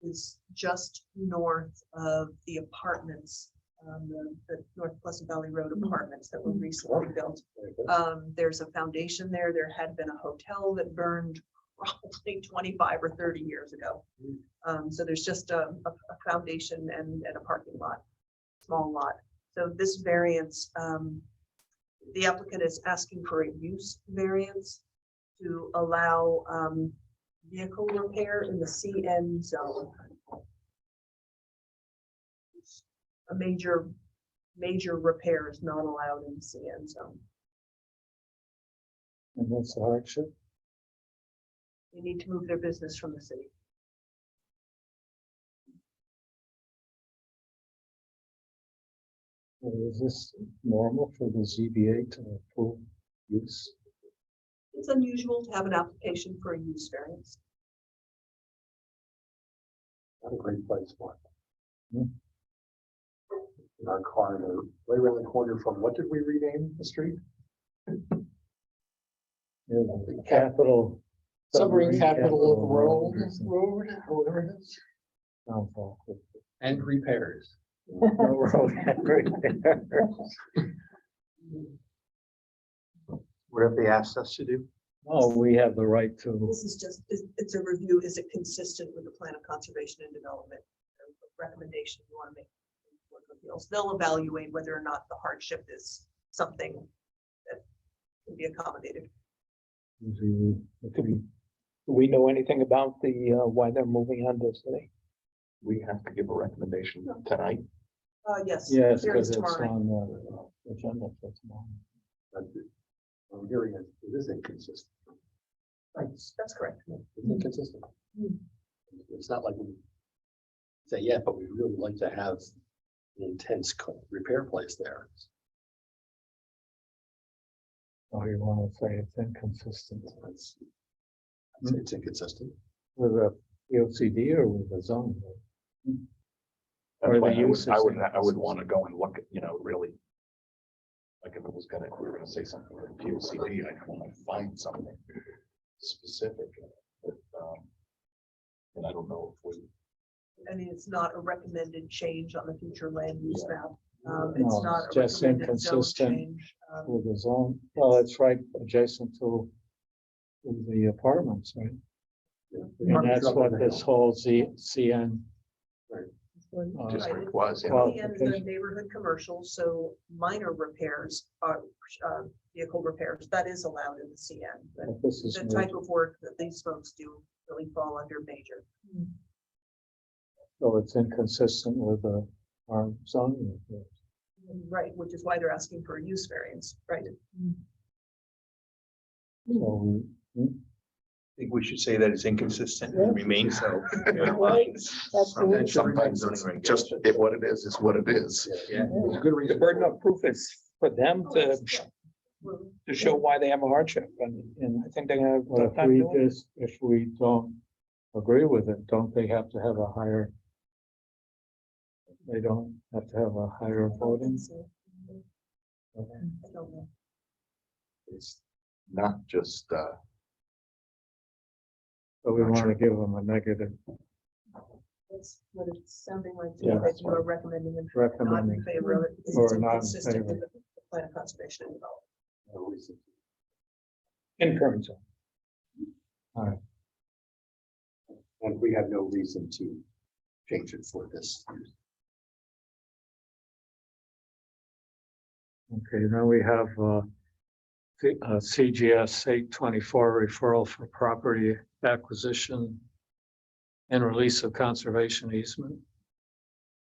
is just north of the apartments, the North Pleasant Valley Road apartments that were recently built. There's a foundation there. There had been a hotel that burned probably 25 or 30 years ago. So there's just a foundation and a parking lot, small lot. So this variance, the applicant is asking for a use variance to allow vehicle repair in the CN zone. A major major repairs not allowed in the CN zone. And what's the hardship? They need to move their business from the city. Is this normal for the ZBA to approve use? It's unusual to have an application for a use variance. Not a great place for it. Hmm. In our corner, right around the corner from, what did we rename the street? Yeah, the capital. Submarine capital of the world, or something. road, or whatever it is. Sounds awful. And repairs. No road, great. What have they asked us to do? Oh, we have the right to, This is just, it's a review. Is it consistent with the plan of conservation and development? Recommendation you want to make. Board of Appeals. They'll evaluate whether or not the hardship is something that can be accommodated. Do we know anything about the, why they're moving on to city? We have to give a recommendation tonight. Yes. yes, hearings because it's tomorrow night. on the agenda for tomorrow. But I'm hearing it is inconsistent. That's correct. It's inconsistent. It's not like we say, yeah, but we really like to have an intense repair place there. Oh, you want to say it's inconsistent It's inconsistent. with a POCD or with the zone? Or That's the why use I is would want to go and look at, really. Like if it was gonna, if we were gonna say something with POCD, I'd want to find something specific. But, and I don't know if we, I mean, it's not a recommended change on the future land use map. No, It's not it's a just recommended zone inconsistent change. with the zone. Well, it's right adjacent to the apartments, right? And that's what this whole CN. district was, Well, And the neighborhood commercial, so minor repairs are, vehicle repairs, that is allowed in the CN. But This is the major. type of work that these folks do really fall under major. So it's inconsistent with our zoning. Right, which is why they're asking for a use variance, right? So I think we should say that it's inconsistent and remain so. Right, absolutely. sometimes it's just, what it is what it is. Yeah. There's a good The reason. burden of proof is for them to show why they have a hardship, and I think they're gonna have. a But tough time doing it. if we don't agree with it, don't they have to have a higher? They don't have to have a higher voting? Okay. I don't know. It's not just, So we want to give them a negative That's what it's sounding like, to Yeah, me, that that's you are recommending and not in recommending. favor of it. because Or it's not in inconsistent favor. with the plan of conservation and development. No reason. In current zone. And we have no reason to change it for this. Okay, then we have CGS 824 referral for property acquisition and release of conservation easement.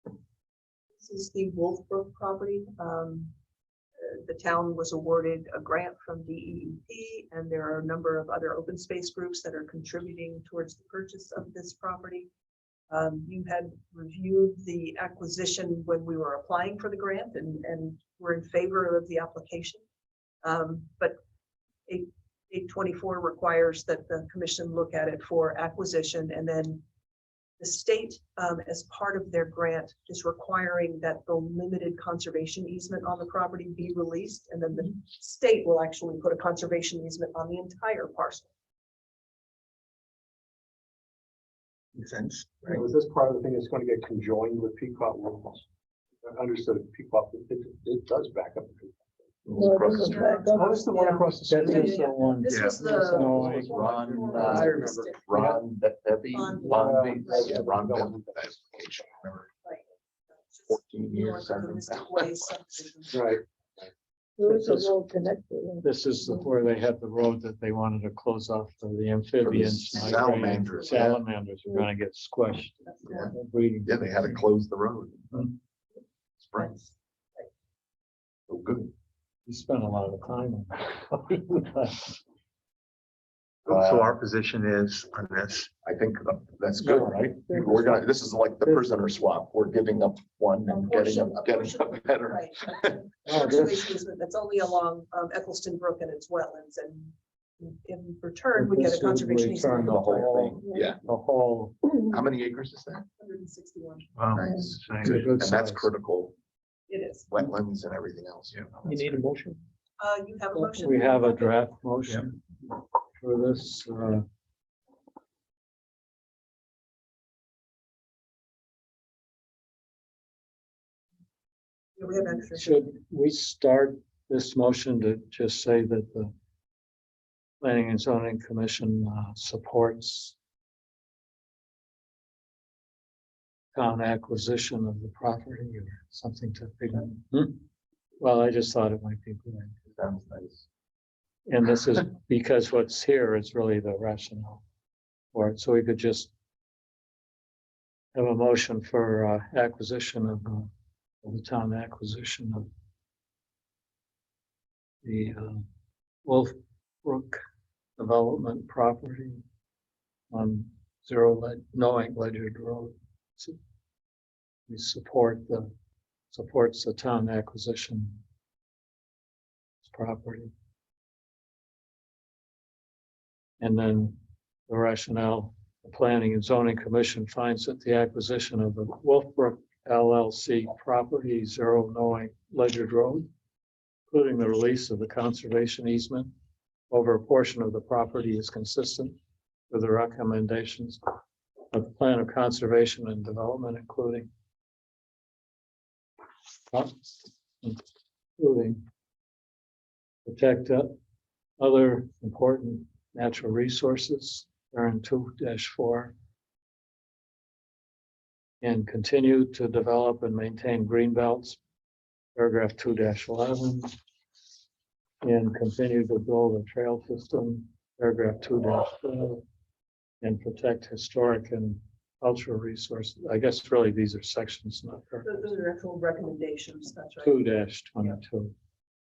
This is the Wolfbrook property. The town was awarded a grant from DEEP, and there are a number of other open space groups that are contributing towards the purchase of this property. You had reviewed the acquisition when we were applying for the grant and were in favor of the application. But 824 requires that the commission look at it for acquisition, and then the state, as part of their grant, is requiring that the limited conservation easement on the property be released, and then the state will actually put a conservation easement on the entire parcel. Makes sense. Right, was this part of the thing that's going to get conjoined with Pequot Wolf? I understood Pequot, it does back up. Well, it doesn't back up. Oh, it's the one across the That street. is the one. This was Yeah. the. No, it was Ron, I remember. Ron, Debbie, Ron- yeah, Ron, application, remember, 14 years. North of the Mystic Way subdivision. Right. There is a road connected. This is where they had the road that they wanted to close off for the amphibians. salamanders, yeah. Salamanders are gonna get squished. Yeah. Breeding. Yeah, they had to close the road. Hmm. Spring. Oh, good. You spent a lot of time on that. So our position is on this. I think that's good, right? We're gonna, this is like the prisoner swap. We're giving up one and getting a better. Right. Oh, Conservation easement that's only along Eccleston Brook and its wetlands, and in return, we get This a would conservation return easement. the whole, Yeah. the whole. How many acres is that? 161. Wow. Nice. It's a good And that's size. critical, It is. wetlands and everything else. Yeah. You need a motion? You have a motion? We have a draft motion for this. Yeah, we have extra. Should we start this motion to just say that the Planning and Zoning Commission supports town acquisition of the property or something to figure? Well, I just thought it might be good. Sounds nice. And this is because what's here is really the rationale for it. So we could just have a motion for acquisition of the town acquisition of the Wolf Brook development property on Knowing Ledger Road. So we supports the town acquisition of this property. And then the rationale, the Planning and Zoning Commission finds that the acquisition of the Wolfbrook LLC property, 0 Knowing Ledger Road, including the release of the conservation easement over a portion of the property, is consistent with the recommendations of the Plan of Conservation and Development, including protect other important natural resources, in 2-4, and continue to develop and maintain green belts, paragraph 2-11, and continue to build a trail system, paragraph 2-12, and protect historic and cultural resources. I guess really these are sections, not paragraphs. Those are actual recommendations, that's right. 2-22.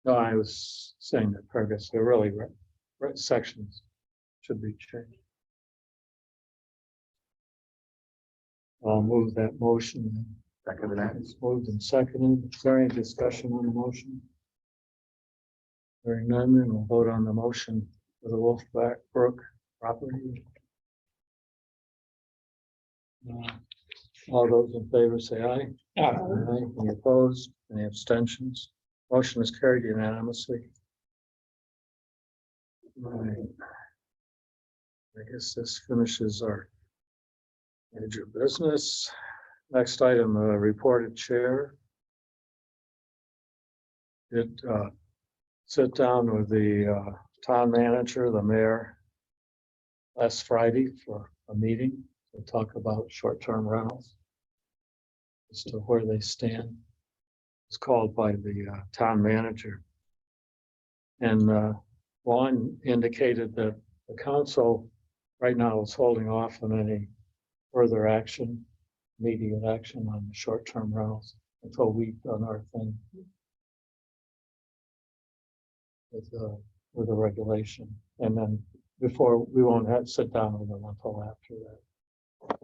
No, I was saying that paragraphs, they're really sections should be changed. I'll move that motion. Second to that. It's moved and seconded. Is there any discussion on the motion? Hearing none, then we'll vote on the motion for the Wolf Brook property. All those in favor say aye. Aye. Any opposed? Any abstentions? Motion is carried unanimously. Right. I guess this finishes our major business. Next item, reported chair. Did sit down with the town manager, the mayor, last Friday for a meeting to talk about short-term rentals as to where they stand. It's called by the town manager. And Juan indicated that the council right now is holding off on any further action, immediate action on the short-term rentals until we've done our thing with the regulation. And then before, we won't have sit down with them until after that,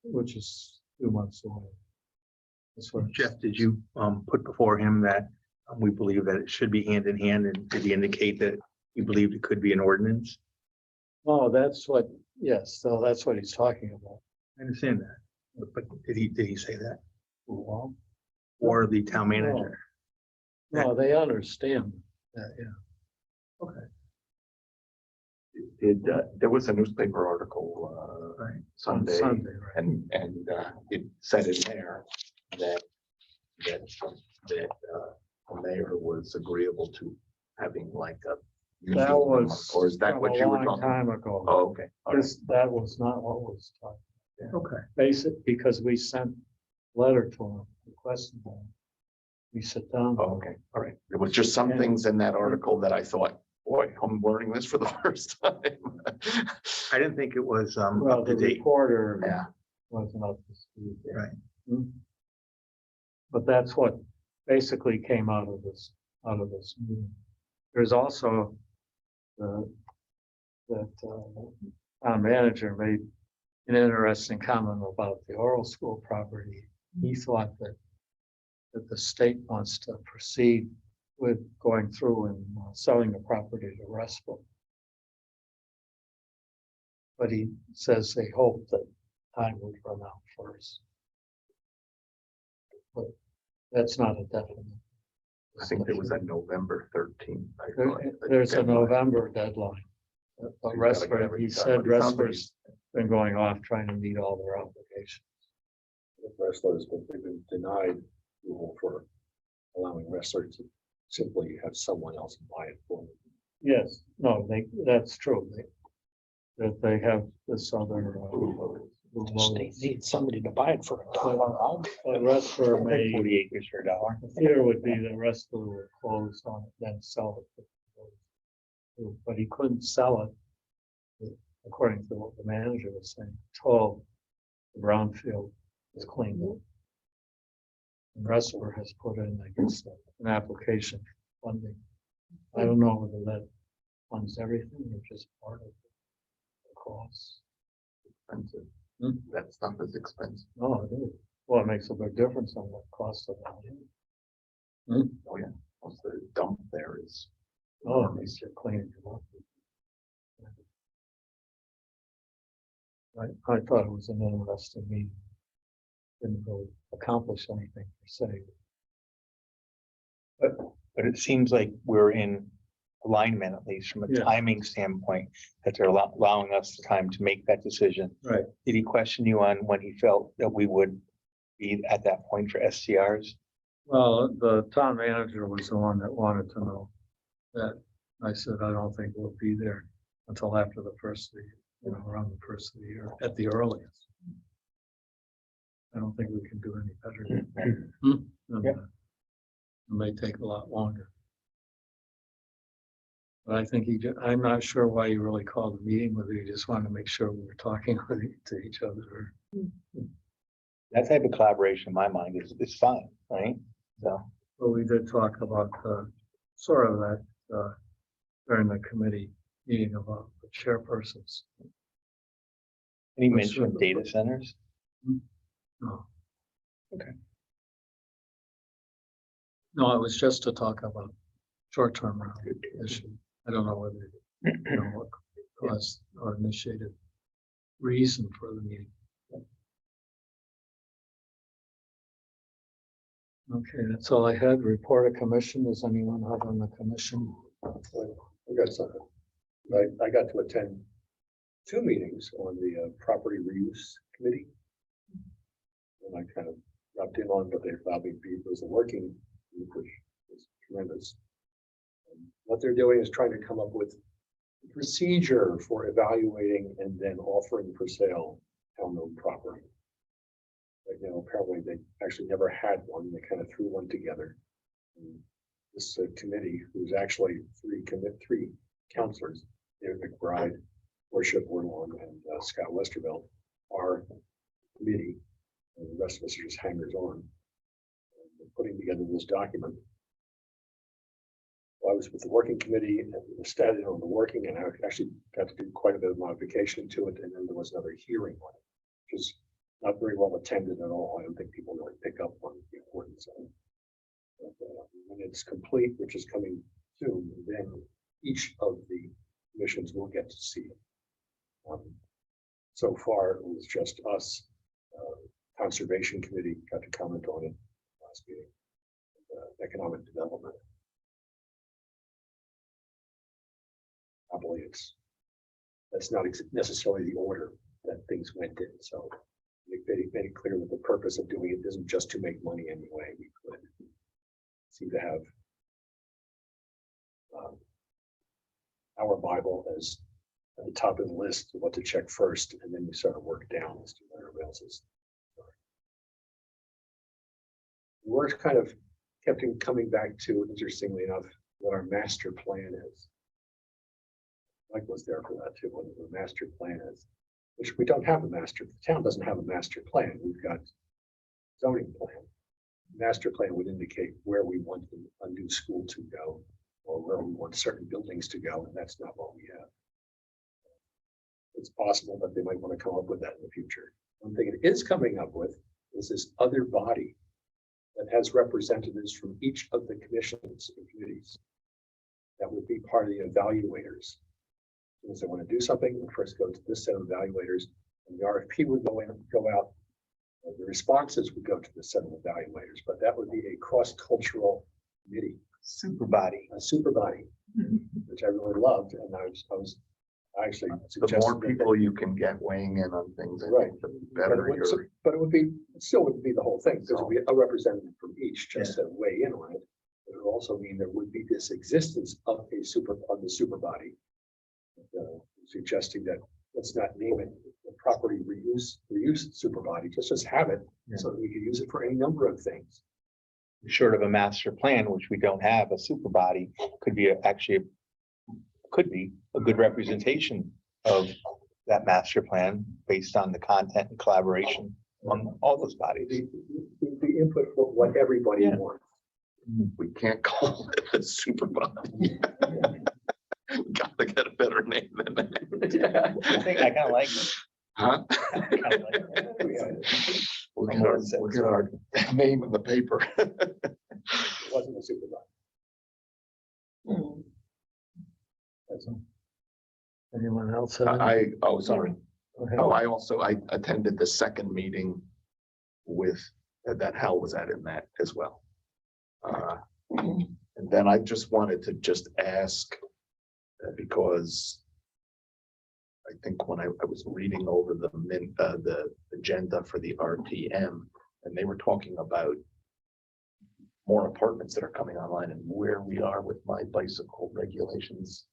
which is 2 months away. That's what Jeff, did you put before him that we believe that it should be hand in hand, and did he indicate that you believed it could be an ordinance? Oh, that's what, yes, so that's what he's talking about. I understand that, but did he say that? Well, Or the town manager? no, they understand that, yeah. There was a newspaper article, Right. Sunday, On Sunday, right. and it said in there that the mayor was agreeable to having like a. That was. Or is that from what a you were long talking? Time ago. Oh, okay. All right. That was not what was talking. Okay. Basic, because we sent a letter to him requesting that. We sit down. Oh, okay, all right. There was just some things in that article that I thought, boy, I'm learning this for the first time. I didn't think it was Well, up the to date. reporter Yeah. wasn't up to speed. Right. Hmm. But that's what basically came out of this meeting. There's also that town manager made an interesting comment about the oral school property. He thought that the state wants to proceed with going through and selling the property to Restful. But he says they hope that time would run out first. But that's not a definite. I think there was a November 13th. There's a November deadline. But Restful, he said Restful's been going off trying to meet all their obligations. Wrestlers, but they've been denied approval for allowing wrestlers to simply have someone else buy it for them. Yes, no, that's true. That they have this other. The state needs somebody to buy it for $1. The rest for May, 40 acres for $1. the fear would be the rest of will close on it, then sell it. But he couldn't sell it, according to what the manager was saying, until the brownfield is cleaned up. And Restler has put in, I guess, an application for funding. I don't know whether that funds everything or just part of the cost. Expensive. Hmm? That stuff is expensive. No, it is. Well, it makes a big difference on what cost of it. Oh, yeah. Most of the dump there is. Oh, at least you're cleaning it up. I thought it was an interesting meeting. Didn't really accomplish anything per se. But it seems like we're in alignment, at least from a Yeah. timing standpoint, that they're allowing us the time to make that decision. Right. Did he question you on when he felt that we would be at that point for SCRs? Well, the town manager was the one that wanted to know that. I said, I don't think we'll be there until after the first of the year, around the first of the year at the earliest. I don't think we can do any better than that. It may take a lot longer. But I think I'm not sure why you really called the meeting, whether you just wanted to make sure we were talking to each other. That type of collaboration in my mind is fine, right? So. But we did talk about sort of that during the committee meeting about the chairpersons. Any mention of data centers? No. Okay. No, it was just to talk about short-term rental issue. I don't know whether, what caused or initiated reason for the meeting. Okay, that's all I had. Report of commission. Does anyone have on the commission? I got something. I got to attend 2 meetings on the property reuse committee. And I kind of dropped in on, but they allowed me to be, it was a working group, which was tremendous. And what they're doing is trying to come up with a procedure for evaluating and then offering for sale town-owned property. But, apparently they actually never had one. They kind of threw one together. And this committee, who's actually 3 counselors, David McBride, Worship Orlon, and Scott Westervelt, are committee, and the rest of us are just hangers on. And we're putting together this document. Well, I was with the working committee and started on the working, and I actually got to do quite a bit of modification to it. And then there was another hearing on it, which is not very well attended at all. I don't think people really pick up on the importance of it. But, when it's complete, which is coming soon, then each of the commissions will get to see it. So far, it was just us. Conservation Committee got to comment on it last meeting. Economic Development. Probably that's not necessarily the order that things went in. So they made it clear that the purpose of doing it isn't just to make money anyway. We could seem to have our Bible as at the top of the list of what to check first, and then you sort of work down as to whatever else is. We're kind of kept coming back to, interestingly enough, what our master plan is. Mike was there for that too, what the master plan is, which we don't have a master. The town doesn't have a master plan. We've got zoning plan. master plan would indicate where we want a new school to go, or where we want certain buildings to go, and that's not what we have. It's possible that they might want to come up with that in the future. One thing it is coming up with is this other body that has representatives from each of the commissions and committees that would be part of the evaluators. If they want to do something, they'll first go to this set of evaluators, and the RFP would go out. The responses would go to the set of evaluators, but that would be a cross-cultural committee, Super body. a super body, which I really loved, and I actually The suggested more that- people you can get weighing in on things, I Right. think the But better it you're. still wouldn't be the whole thing, because it would be a representative from each, just to weigh in on it. It would also mean there would be this existence of the super body. Suggesting that, let's not name it the property reuse super body, just have it, so that we can use it for any number of things. Short of a master plan, which we don't have, a super body could be could be a good representation of that master plan based on the content and collaboration among all those bodies. The input for what everybody Yeah. wants. We can't call it a super body. Gotta get a better name than that. I think I kind of like it. Huh? I kinda like it. We'll get our name in the paper. It wasn't a super body. That's all. Anyone else? Sorry. Go ahead. I also attended the second meeting with, that Hal was at in that as well. And then I just wanted to just ask, because I think when I was reading over the agenda for the RTM, and they were talking about more apartments that are coming online and where we are with my bicycle regulations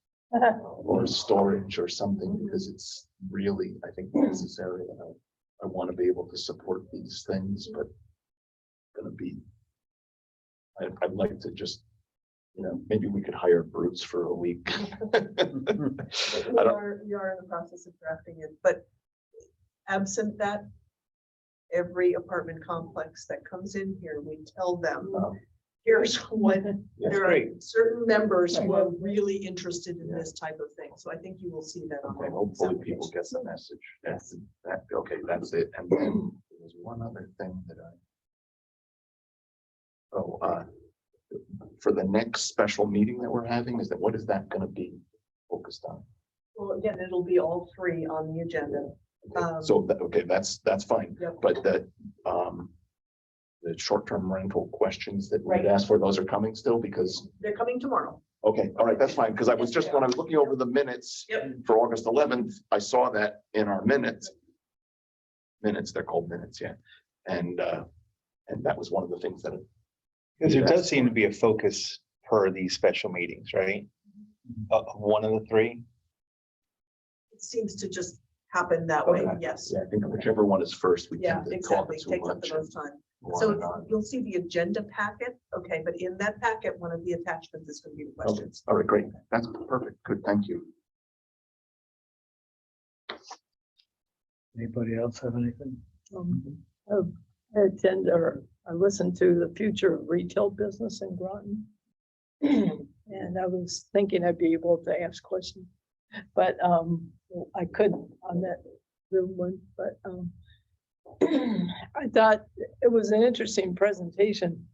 or storage or something, because it's really, I think, necessary. And I want to be able to support these things, but gonna be, I'd like to just, maybe we could hire Bruce for a week. We are in the process of drafting it, but absent that, every apartment complex that comes in here, we tell them, here's what, there are certain members who are really interested in this type of thing. So I think you will see that on. Okay, hopefully people get the message. Okay, that's it. And then there's one other thing that for the next special meeting that we're having, what is that gonna be focused on? Well, again, it'll be all three on the agenda. So, that's fine, Yep. but the short-term rental questions that we Right. asked for, those are coming still, because, They're coming tomorrow. okay, all right, that's fine, because I was just, when I was looking over the minutes Yep. for August 11th, I saw that in our minutes. They're called minutes, yeah. And that was one of the things that. Because there does seem to be a focus per these special meetings, right? One of the three. It seems to just happen that way, Okay. yes. Yeah, I think whichever one is first, we Yeah, tend to talk exactly. too Takes up much. the most time. and go So on and on. you'll see the agenda packet, okay, but in that packet, one of the attachments is going to be the questions. All right, great. That's perfect. Good, thank you. Anybody else have anything? I listened to the future of retail business in Groton. And I was thinking I'd be able to ask questions, but I couldn't on that Zoom one, but I thought it was an interesting presentation.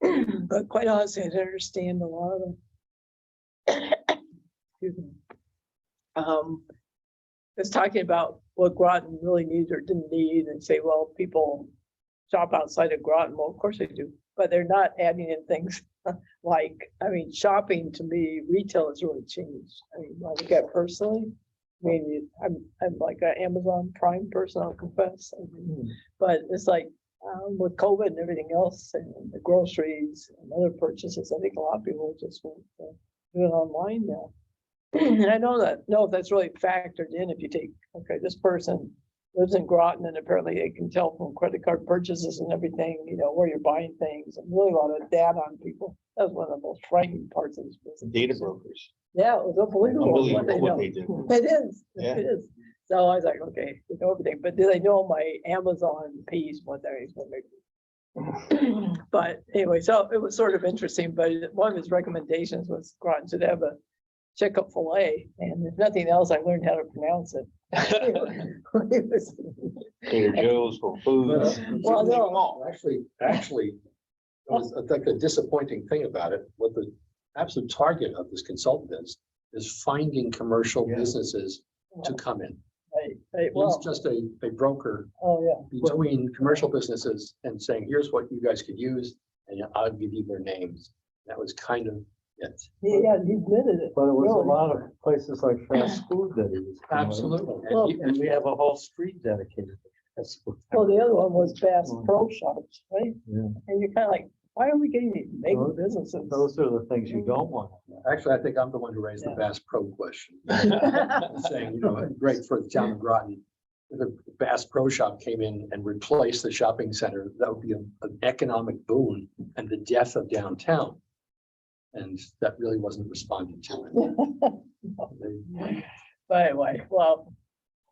But quite honestly, I didn't understand a lot of them. Excuse me. It's talking about what Groton really needs or didn't need, and say, well, people shop outside of Groton. Well, of course they do, but they're not adding in things like, I mean, shopping to me, retail has really changed. I mean, I look at personally, I mean, I'm like an Amazon Prime person, I'll confess. I mean, but it's like with COVID and everything else and the groceries and other purchases, I think a lot of people just went do it online now. And I know that's really factored in if you take, okay, this person lives in Groton and apparently they can tell from credit card purchases and everything, where you're buying things and really a lot of data on people. That was one of the most frightening parts of this business. Data brokers. Yeah, it was unbelievable what they know. do. It is, Yeah. it is. So I was like, okay, they know everything, but do they know my Amazon piece, what they're, But anyway, so it was sort of interesting, but one of his recommendations was Groton should have a chicken fillet, and if nothing else, I learned how to pronounce it. It was- Trader Joe's, Whole Foods. Well, no, Actually, it was like a disappointing thing about it. What the absolute target of this consultant is finding commercial Yeah. businesses to come in. right, well, He's just a broker oh, yeah. between commercial businesses and saying, here's what you guys could use, and I'll give you their names. That was kind of it. Yeah, he admitted it. But it was a Really. lot of places like fast food that he was. promoting. Absolutely. Well, And we have a whole street dedicated to fast food. Well, the other one was Bass Pro Shops, right? Yeah. And you're kind of like, why are we getting these big Those- businesses? Those are the things you don't want. Actually, I think I'm the one who raised the Yeah. Bass Pro question. Saying, great for the town of Groton. If a Bass Pro Shop came in and replaced the shopping center, that would be an economic boon and the death of downtown. And that really wasn't responded to. They- But anyway, well,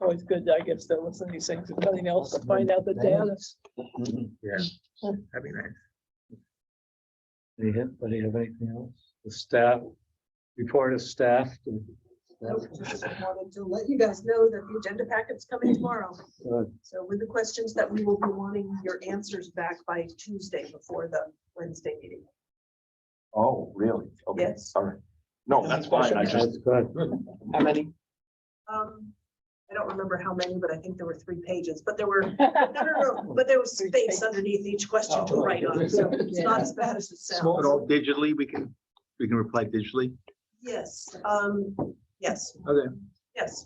always good, I guess, to listen to these things, if nothing else, to find out the data. Yeah, that'd be nice. Anybody have anything else? The staff, report of staff. Just wanted to let you guys know that the agenda packet's coming tomorrow. Good. So with the questions that we will be wanting your answers back by Tuesday before the Wednesday meeting. Oh, really? Okay, Yes. sorry. No, that's fine. I just, That's good. How many? I don't remember how many, but I think there were 3 pages, but there were, no, but there was space underneath each question to write on, so it's not as bad as it But sounds. all digitally, we can reply digitally. Yes, yes, Okay. yes.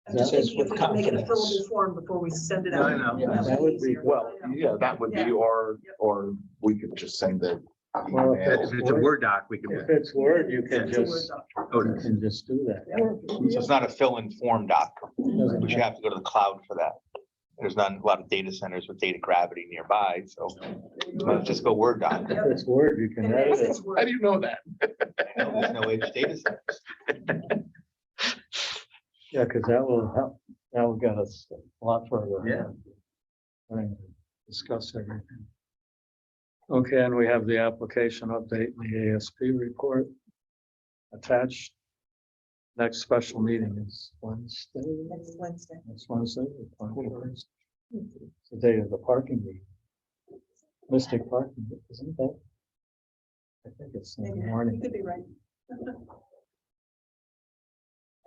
I'm That just is thinking if with we can make it a confidence. fillable form before we send it Yeah, out. I know. Yeah, that would be easier. well, yeah, that would be, Yeah. or we could just send it. Well, if If it's a Word doc, we can, If it's Word, you can It's a Word just, document. you can just do that. so it's not a fill-in form doc, Doesn't but you have to go to the cloud for that. There's not a lot of data centers with data gravity nearby, so let's just go Word doc. If it's Word, you can And edit it. it's Word. How do you know that? There's no edge data centers. Yeah, because that will help, that will get us a lot further. Yeah. And discuss everything. Okay, and we have the application update and the ASP report attached. Next special meeting is Wednesday. Next Wednesday. Next Wednesday, the 21st. It's the day of the parking meeting. Mystic Parking, isn't that? I think it's in the You morning. could be right.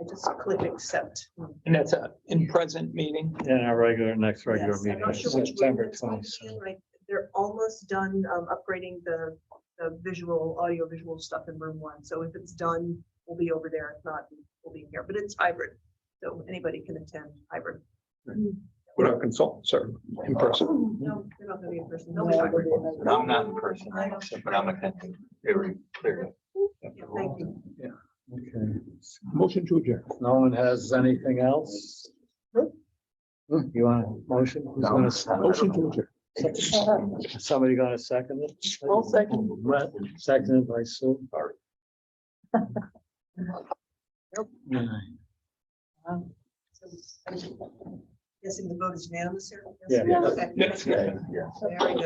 I just click accept. And that's a in-present meeting. In our next regular Yes, I'm meeting, not is sure which room September it's going to be in, 27th. right? They're almost done upgrading the visual, audio visual stuff in room 1. So if it's done, we'll be over there. If not, we'll be here, but it's hybrid. So anybody can attend hybrid. But our consultants are in person. No, they're not gonna be in person. No, They'll be hybrid. I'm not in person, but I'm attending. Very clearly. Yeah, thank you. Okay, Motion to adjourn. no one has anything else? You want a motion? Who's No. gonna- Motion to adjourn. Somebody gonna second it? I'll second. Brett, seconded by Sue. Yeah. So, I'm guessing the vote is unanimous here? Yeah. Okay. Yes. Yeah, yeah. Very good.